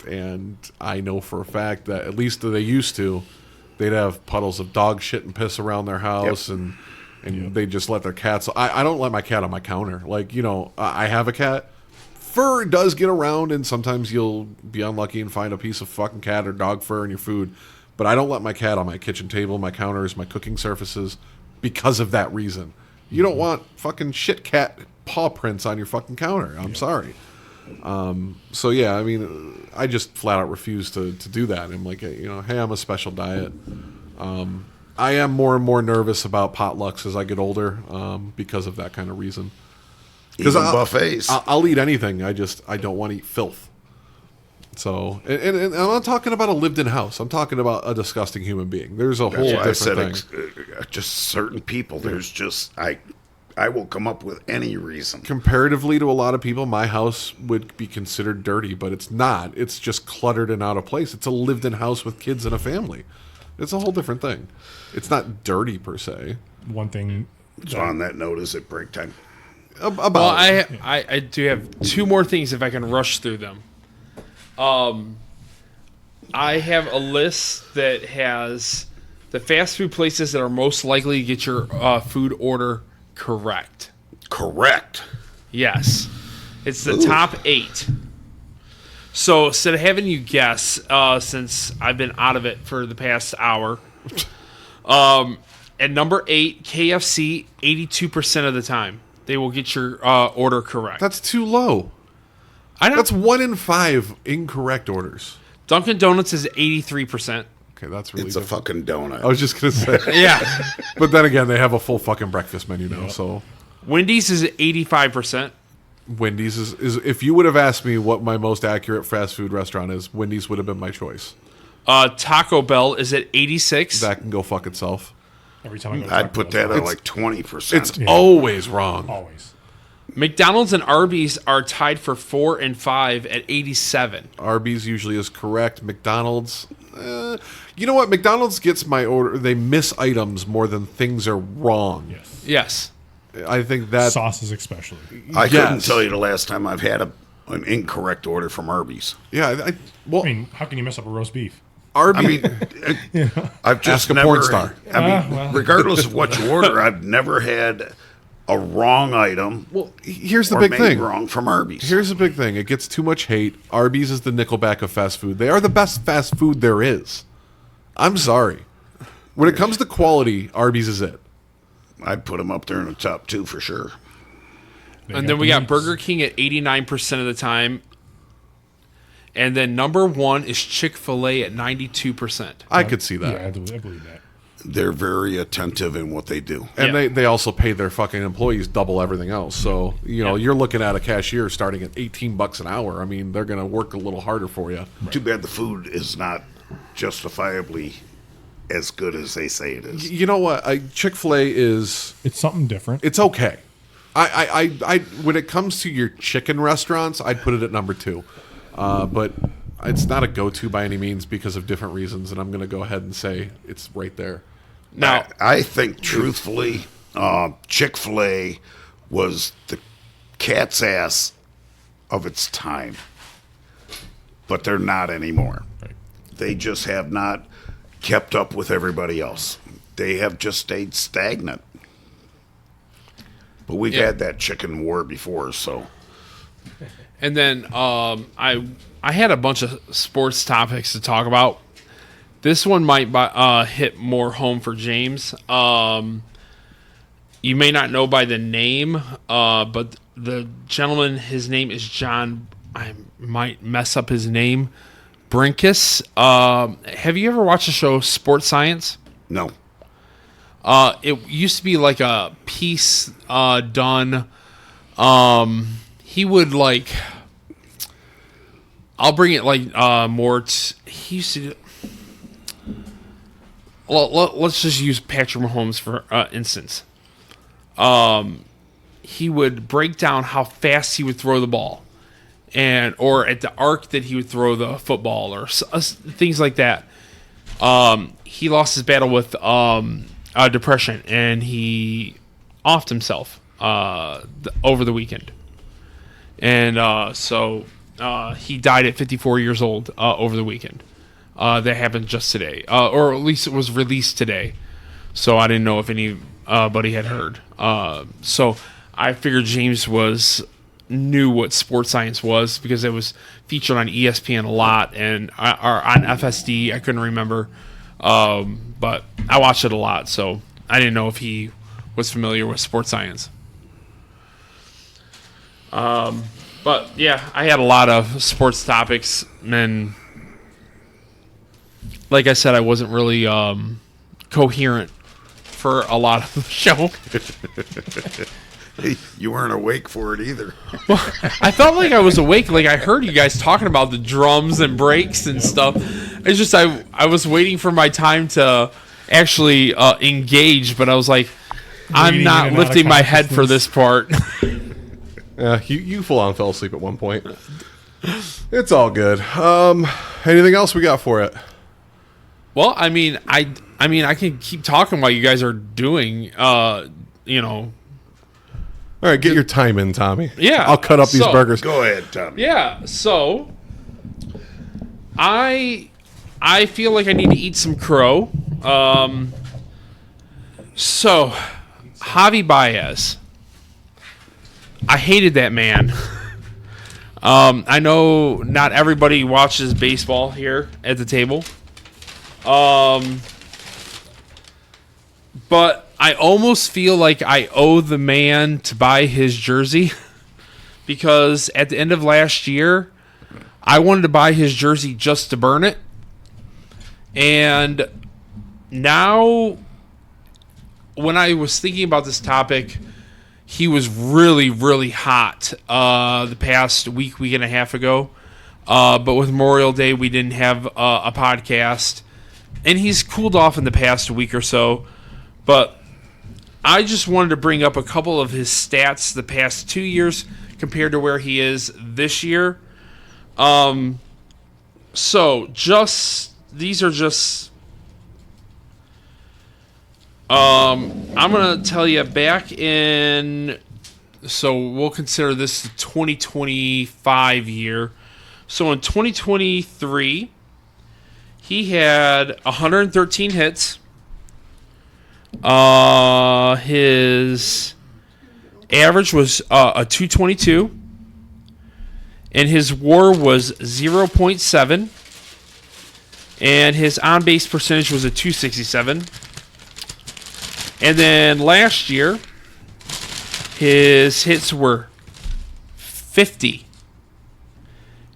and I know for a fact that at least they used to, they'd have puddles of dog shit and piss around their house, and they just let their cats. I don't let my cat on my counter. Like, I have a cat. Fur does get around, and sometimes you'll be unlucky and find a piece of fucking cat or dog fur in your food. But I don't let my cat on my kitchen table, my counters, my cooking surfaces because of that reason. You don't want fucking shit cat paw prints on your fucking counter. I'm sorry. So yeah, I mean, I just flat out refuse to do that. I'm like, hey, I'm a special diet. I am more and more nervous about potlucks as I get older because of that kind of reason. Even buffets. I'll eat anything. I don't want to eat filth. So, and I'm not talking about a lived-in house. I'm talking about a disgusting human being. There's a whole different thing. Just certain people. There's just I will come up with any reason. Comparatively to a lot of people, my house would be considered dirty, but it's not. It's just cluttered and out of place. It's a lived-in house with kids and a family. It's a whole different thing. It's not dirty per se. One thing. So on that note, is it break time? I do have two more things if I can rush through them. I have a list that has the fast food places that are most likely to get your food order correct. Correct. Yes. It's the top 8. So instead of having you guess, since I've been out of it for the past hour, at number 8, KFC, 82% of the time, they will get your order correct. That's too low. I know. That's 1 in 5 incorrect orders. Dunkin' Donuts is 83%. Okay, that's really It's a fucking donut. I was just going to say. Yeah. But then again, they have a full fucking breakfast menu now, so. Wendy's is 85%. Wendy's is if you would have asked me what my most accurate fast food restaurant is, Wendy's would have been my choice. Taco Bell is at 86. That can go fuck itself. Every time I go to I'd Taco put Bell, that at like 20%. It's always wrong. always. McDonald's and Arby's are tied for 4 and 5 at 87. Arby's usually is correct. McDonald's, you know what? McDonald's gets my order. They miss items more than things are wrong. Yes. Yes. I think that Sauces especially. I couldn't yes. tell you the last time I've had an incorrect order from Arby's. Yeah, I mean, how can you mess up a roast beef? Arby's. I mean, I've just Ask a never, porn star. I mean, regardless of what you order, I've never had a wrong item. Well, here's the or big made thing. wrong from Arby's. Here's the big thing. It gets too much hate. Arby's is the Nickelback of fast food. They are the best fast food there is. I'm sorry. When it comes to quality, Arby's is it. I'd put them up there in the top 2 for sure. And then we got Burger King at 89% of the time. And then number 1 is Chick-fil-A at 92%. I could see that. Yeah, I believe that. They're very attentive in what they do. And Yeah. they also pay their fucking employees double everything else. So, you're looking at a cashier starting at $18 an hour. I mean, they're going to work a little harder for you. Too bad the food is not justifiably as good as they say it is. You know what? Chick-fil-A is... It's something different. It's okay. I when it comes to your chicken restaurants, I'd put it at number 2. But it's not a go-to by any means because of different reasons, and I'm going to go ahead and say it's right there. Now, I think, truthfully, Chick-fil-A was the cat's ass of its time. But they're not anymore. Right. They just have not kept up with everybody else. They have just stayed stagnant. But we've had that chicken war before, so... and then I had a bunch of sports topics to talk about. This one might hit more home for James. You may not know by the name, but the gentleman, his name is John. I might mess up his name. Brinkus. Have you ever watched the show Sports Science? No. It used to be like a piece done. He would like. I'll bring it like more. He used to. Let's just use Patrick Mahomes for instance. He would break down how fast he would throw the ball, or at the arc that he would throw the football, or things like that. He lost his battle with depression, and he offed himself over the weekend, and so he died at 54 years old over the weekend. That happened just today, or at least it was released today. So I didn't know if anybody had heard. So I figured James knew what Sports Science was because it was featured on ESPN a lot and or on FSD. I couldn't remember, but I watched it a lot, so I didn't know if he was familiar with Sports Science. But yeah, I had a lot of sports topics, and like I said, I wasn't really coherent for a lot of the show. You weren't awake for it either. Well, I felt like I was awake. Like I heard you guys talking about the drums and breaks and stuff. It's just I was waiting for my time to actually engage, but I was like, I'm not lifting my head for this part. Yeah, you full on fell asleep at one point. It's all good. Anything else we got for it? Well, I mean, I can keep talking while you guys are doing, All right, get your time in, Tommy. Yeah. I'll cut up these burgers. Go ahead, Tommy. Yeah, so I feel like I need to eat some crow. So Javi Baez. I hated that man. I know not everybody watches baseball here at the table. But I almost feel like I owe the man to buy his jersey because at the end of last year, I wanted to buy his jersey just to burn it. And now, when I was thinking about this topic, he was really, really hot the past week and a half ago. But with Memorial Day, we didn't have a podcast. And he's cooled off in the past week or so. But I just wanted to bring up a couple of his stats the past 2 years compared to where he is this year. So these are just I'm going to tell you back in, so we'll consider this the 2025 year. So in 2023, he had 113 hits. His average was a 222, and his WAR was 0.7, and his on-base percentage was a 267. And then last year, his hits were 50,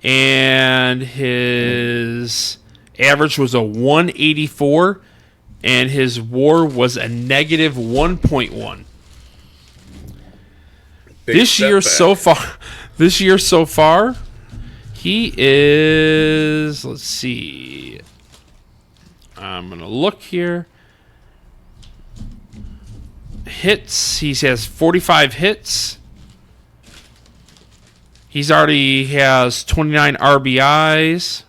and his average was a 184. And his WAR was a negative 1.1. This year so far, he is, let's see. I'm going to look here. Hits, he has 45 hits. He's already has 29 RBIs.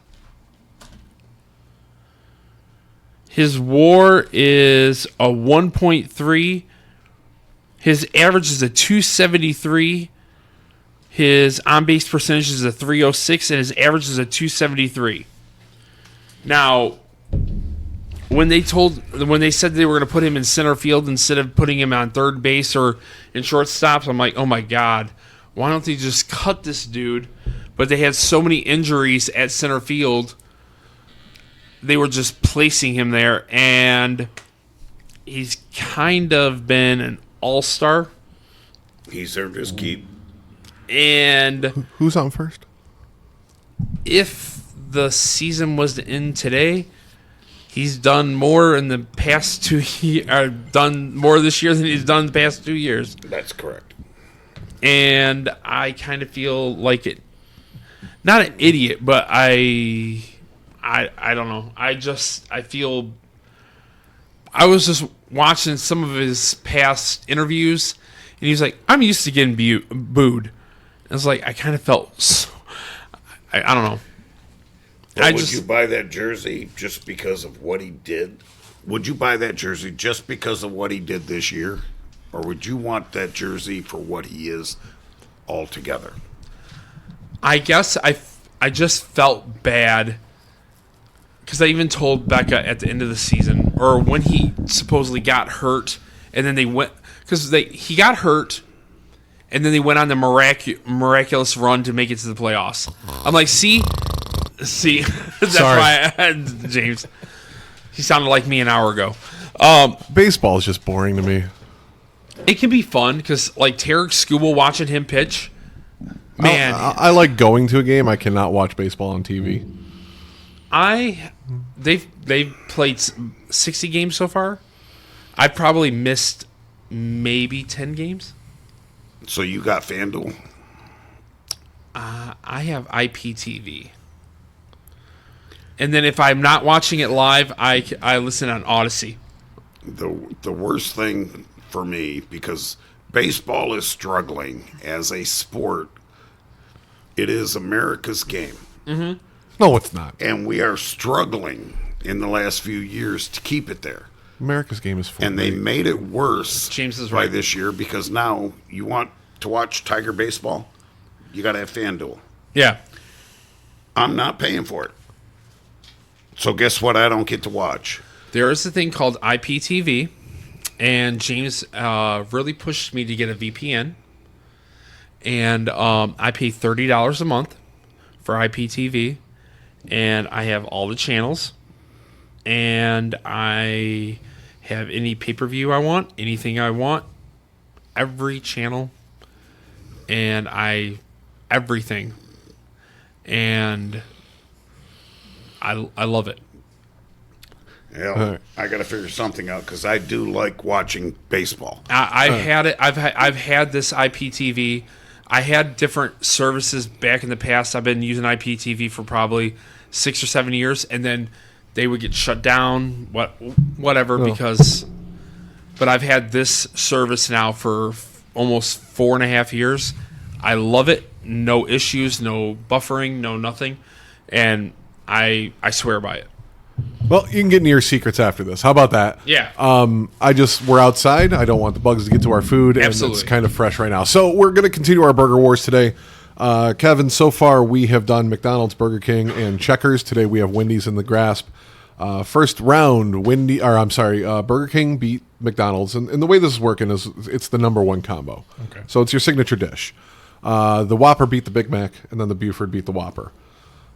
His WAR is a 1.3. His average is a 273. His on-base percentage is a 306, and his average is a 273. Now, when they said they were going to put him in center field instead of putting him on third base or in shortstops, I'm like, oh my God, why don't they just cut this dude? But they had so many injuries at center field they were just placing him there, and he's kind of been an all-star. He's earned his keep. And Who's on first? if the season was to end today, he's done more in the past 2 years, done more this year than he's done the past 2 years. That's correct. And I kind of feel like it, not an idiot, but I don't know. I feel, I was just watching some of his past interviews, and he's like, I'm used to getting booed. And it's like, I kind of felt, I don't know. Would you buy that jersey just because of what he did? Would you buy that jersey just because of what he did this year? Or would you want that jersey for what he is altogether? I guess I just felt bad because I even told Becca at the end of the season, or when he supposedly got hurt, and then they went, because he got hurt, and then they went on the miraculous run to make it to the playoffs. I'm like, see, that's Sorry. why I had James. He sounded like me an hour ago. Baseball is just boring to me. It can be fun because, like, Tarek Skubal, watching him pitch, man. I like going to a game. I cannot watch baseball on TV. They've played 60 games so far. I probably missed maybe 10 games. So you got FanDuel? I have IPTV. And then if I'm not watching it live, I listen on Odyssey. The worst thing for me, because baseball is struggling as a sport, it is America's game. Mm-hmm. No, it's not. And we are struggling in the last few years to keep it there. America's game is full. And they made it worse James is by right. this year because now you want to watch Tiger baseball, you got to have FanDuel. Yeah. I'm not paying for it. So guess what? I don't get to watch. There is a thing called IPTV, and James really pushed me to get a VPN. And I pay $30 a month for IPTV, and I have all the channels, and I have any pay-per-view I want, anything I want, every channel, and everything. And I love it. Hell, I got to figure something out because I do like watching baseball. I've had it. I've had this IPTV. I had different services back in the past. I've been using IPTV for probably 6 or 7 years, and then they would get shut down. Whatever because. But I've had this service now for almost 4.5 years. I love it. No issues, no buffering, no nothing, and I swear by it. Well, you can get into your secrets after this. How about that? Yeah. We're outside. I don't want the bugs to get to our food, and Absolutely. it's kind of fresh right now. So we're going to continue our burger wars today. Kevin, so far we have done McDonald's, Burger King, and Checkers. Today we have Wendy's in the grasp. First round, Burger King beat McDonald's, and the way this is working is it's the number one combo. Okay. So it's your signature dish. The Whopper beat the Big Mac, and then the Buford beat the Whopper.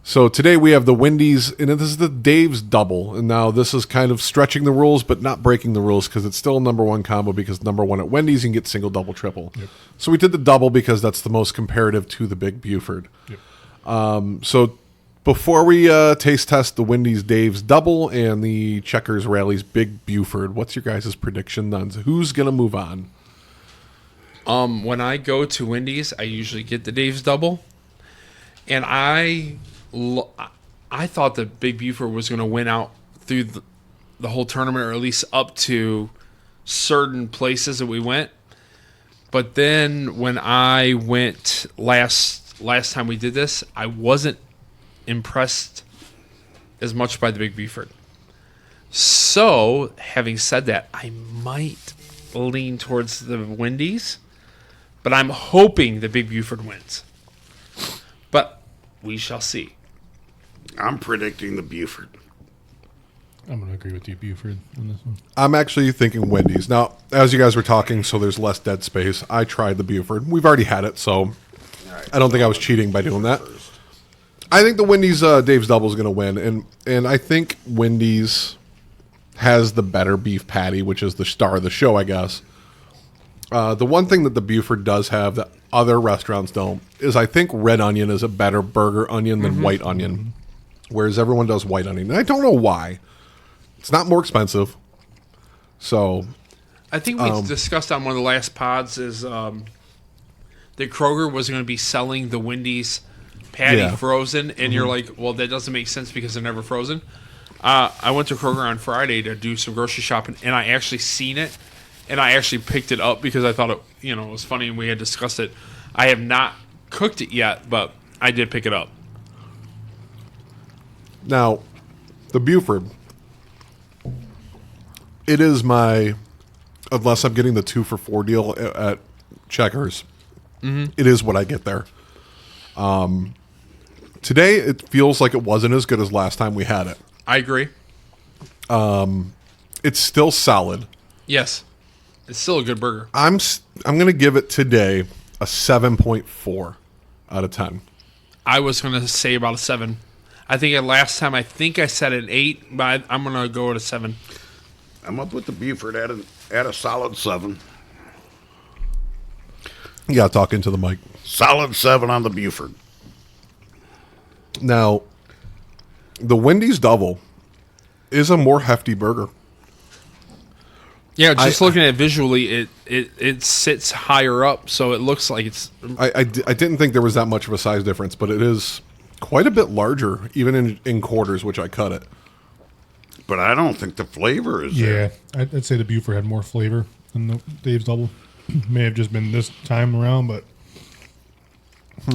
So today we have the Wendy's, and this is the Dave's Double. And now this is kind of stretching the rules, but not breaking the rules because it's still a number one combo because number one at Wendy's, you can get single, double, triple. Yep. So we did the double because that's the most comparative to the Big Buford. Yep. So before we taste test the Wendy's Dave's Double and the Checkers Rally's Big Buford, what's your guys' prediction on who's going to move on? When I go to Wendy's, I usually get the Dave's Double, and I thought that Big Buford was going to win out through the whole tournament, or at least up to certain places that we went. But then when I went last time we did this, I wasn't impressed as much by the Big Buford. So, having said that, I might lean towards the Wendy's, but I'm hoping the Big Buford wins. But we shall see. I'm predicting the Buford. I'm going to agree with you, Buford, on this one. I'm actually thinking Wendy's. Now, as you guys were talking, so there's less dead space, I tried the Buford. We've already had it, so I don't think I was cheating by doing that. I think the Wendy's Dave's Double is going to win, and I think Wendy's has the better beef patty, which is the star of the show, I guess. The one thing that the Buford does have that other restaurants don't is I think red onion is a better burger onion than white onion, whereas everyone does white onion. And I don't know why. It's not more expensive. So I think we discussed on one of the last pods is that Kroger was going to be selling the Wendy's patty frozen, and you're like, well, that doesn't make sense because they're never frozen. I went to Kroger on Friday to do some grocery shopping, and I actually seen it, and I actually picked it up because I thought it, it was funny, and we had discussed it. I have not cooked it yet, but I did pick it up. now, the Buford, it is my, unless I'm getting the 2-for-4 deal at Checkers, it is what I get there. Today, it feels like it wasn't as good as last time we had it. I agree. It's still solid. Yes. It's still a good burger. I'm going to give it today a 7.4 out of 10. I was going to say about a 7. I think last time I said an 8, but I'm going to go at a 7. I'm up with the Buford at a solid 7. Yeah, talking to the mic. Solid 7 on the Buford. Now, the Wendy's Double is a more hefty burger. Yeah, just looking at it visually, it sits higher up, so it looks like it's... I didn't think there was that much of a size difference, but it is quite a bit larger, even in quarters, which I cut it. But I don't think the flavor is there. Yeah, I'd say the Buford had more flavor than the Dave's Double. May have just been this time around, but...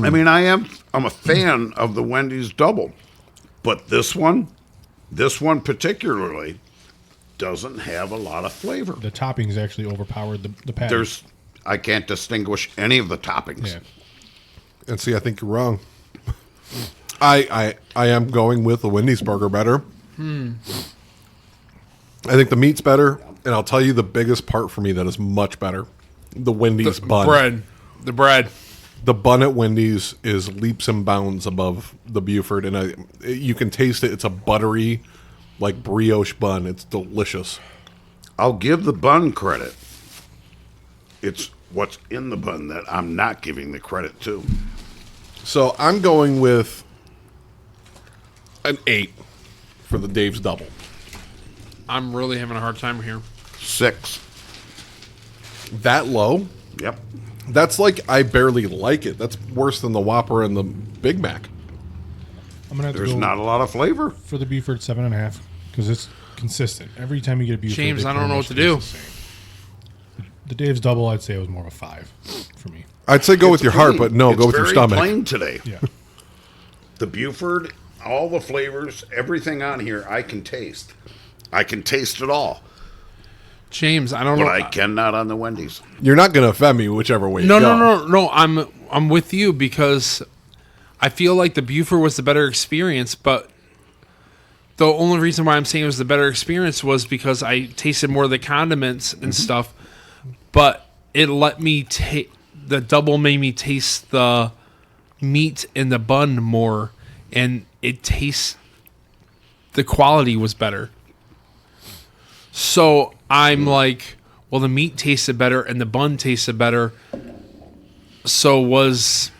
I mean, I'm a fan of the Wendy's Double. But this one particularly doesn't have a lot of flavor. The toppings actually overpowered the patty. I can't distinguish any of the toppings. Yeah. And see, I think you're wrong. I am going with the Wendy's burger better. I think the meat's better, and I'll tell you the biggest part for me that is much better. The Wendy's bun. The bread. The bun at Wendy's is leaps and bounds above the Buford, and you can taste it. It's a buttery, like brioche bun. It's delicious. I'll give the bun credit. It's what's in the bun that I'm not giving the credit to. So I'm going with an 8 for the Dave's Double. I'm really having a hard time here. 6. That low? Yep. That's like I barely like it. That's worse than the Whopper and the Big Mac. I'm gonna have to There's go not a lot of flavor. for the Buford 7.5 because it's consistent. Every time you get a Buford, James, it I don't know pretty what to much do. tastes the same. The Dave's Double, I'd say it was more of a 5 for me. I'd say go with your heart, but no, It's go with your very stomach. plain today. Yeah. The Buford, all the flavors, everything on here, I can taste. I can taste it all, James, I don't but know. I cannot on the Wendy's. You're not going to offend me whichever way you No, go. no. I'm with you because I feel like the Buford was the better experience, but the only reason why I'm saying it was the better experience was because I tasted more of the condiments and stuff, but it let me the double made me taste the meat in the bun more, and it tastes, the quality was better. So I'm like, well, the meat tasted better and the bun tasted better. So was...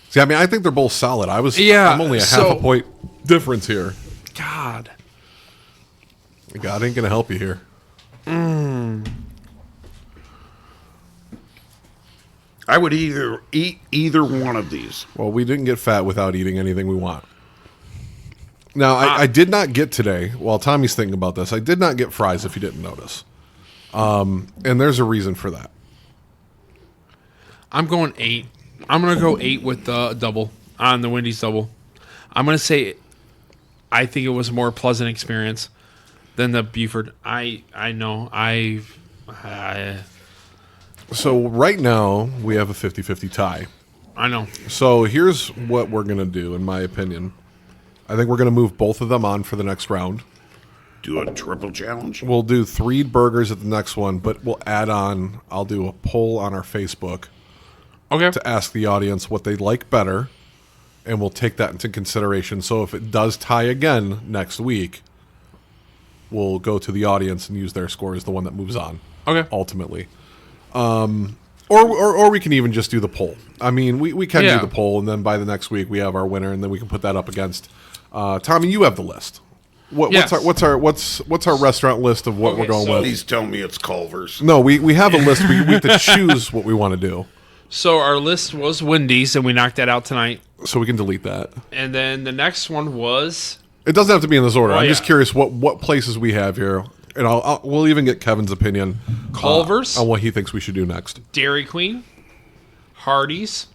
See, I mean, I think they're both solid. I'm only a half so- a point difference here. God. God ain't going to help you here. I would either eat either one of these. Well, we didn't get fat without eating anything we want. Now, I did not get today, while Tommy's thinking about this, I did not get fries if you didn't notice. And there's a reason for that. I'm going 8. I'm going to go 8 with the double, on the Wendy's double. I'm going to say I think it was a more pleasant experience than the Buford. I know. So right now, we have a 50-50 tie. I know. So here's what we're going to do, in my opinion. I think we're going to move both of them on for the next round. Do a triple challenge. We'll do 3 burgers at the next one, but we'll add on, I'll do a poll on our Facebook Okay. to ask the audience what they like better. and we'll take that into consideration. So if it does tie again next week, we'll go to the audience and use their score as the one that moves on. Okay. Ultimately. Or we can even just do the poll. I mean, we can do the poll, and then by the next week we have our winner, and then we can put that up against. Tommy, you have the list. Yes. What's our restaurant list of what we're going with? Please tell me it's Culver's. No, we have a list. We have to choose what we want to do, So our list was Wendy's, and we knocked that out tonight. so we can delete that. And then the next one was It doesn't have to be in this order. I'm just yeah. curious what places we have here, and we'll even get Kevin's opinion Culver's, on what he thinks we should do next. Dairy Queen, Hardee's,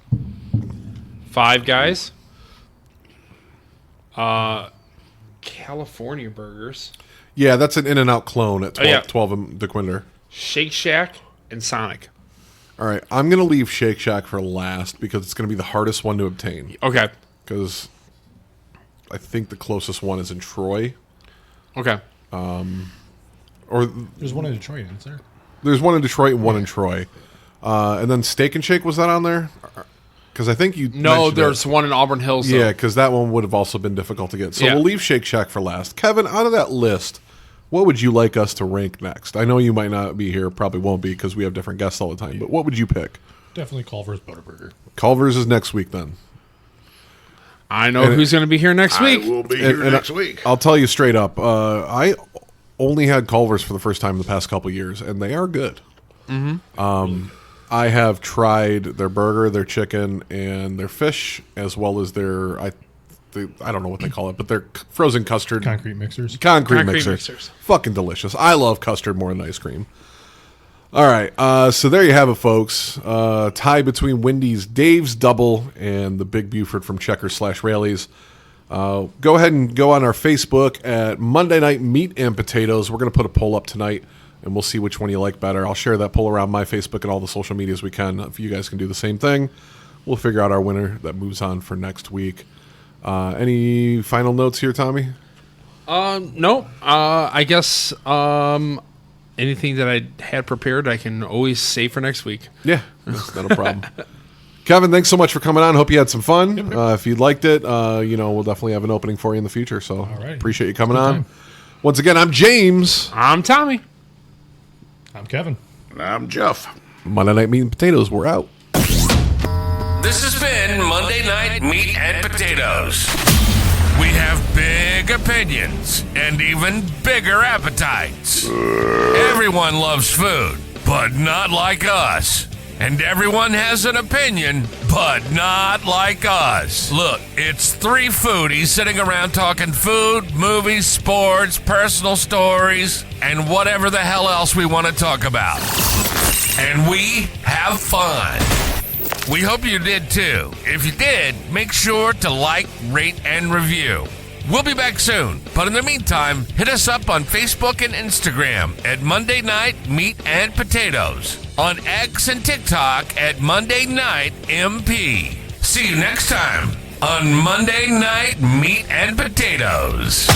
Five Guys, California Burgers, Yeah, that's an In-N-Out clone at 12, yeah. 12 in DeQuinder. Shake Shack, and Sonic. All right, I'm going to leave Shake Shack for last because it's going to be the hardest one to obtain. Okay. Because I think the closest one is in Troy. Okay. Or There's one in Detroit, isn't there? there's one in Detroit and one in Troy. And then Steak and Shake, was that on there? Because I think you No, mentioned there's it. one in Auburn Hills. Though. Yeah, because that one would have also been difficult to get. So Yeah. we'll leave Shake Shack for last. Kevin, out of that list, what would you like us to rank next? I know you might not be here, probably won't be because we have different guests all the time, but what would you pick? Definitely Culver's Butterburger. Culver's is next week then. I know who's going to be here next I week. will be here And next week. I'll tell you straight up, I only had Culver's for the first time in the past couple of years, and they are good. Mm-hmm. I have tried their burger, their chicken, and their fish, as well as their I don't know what they call it, but their frozen custard Concrete mixers. concrete Concrete mixers. mixers. Fucking delicious. I love custard more than ice cream. All right, so there you have it, folks. Tie between Wendy's Dave's Double and the Big Buford from Checkers / Raley's. Go ahead and go on our Facebook at Monday Night Meat and Potatoes. We're going to put a poll up tonight, and we'll see which one you like better. I'll share that poll around my Facebook and all the social medias we can. If you guys can do the same thing, we'll figure out our winner that moves on for next week. Any final notes here, Tommy? No. I guess anything that I had prepared, I can always save for next week. Yeah, that's not a problem. Kevin, thanks so much for coming on. Hope you had some fun. If you liked it, we'll definitely have an opening for you in the future. So right. appreciate you coming Good on. time. Once again, I'm James. I'm Tommy. I'm Kevin. And I'm Jeff. Monday Night Meat and Potatoes. We're out. This has been Monday Night Meat and Potatoes. We have big opinions and even bigger appetites. Everyone loves food, but not like us. And everyone has an opinion, but not like us. Look, it's three foodies sitting around talking food, movies, sports, personal stories, and whatever the hell else we want to talk about. And we have fun. We hope you did too. If you did, make sure to like, rate, and review. We'll be back soon, but in the meantime, hit us up on Facebook and Instagram at Monday Night Meat and Potatoes, on X and TikTok at Monday Night MP. See you next time on Monday Night Meat and Potatoes.